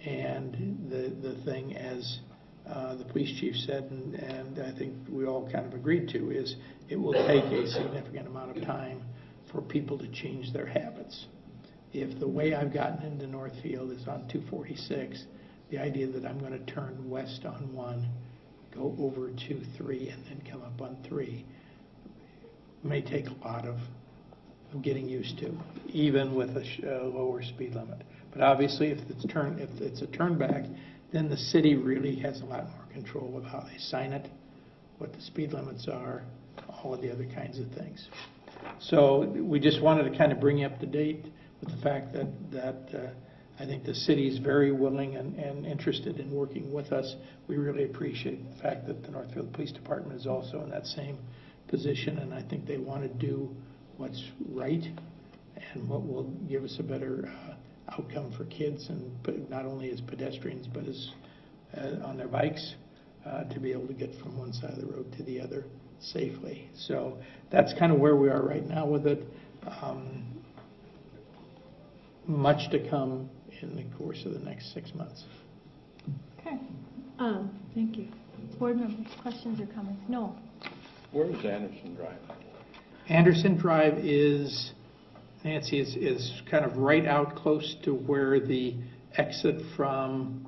And the thing, as the police chief said, and I think we all kind of agreed to, is it will take a significant amount of time for people to change their habits. If the way I've gotten into Northfield is on 246, the idea that I'm going to turn west on 1, go over 2, 3, and then come up on 3 may take a lot of getting used to, even with a lower speed limit. But obviously, if it's a turn back, then the city really has a lot more control of how they sign it, what the speed limits are, all of the other kinds of things. So we just wanted to kind of bring you up to date with the fact that I think the city is very willing and interested in working with us. We really appreciate the fact that the Northfield Police Department is also in that same position, and I think they want to do what's right and what will give us a better outcome for kids, and not only as pedestrians but as on their bikes, to be able to get from one side of the road to the other safely. So that's kind of where we are right now with it. Much to come in the course of the next 6 months. Okay. Thank you. Board members, questions or comments? No. Where is Anderson Drive? Anderson Drive is, Nancy, is kind of right out close to where the exit from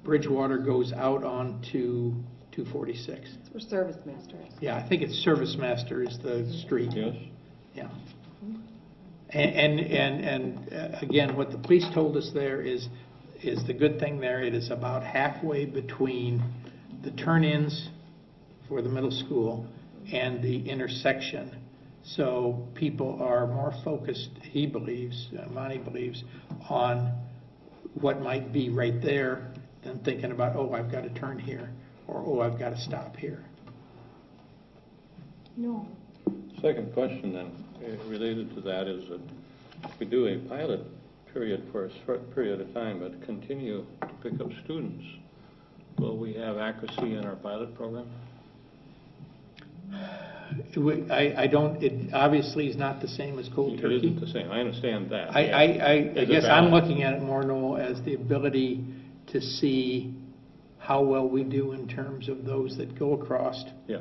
Bridgewater goes out onto 246. It's where Service Master is. Yeah, I think it's Service Master is the street. Yes. Yeah. And again, what the police told us there is the good thing there. It is about halfway between the turn-ins for the middle school and the intersection. So people are more focused, he believes, Monty believes, on what might be right there than thinking about, oh, I've got to turn here, or oh, I've got to stop here. No. Second question then, related to that, is that if we do a pilot period for a short period of time but continue to pick up students, will we have accuracy in our pilot program? I don't, it obviously is not the same as cold turkey. It isn't the same, I understand that. I guess I'm looking at it more, Noel, as the ability to see how well we do in terms of those that go across. Yeah.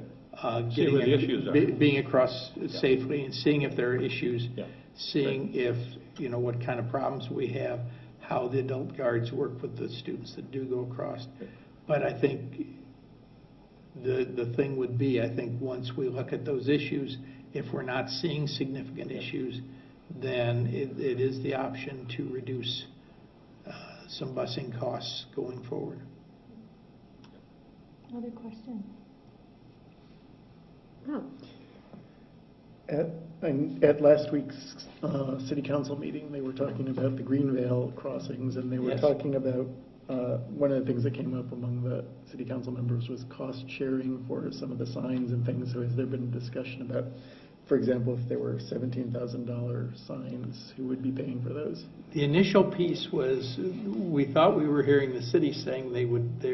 See where the issues are. Being across safely and seeing if there are issues, seeing if, you know, what kind of problems we have, how the adult guards work with the students that do go across. But I think the thing would be, I think once we look at those issues, if we're not seeing significant issues, then it is the option to reduce some busing costs going forward. Other questions? Oh. At last week's city council meeting, they were talking about the Greenvale crossings, and they were talking about one of the things that came up among the city council members was cost sharing for some of the signs and things. So has there been discussion about, for example, if there were $17,000 signs, who would be paying for those? The initial piece was, we thought we were hearing the city saying they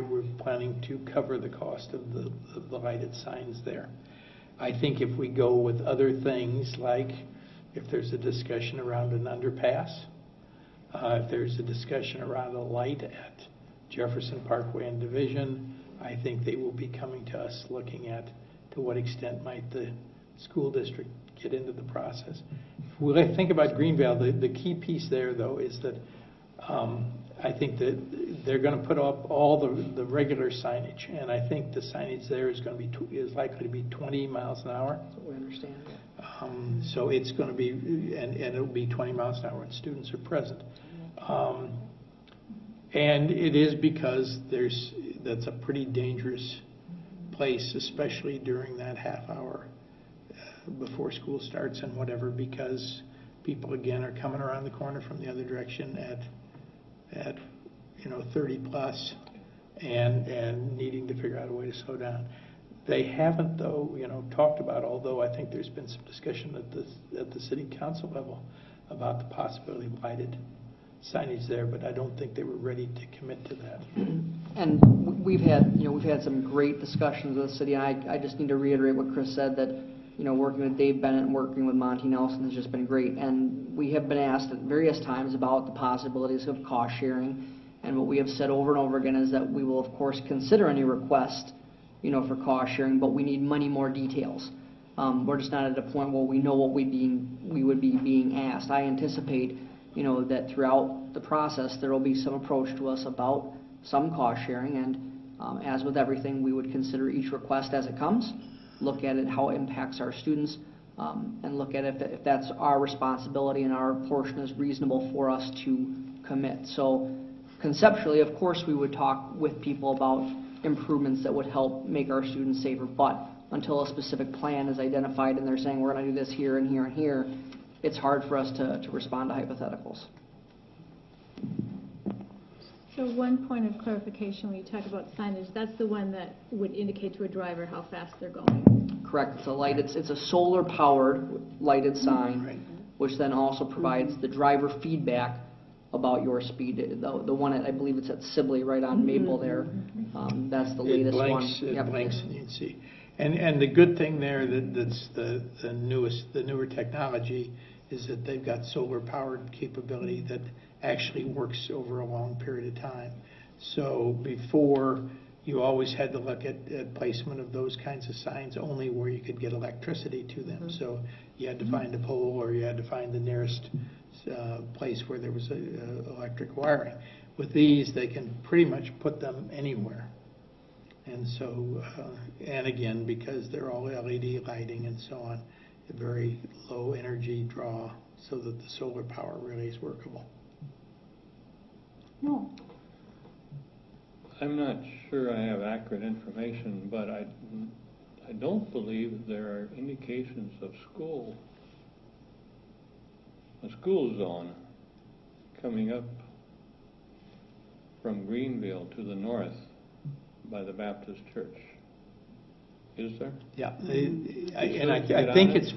were planning to cover the cost of the lighted signs there. I think if we go with other things, like if there's a discussion around an underpass, if there's a discussion around a light at Jefferson Parkway and Division, I think they will be coming to us looking at to what extent might the school district get into the process. If we think about Greenvale, the key piece there, though, is that I think that they're going to put up all the regular signage, and I think the signage there is going to be likely to be 20 miles an hour. That's what we understand. So it's going to be, and it'll be 20 miles an hour when students are present. And it is because that's a pretty dangerous place, especially during that half hour before school starts and whatever, because people again are coming around the corner from the other direction at 30 plus and needing to figure out a way to slow down. They haven't, though, talked about, although I think there's been some discussion at the city council level about the possibility of lighted signage there, but I don't think they were ready to commit to that. And we've had some great discussions with the city. And I just need to reiterate what Chris said, that working with Dave Bennett and working with Monty Nelson has just been great. And we have been asked at various times about the possibilities of cost sharing. And what we have said over and over again is that we will of course consider any request, for cost sharing, but we need more details. We're just not at a point where we know what we would be being asked. I anticipate that throughout the process there will be some approach to us about some cost sharing, and as with everything, we would consider each request as it comes, look at it, how it impacts our students, and look at it if that's our responsibility and our portion is reasonable for us to commit. So conceptually, of course, we would talk with people about improvements that would help make our students safer, but until a specific plan is identified and they're saying we're going to do this here and here and here, it's hard for us to respond to hypotheticals. So one point of clarification, when you talk about signage, that's the one that would indicate to a driver how fast they're going? Correct. It's a solar-powered lighted sign, which then also provides the driver feedback about your speed. The one, I believe it's at Sibley, right on Maple there. That's the latest one. It blinks and you can see. And the good thing there that's the newer technology is that they've got solar-powered capability that actually works over a long period of time. So before, you always had to look at placement of those kinds of signs only where you could get electricity to them. So you had to find a pole, or you had to find the nearest place where there was electric wiring. With these, they can pretty much put them anywhere. And so, and again, because they're all LED lighting and so on, a very low energy draw, so that the solar power really is workable. No. I'm not sure I have accurate information, but I don't believe there are indications of a school zone coming up from Greenville to the north by the Baptist Church. Is there? Yeah, I think it's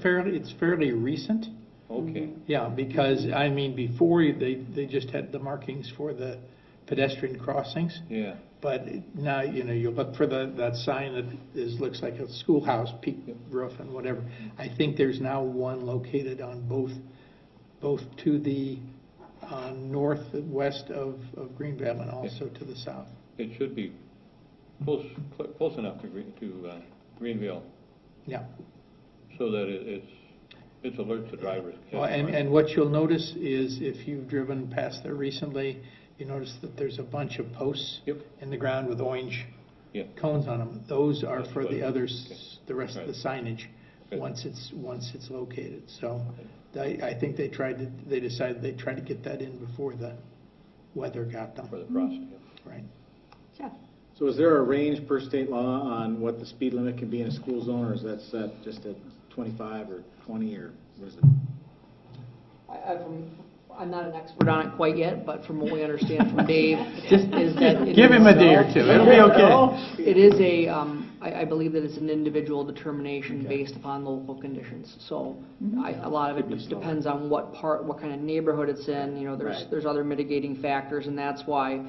fairly recent. Okay. Yeah, because I mean, before they just had the markings for the pedestrian crossings. Yeah. But now you look for that sign that looks like a schoolhouse peak roof and whatever. I think there's now one located on both to the northwest of Greenville and also to the south. It should be close enough to Greenville. Yeah. So that it's alert to drivers. Well, and what you'll notice is, if you've driven past there recently, you notice that there's a bunch of posts in the ground with orange cones on them. Those are for the others, the rest of the signage, once it's located. So I think they decided they'd try to get that in before the weather got them. For the frost. Right. Jeff. So is there a range per state law on what the speed limit can be in a school zone, or is that set just at 25 or 20, or what is it? I'm not an expert on it quite yet, but from what we understand from Dave, is that give him a day or two. It'll be okay. It is I believe that it's an individual determination based upon local conditions. So a lot of it depends on what kind of neighborhood it's in. There's other mitigating factors, and that's why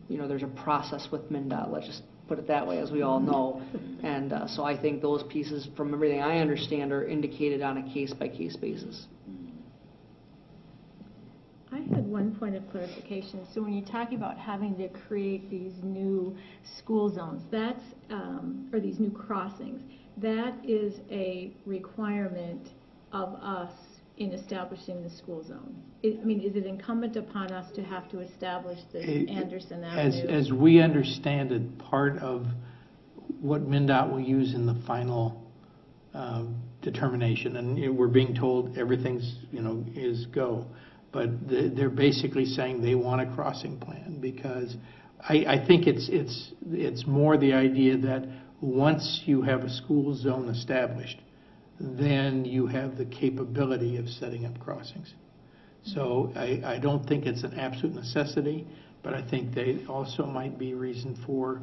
there's a process with MnDOT. Let's just put it that way, as we all know. And so I think those pieces, from everything I understand, are indicated on a case-by-case basis. I had one point of clarification. So when you're talking about having to create these new school zones, that's or these new crossings, that is a requirement of us in establishing the school zone. Is it incumbent upon us to have to establish this Anderson Avenue? As we understand it, part of what MnDOT will use in the final determination, and we're being told everything's is go. but they're basically saying they want a crossing plan, because I think it's more the idea that once you have a school zone established, then you have the capability of setting up crossings. So I don't think it's an absolute necessity, but I think they also might be reason for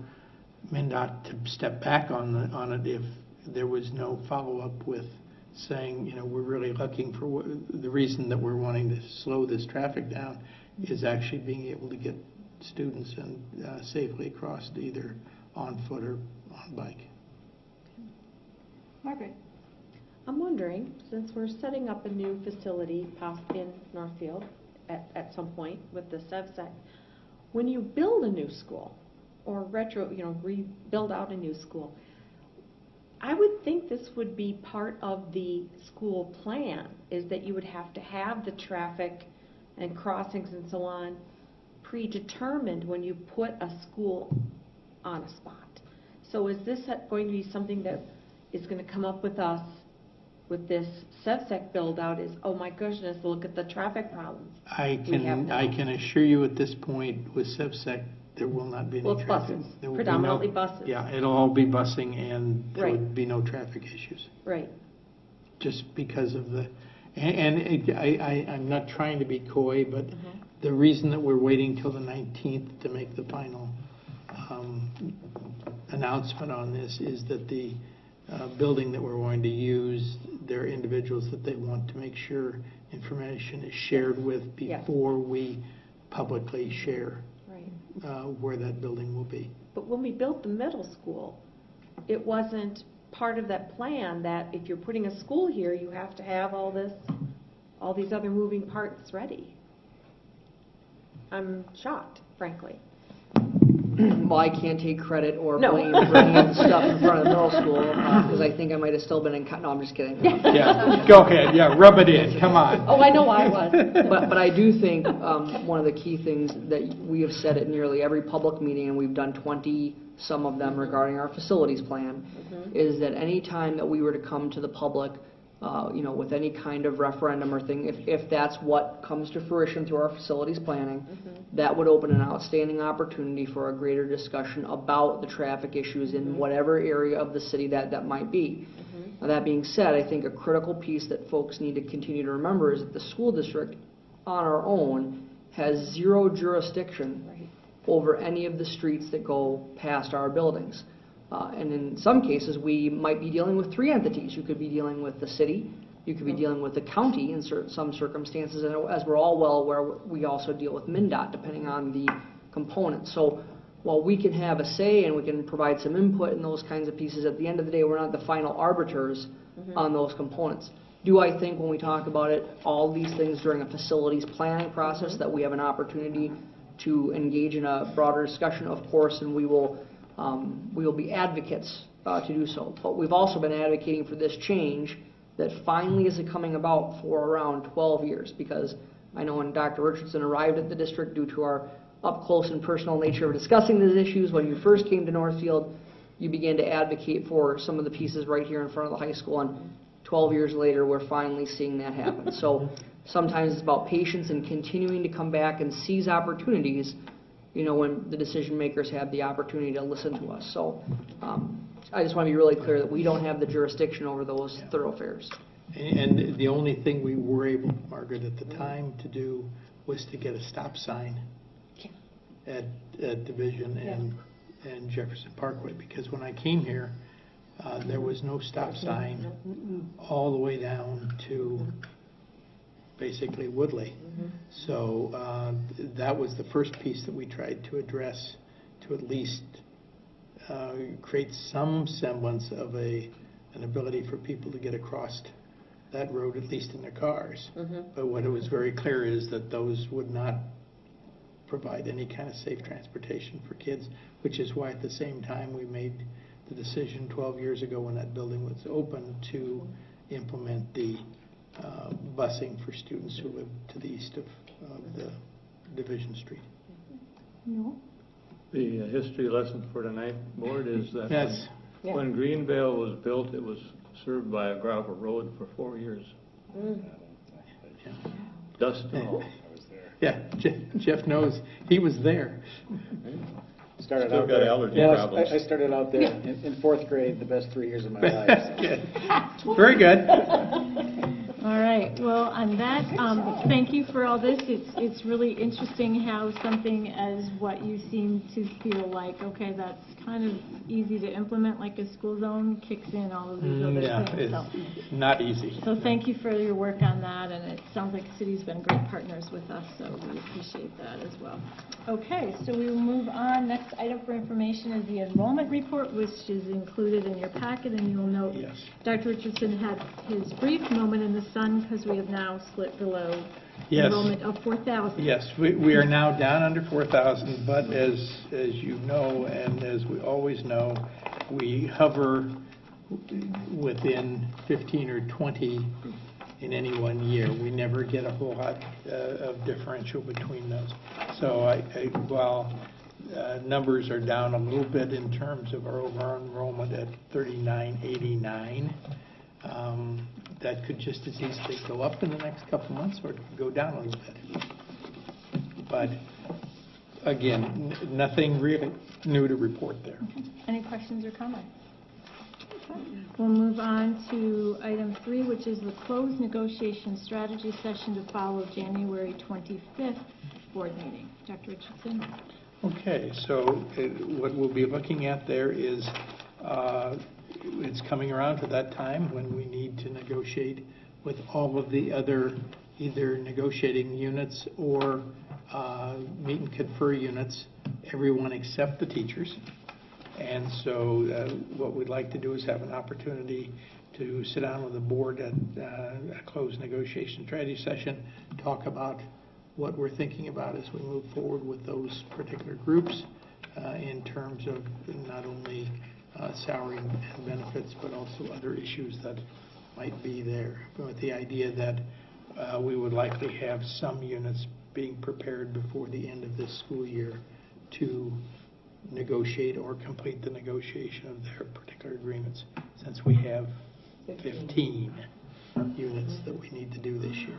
MnDOT to step back on it if there was no follow-up with saying, we're really looking for the reason that we're wanting to slow this traffic down is actually being able to get students and safely across, either on foot or on bike. Margaret? I'm wondering, since we're setting up a new facility in Northfield at some point with the SEVSEC, when you build a new school or rebuild out a new school, I would think this would be part of the school plan, is that you would have to have the traffic and crossings and so on predetermined when you put a school on a spot. So is this going to be something that is going to come up with us with this SEVSEC build out, is, oh my goodness, look at the traffic problems I can assure you at this point with SEVSEC there will not be any traffic. Buses, There will predominantly be no, buses. Yeah, it'll all be busing, and there Right. would be no traffic issues. Right. Just because of the, I'm not trying to be coy, but the reason that we're waiting till the 19th to make the final announcement on this is that the building that we're going to use, there are individuals that they want to make sure information is shared with before we publicly share where that building will be. But when we built the middle school, it wasn't part of that plan that if you're putting a school here, you have to have all these other moving parts ready. I'm shocked, frankly. Well, I can't take credit or No. blame for any of the stuff in front of the middle school, because I think I might have still been in, no, I'm just kidding. Yeah, go ahead, rub it in, come on. Oh, I know I was. But I do think one of the key things that we have said at nearly every public meeting, and we've done 20 some of them regarding our facilities plan, is that any time that we were to come to the public with any kind of referendum or thing, if that's what comes to fruition through our facilities planning, that would open an outstanding opportunity for a greater discussion about the traffic issues in whatever area of the city that might be. Now, that being said, I think a critical piece that folks need to continue to remember is that the school district on our own has zero jurisdiction over any of the streets that go past our buildings. And in some cases, we might be dealing with 3 entities. You could be dealing with the city, you could be dealing with the county in some circumstances, and as we're all well aware, we also deal with MnDOT, depending on the component. So while we can have a say and we can provide some input in those kinds of pieces, at the end of the day, we're not the final arbiters on those components. Do I think when we talk about it, all these things during a facilities planning process, that we have an opportunity to engage in a broader discussion? Of course, and we will be advocates to do so. But we've also been advocating for this change that finally is coming about for around 12 years, because I know when Dr. Richardson arrived at the district, due to our up-close and personal nature of discussing these issues, when you first came to Northfield, you began to advocate for some of the pieces right here in front of the high school, and 12 years later, we're finally seeing that happen. So sometimes it's about patience and continuing to come back and seize opportunities when the decision makers have the opportunity to listen to us. So I just want to be really clear that we don't have the jurisdiction over those thoroughfares. And the only thing we were able, Margaret, at the time to do was to get a stop sign at Division and Jefferson Parkway, because when I came here, there was no stop sign all the way down to basically Woodley. So that was the first piece that we tried to address, to at least create some semblance of an ability for people to get across that road, at least in their cars. But what it was very clear is that those would not provide any kind of safe transportation for kids, which is why at the same time we made the decision 12 years ago when that building was open to implement the busing for students who live to the east of the Division Street. No. The history lesson for tonight, board, is that Yes. when Greenvale was built, it was served by a gravel road for 4 years. Dust and all. Yeah, Jeff knows, he was there. Started Still out got there. allergy Yes, problems. I started out there in fourth grade, the best 3 years of my life. Good. Very good. All right, well, on that, thank you for all this. It's really interesting how something as what you seem to feel like, okay, that's kind of easy to implement, like a school zone, kicks in all of these other Yeah, things. it's not easy. So thank you for your work on that, and it sounds like the city's been great partners with us, so we appreciate that as well. Okay, so we will move on. Next item for information is the enrollment report, which is included in your packet, and you will note Dr. Richardson had his brief moment in the sun because we have now slipped below enrollment of 4,000. Yes, we are now down under 4,000, but as you know, and as we always know, we hover within 15 or 20 in any one year. We never get a whole lot of differential between those. So while numbers are down a little bit in terms of our overall enrollment at 3989, that could just as easily go up in the next couple of months or it could go down a little bit. But again, nothing really new to report there. Okay. Any questions or comments? Okay. We'll move on to item 3, which is the closed negotiation strategy session to follow January 25th board meeting. Dr. Richardson? Okay, so what we'll be looking at there is it's coming around to that time when we need to negotiate with all of the other either negotiating units or meet and confer units, everyone except the teachers. And so what we'd like to do is have an opportunity to sit down with the board at a closed negotiation strategy session, talk about what we're thinking about as we move forward with those particular groups in terms of not only salary and benefits, but also other issues that might be there. With the idea that we would likely have some units being prepared before the end of this school year to negotiate or complete the negotiation of their particular agreements, since we have 15 units that we need to do this year.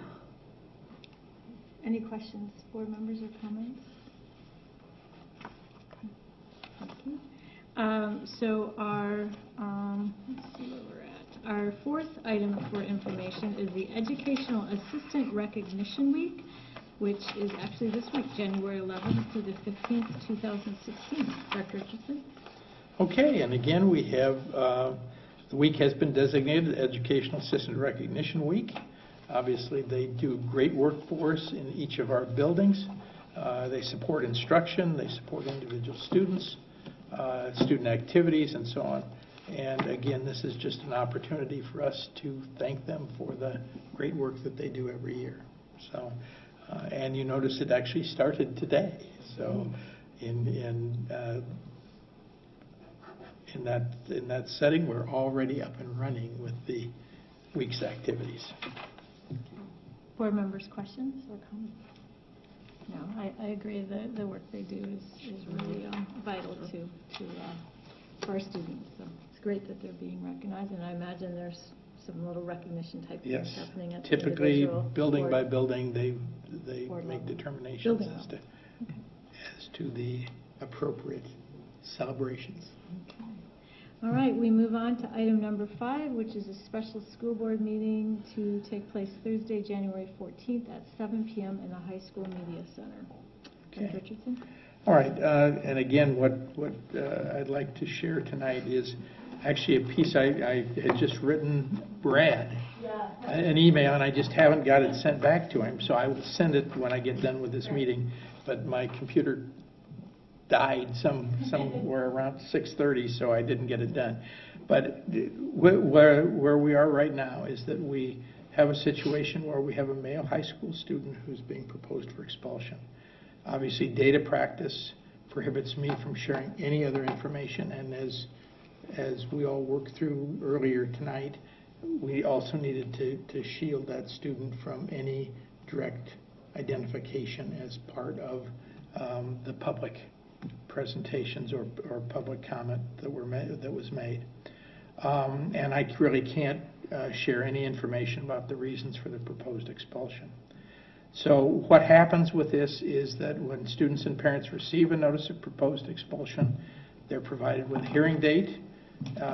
Any questions, board members, or comments? Thank you. So our, let's see where we're at. Our 4th item for information is the Educational Assistant Recognition Week, which is actually this week, January 11th through the 15th, 2016. Dr. Richardson? Okay, and again, we have, the week has been designated Educational Assistant Recognition Week. Obviously, they do great work for us in each of our buildings. They support instruction, they support individual students, student activities, and so on. And again, this is just an opportunity for us to thank them for the great work that they do every year. So, and you notice it actually started today. So, in that setting, we're already up and running with the week's activities. Board members, questions or comments? No, I agree that the work they do is really vital to our students. So it's great that they're being recognized, and I imagine there's some little recognition type things happening at the Typically, individual building board. by building, they Board make level. determinations Building as to the appropriate celebrations. Okay. All right, we move on to item number 5, which is a special school board meeting to take place Thursday, January 14th at 7 p.m. in the High School Media Center. Okay. Dr. Richardson? All right, and again, what I'd like to share tonight is actually a piece I had just written Brad an email, and I just haven't got it sent back to him, so I will send it when I get done with this meeting. But my computer died somewhere around 6:30, so I didn't get it done. But where we are right now is that we have a situation where we have a male high school student who's being proposed for expulsion. Obviously, data practice prohibits me from sharing any other information, and as we all worked through earlier tonight, we also needed to shield that student from any direct identification as part of the public presentations or public comment that was made. And I really can't share any information about the reasons for the proposed expulsion. So what happens with this is that when students and parents receive a notice of proposed expulsion, they're provided with a hearing date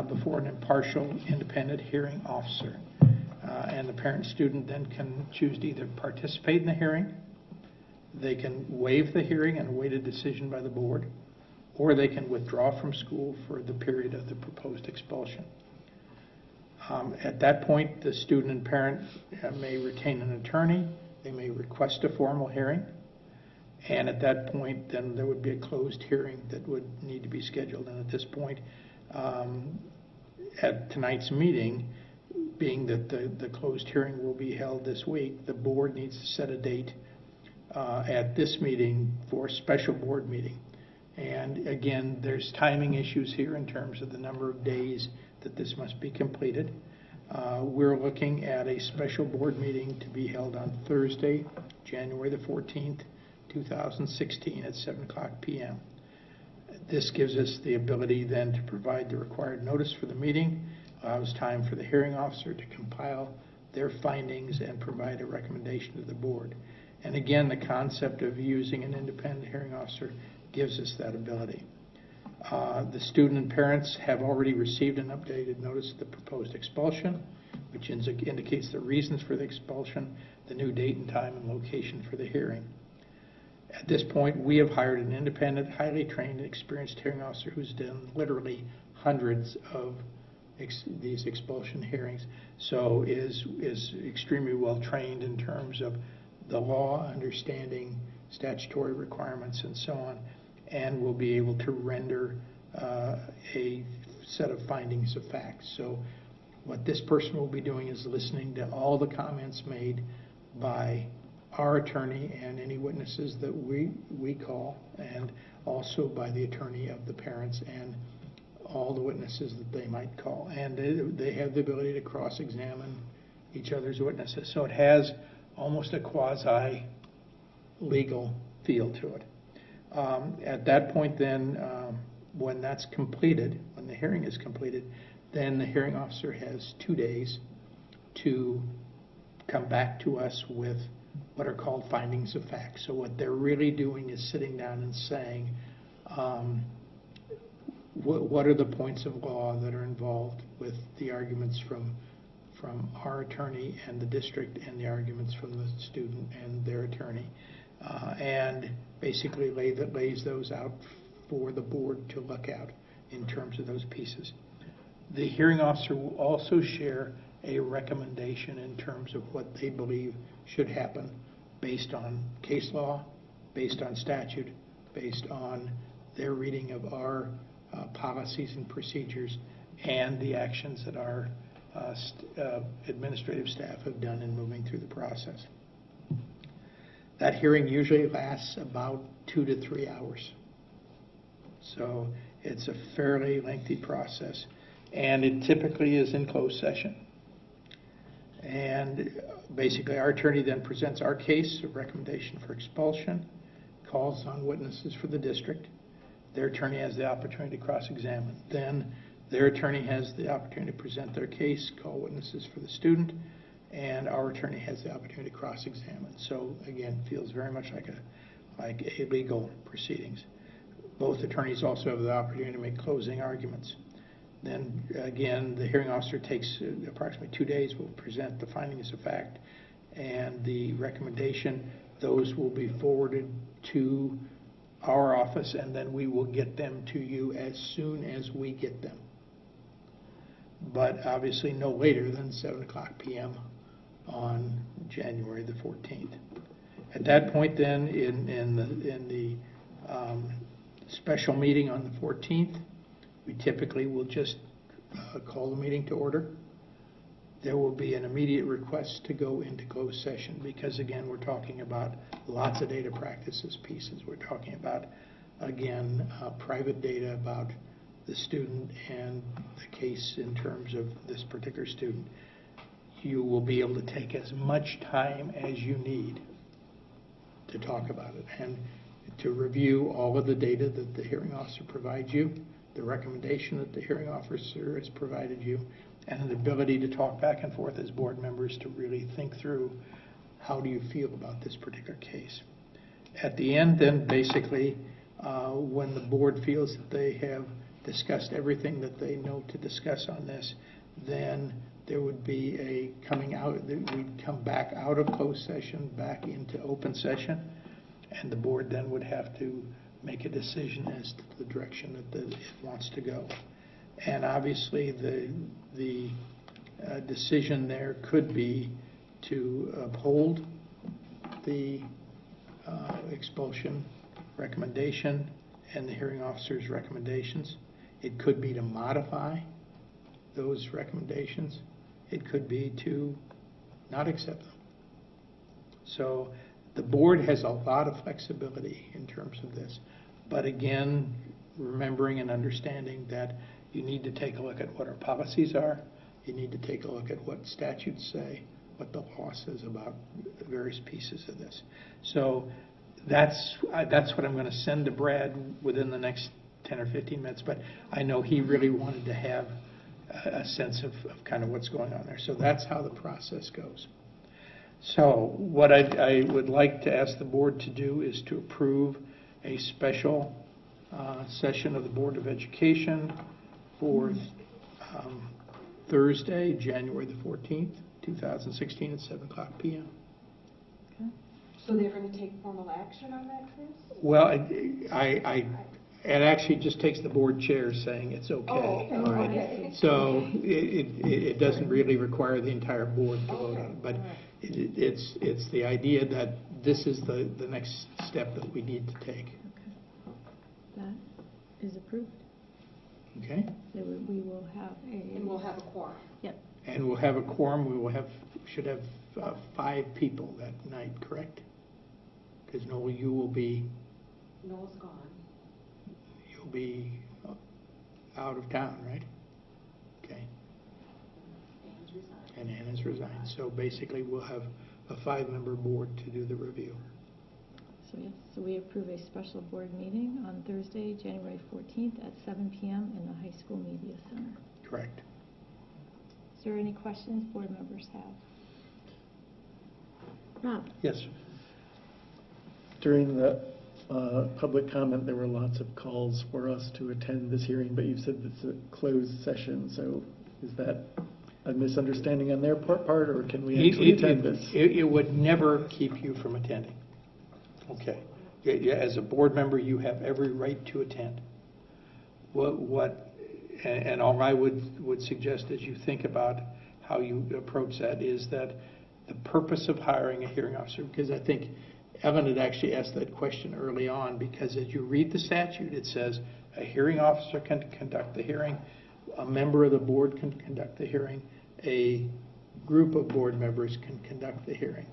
before an impartial, independent hearing officer. And the parent-student then can choose to either participate in the hearing, they can waive the hearing and await a decision by the board, or they can withdraw from school for the period of the proposed expulsion. At that point, the student and parent may retain an attorney, they may request a formal hearing, and at that point, then there would be a closed hearing that would need to be scheduled. And at this point, at tonight's meeting, being that the closed hearing will be held this week, the board needs to set a date at this meeting for a special board meeting. And again, there's timing issues here in terms of the number of days that this must be completed. We're looking at a special board meeting to be held on Thursday, January the 14th, 2016 at 7:00 p.m. This gives us the ability then to provide the required notice for the meeting, allows time for the hearing officer to compile their findings and provide a recommendation to the board. And again, the concept of using an independent hearing officer gives us that ability. The student and parents have already received an updated notice of the proposed expulsion, which indicates the reasons for the expulsion, the new date and time and location for the hearing. At this point, we have hired an independent, highly trained and experienced hearing officer who's done literally hundreds of these expulsion hearings, so is extremely well trained in terms of the law, understanding statutory requirements and so on, and will be able to render a set of findings of fact. So what this person will be doing is listening to all the comments made by our attorney and any witnesses that we call, and also by the attorney of the parents and all the witnesses that they might call. And they have the ability to cross-examine each other's witnesses. So it has almost a quasi-legal feel to it. At that point then, when that's completed, when the hearing is completed, then the hearing officer has 2 days to come back to us with what are called findings of fact. So what they're really doing is sitting down and saying, what are the points of law that are involved with the arguments from our attorney and the district and the arguments from the student and their attorney, and basically lays those out for the board to look at in terms of those pieces. The hearing officer will also share a recommendation in terms of what they believe should happen based on case law, based on statute, based on their reading of our policies and procedures and the actions that our administrative staff have done in moving through the process. That hearing usually lasts about 2 to 3 hours. So it's a fairly lengthy process, and it typically is in closed session. And basically our attorney then presents our case, a recommendation for expulsion, calls on witnesses for the district. Their attorney has the opportunity to cross-examine. Then their attorney has the opportunity to present their case, call witnesses for the student, and our attorney has the opportunity to cross-examine. So again, feels very much like a legal proceedings. Both attorneys also have the opportunity to make closing arguments. Then again, the hearing officer takes approximately 2 days, will present the findings of fact and the recommendation. Those will be forwarded to our office, and then we will get them to you as soon as we get them. But obviously no later than 7:00 p.m. on January the 14th. At that point then, in the special meeting on the 14th, we typically will just call the meeting to order. There will be an immediate request to go into closed session because, again, we're talking about lots of data practices pieces. We're talking about, again, private data about the student and the case in terms of this particular student. You will be able to take as much time as you need to talk about it and to review all of the data that the hearing officer provides you, the recommendation that the hearing officer has provided you, and an ability to talk back and forth as board members to really think through how do you feel about this particular case? At the end, then, basically, when the board feels that they have discussed everything that they know to discuss on this, then there would be a coming out, we'd come back out of closed session, back into open session, and the board then would have to make a decision as to the direction that it wants to go. And obviously, the decision there could be to uphold the expulsion recommendation and the hearing officer's recommendations. It could be to modify those recommendations. It could be to not accept them. So the board has a lot of flexibility in terms of this. But again, remembering and understanding that you need to take a look at what our policies are. You need to take a look at what statutes say, what the law says about various pieces of this. So that's what I'm going to send to Brad within the next 10 or 15 minutes. But I know he really wanted to have a sense of kind of what's going on there. So that's how the process goes. So what I would like to ask the board to do is to approve a special session of the Board of Education for Thursday, January the 14th, 2016 at 7 o'clock p.m. So they're going to take formal action on that, Chris? Well, it actually just takes the board chair saying it's okay. Oh, okay. All right. Okay. So it doesn't really require the entire board to vote on it, but it's the idea that this is the next step that we need to take. That is approved. Okay? So we will have And we'll have a quorum. Yep. And we'll have a quorum. Should have 5 people that night, correct? Because Noel, you will be. Noel's gone. You'll be out of town, right? Okay. Anne's resigned. And Anna's resigned. So basically, we'll have a 5-member board to do the review. So yes, so we approve a special board meeting on Thursday, January 14th at 7 p.m. in the High School Media Center. Correct. Is there any questions board members have? Rob? Yes. During the public comment, there were lots of calls for us to attend this hearing, but you said it's a closed session, so is that a misunderstanding on their part, or can we actually attend this? It would never keep you from attending. Okay. As a board member, you have every right to attend. And all I would suggest as you think about how you approach that is that the purpose of hiring a hearing officer, because I think Evan had actually asked that question early on, because as you read the statute, it says a hearing officer can conduct the hearing, a member of the board can conduct the hearing, a group of board members can conduct the hearing.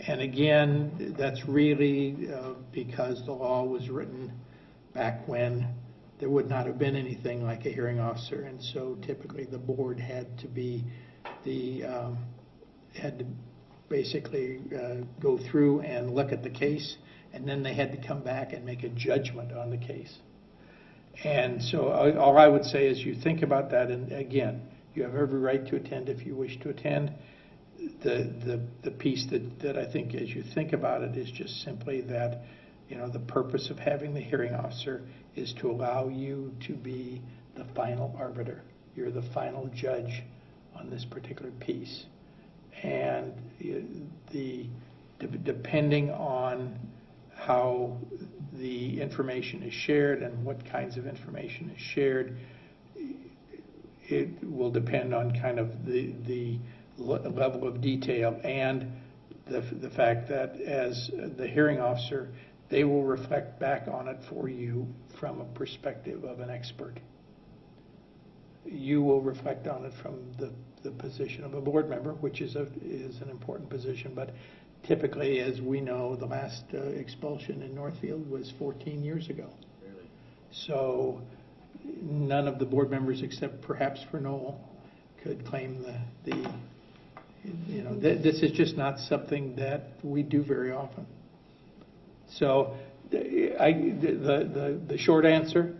And again, that's really because the law was written back when there would not have been anything like a hearing officer, and so typically the board had to be had to basically go through and look at the case, and then they had to come back and make a judgment on the case. And so all I would say is you think about that, and again, you have every right to attend if you wish to attend. The piece that I think as you think about it is just simply that, the purpose of having the hearing officer is to allow you to be the final arbiter. You're the final judge on this particular piece. And depending on how the information is shared and what kinds of information is shared, it will depend on kind of the level of detail and the fact that as the hearing officer, they will reflect back on it for you from a perspective of an expert. You will reflect on it from the position of a board member, which is an important position, but typically, as we know, the last expulsion in Northfield was 14 years ago. Really? So none of the board members, except perhaps for Noel, could claim this is just not something that we do very often. So the short answer,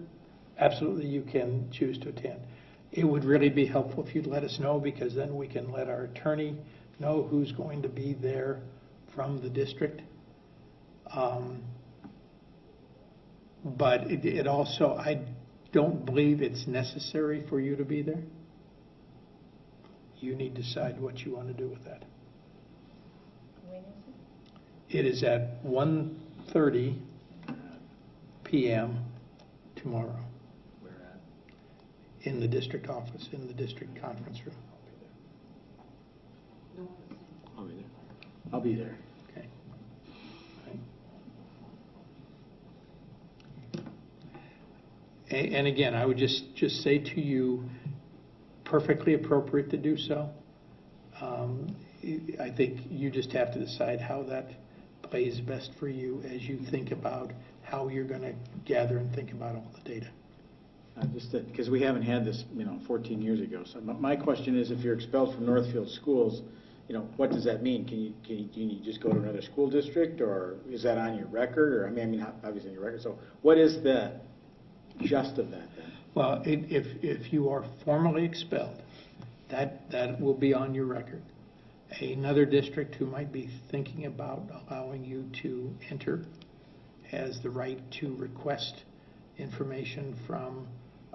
absolutely you can choose to attend. It would really be helpful if you'd let us know, because then we can let our attorney know who's going to be there from the district. But it also, I don't believe it's necessary for you to be there. You need to decide what you want to do with that. When is it? It is at 1:30 p.m. tomorrow. Where at? In the district office, in the district conference room. I'll be there. I'll be there. Okay. And again, I would just say to you, perfectly appropriate to do so. I think you just have to decide how that plays best for you as you think about how you're going to gather and think about all the data. Just because we haven't had this, 14 years ago. So my question is, if you're expelled from Northfield schools, what does that mean? Can you just go to another school district, or is that on your record? Or I mean, obviously on your record. So what is the gist of that then? Well, if you are formally expelled, that will be on your record. Another district who might be thinking about allowing you to enter has the right to request information from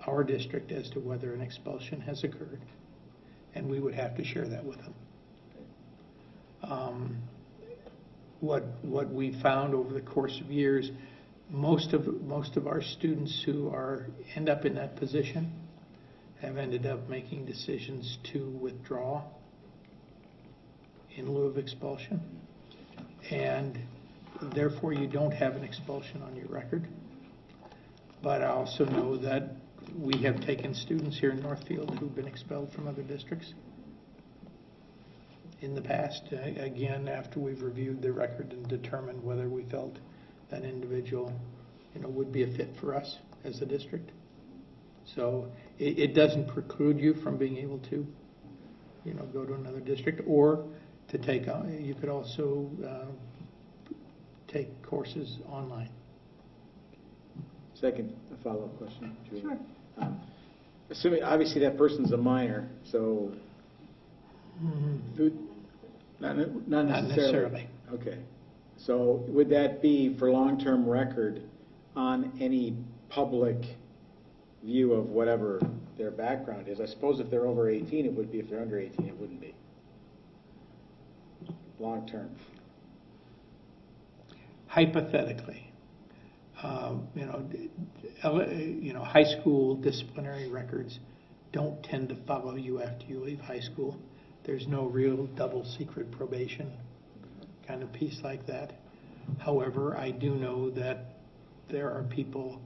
our district as to whether an expulsion has occurred, and we would have to share that with them. What we found over the course of years, most of our students who end up in that position have ended up making decisions to withdraw in lieu of expulsion, and therefore you don't have an expulsion on your record. But I also know that we have taken students here in Northfield who've been expelled from other districts in the past, again, after we've reviewed the record and determined whether we felt that individual, would be a fit for us as a district. So it doesn't preclude you from being able to, go to another district, or to take on, you could also take courses online. Second, a follow-up question. Julie. Sure. Assuming, obviously, that person's a minor, so not necessarily. Okay. So would that be for long-term record on any public view of whatever their background is? I suppose if they're over 18, it would be. If they're under 18, it wouldn't be. Long-term. Hypothetically, high school disciplinary records don't tend to follow you after you leave high school. There's no real double secret probation kind of piece like that. However, I do know that there are people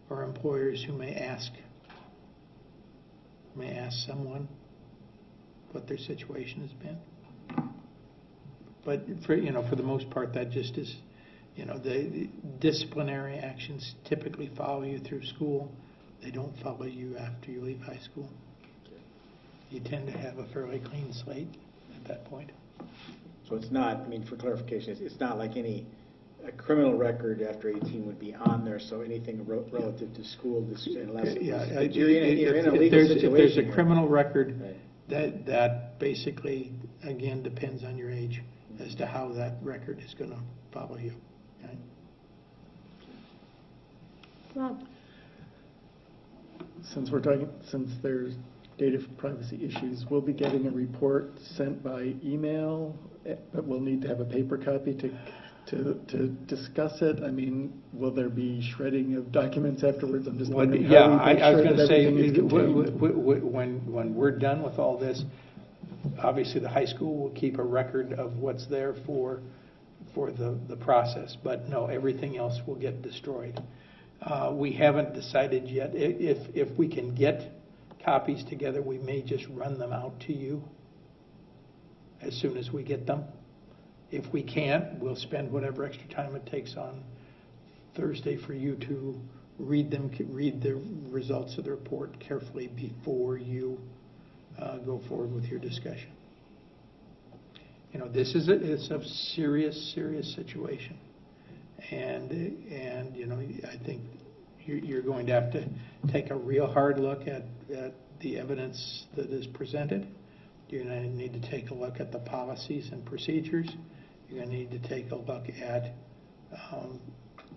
or employers who may ask someone what their situation has been. But for the most part, that just is, the disciplinary actions typically follow you through school. They don't follow you after you leave high school. You tend to have a fairly clean slate at that point. So it's not, for clarification, it's not like a criminal record after 18 would be on there, so anything relative to school, unless you're in a legal situation. If there's a criminal record, right, that basically, again, depends on your age as to how that record is going to follow you. Right? Rob. Since there's data privacy issues, we'll be getting a report sent by email, but we'll need to have a paper copy to discuss it. Will there be shredding of documents afterwards? I'm just wondering. Yeah, I was going to say, when we're done with all this, obviously the high school will keep a record of what's there for the process, but no, everything else will get destroyed. We haven't decided yet. If we can get copies together, we may just run them out to you as soon as we get them. If we can't, we'll spend whatever extra time it takes on Thursday for you to read the results of the report carefully before you go forward with your discussion. This is a serious situation, and I think you're going to have to take a real hard look at the evidence that is presented. You're going to need to take a look at the policies and procedures. You're You're going to need to take a look at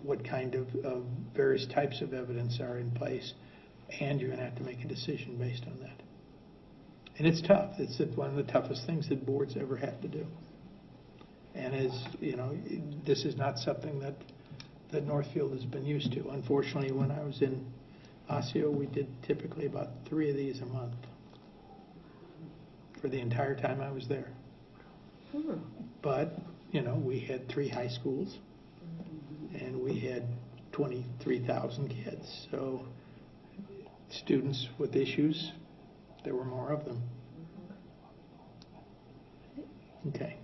what kind of various types of evidence are in place, and you're going to have to make a decision based on that. And it's tough. It's one of the toughest things that boards ever have to do. And as you know, this is not something that Northfield has been used to. Unfortunately, when I was in Osseo, we did typically about 3 of these a month for the entire time I was there. But, you know, we had 3 high schools, and we had 23,000 kids. So students with issues, there were more of them. Okay.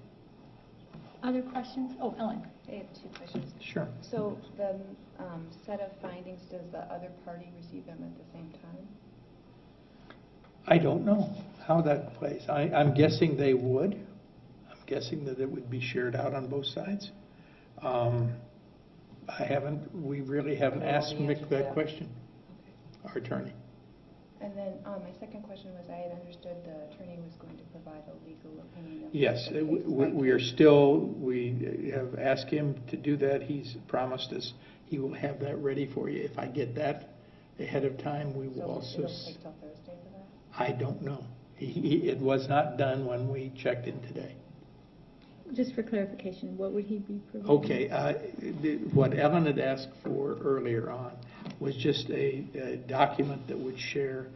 Other questions? Oh, Ellen. I have 2 questions. Sure. So the set of findings, does the other party receive them at the same time? I don't know how that plays. I'm guessing they would. I'm guessing that it would be shared out on both sides. We really haven't asked Mick that question, our attorney. And then my second question was, I had understood the attorney was going to provide a legal opinion. Yes, we have asked him to do that. He's promised us he will have that ready for you. If I get that ahead of time, we will also... It'll take till Thursday for that? I don't know. It was not done when we checked in today. Just for clarification, what would he be providing? Okay, what Ellen had asked for earlier on was just a document that would share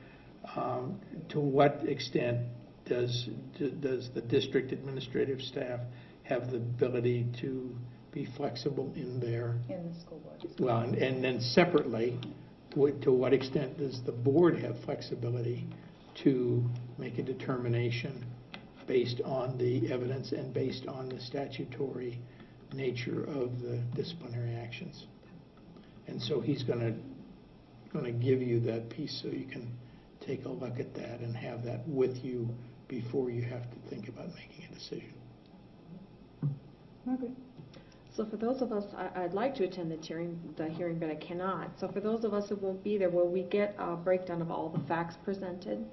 to what extent does the district administrative staff have the ability to be flexible in their... In the school board. Well, and then separately, to what extent does the board have flexibility to make a determination based on the evidence and based on the statutory nature of the disciplinary actions. And so he's going to give you that piece so you can take a look at that and have that with you before you have to think about making a decision. Okay. So for those of us, I'd like to attend the hearing, but I cannot. So for those of us who won't be there, will we get a breakdown of all the facts presented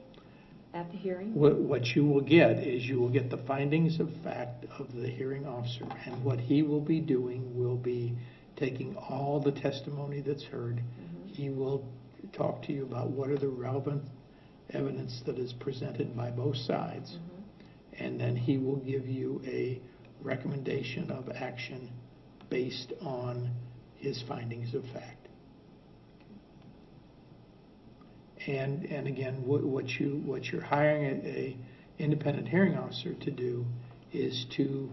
at the hearing? What you will get is you will get the findings of fact of the hearing officer, and what he will be doing will be taking all the testimony that's heard. He will talk to you about what are the relevant evidence that is presented by both sides, and then he will give you a recommendation of action based on his findings of fact. And again, what you're hiring a independent hearing officer to do is to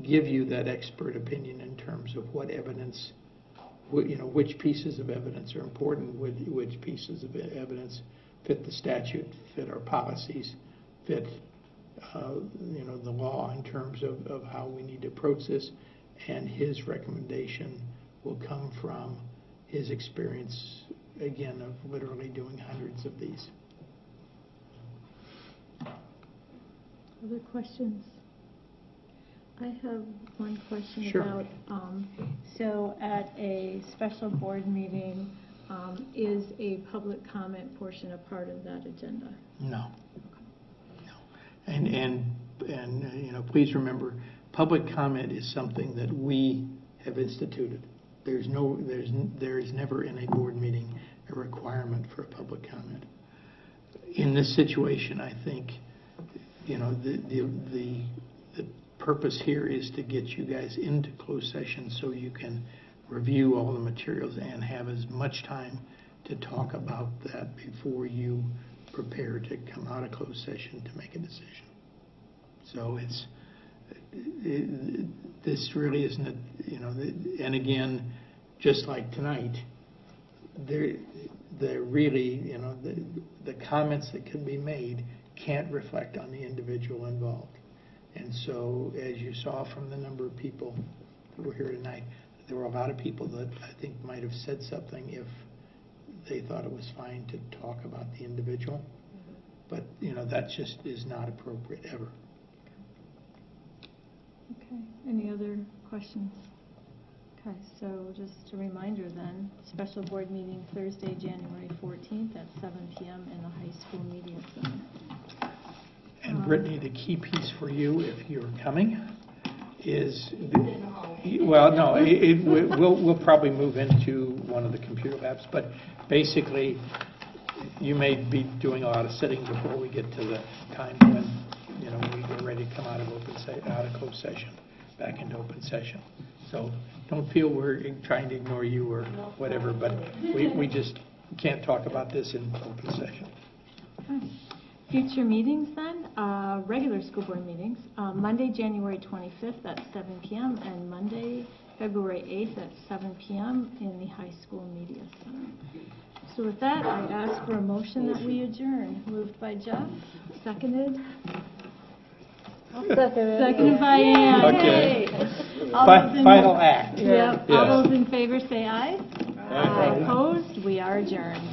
give you that expert opinion in terms of what evidence, which pieces of evidence are important, which pieces of evidence fit the statute, fit our policies, fit the law in terms of how we need to approach this, and his recommendation will come from his experience, again, of literally doing hundreds of these. Other questions? I have one question Sure. about, so at a special board meeting, is a public comment portion a part of that agenda? No. And please remember, public comment is something that we have instituted. There is never in a board meeting a requirement for a public comment. In this situation, I think, the purpose here is to get you guys into closed session so you can review all the materials and have as much time to talk about that before you prepare to come out of closed session to make a decision. So this really isn't, and again, just like tonight, they're really, the comments that can be made can't reflect on the individual involved. And so, as you saw from the number of people that were here tonight, there were a lot of people that I think might have said something if they thought it was fine to talk about the individual. But, that just is not appropriate ever. Okay, any other questions? Okay, so just a reminder then, special board meeting Thursday, January 14th at 7 p.m. in the high school media center. And Brittany, the key piece for you, if you're coming, is, well, no, we'll probably move into one of the computer labs, but basically, you may be doing a lot of sitting before we get to the time when, we get ready to come out of closed session, back into open session. So don't feel we're trying to ignore you or whatever, but we just can't talk about this in open session. Okay. Future meetings then, regular school board meetings, Monday, January 25th at 7 p.m. and Monday, February 8th at 7 p.m. in the high school media center. So with that, I ask for a motion that we adjourn. Moved by Jeff, seconded. Seconded by Ann. Okay. All Final act. Yep. Yeah. All those in favor say aye. Aye. Opposed? We are adjourned.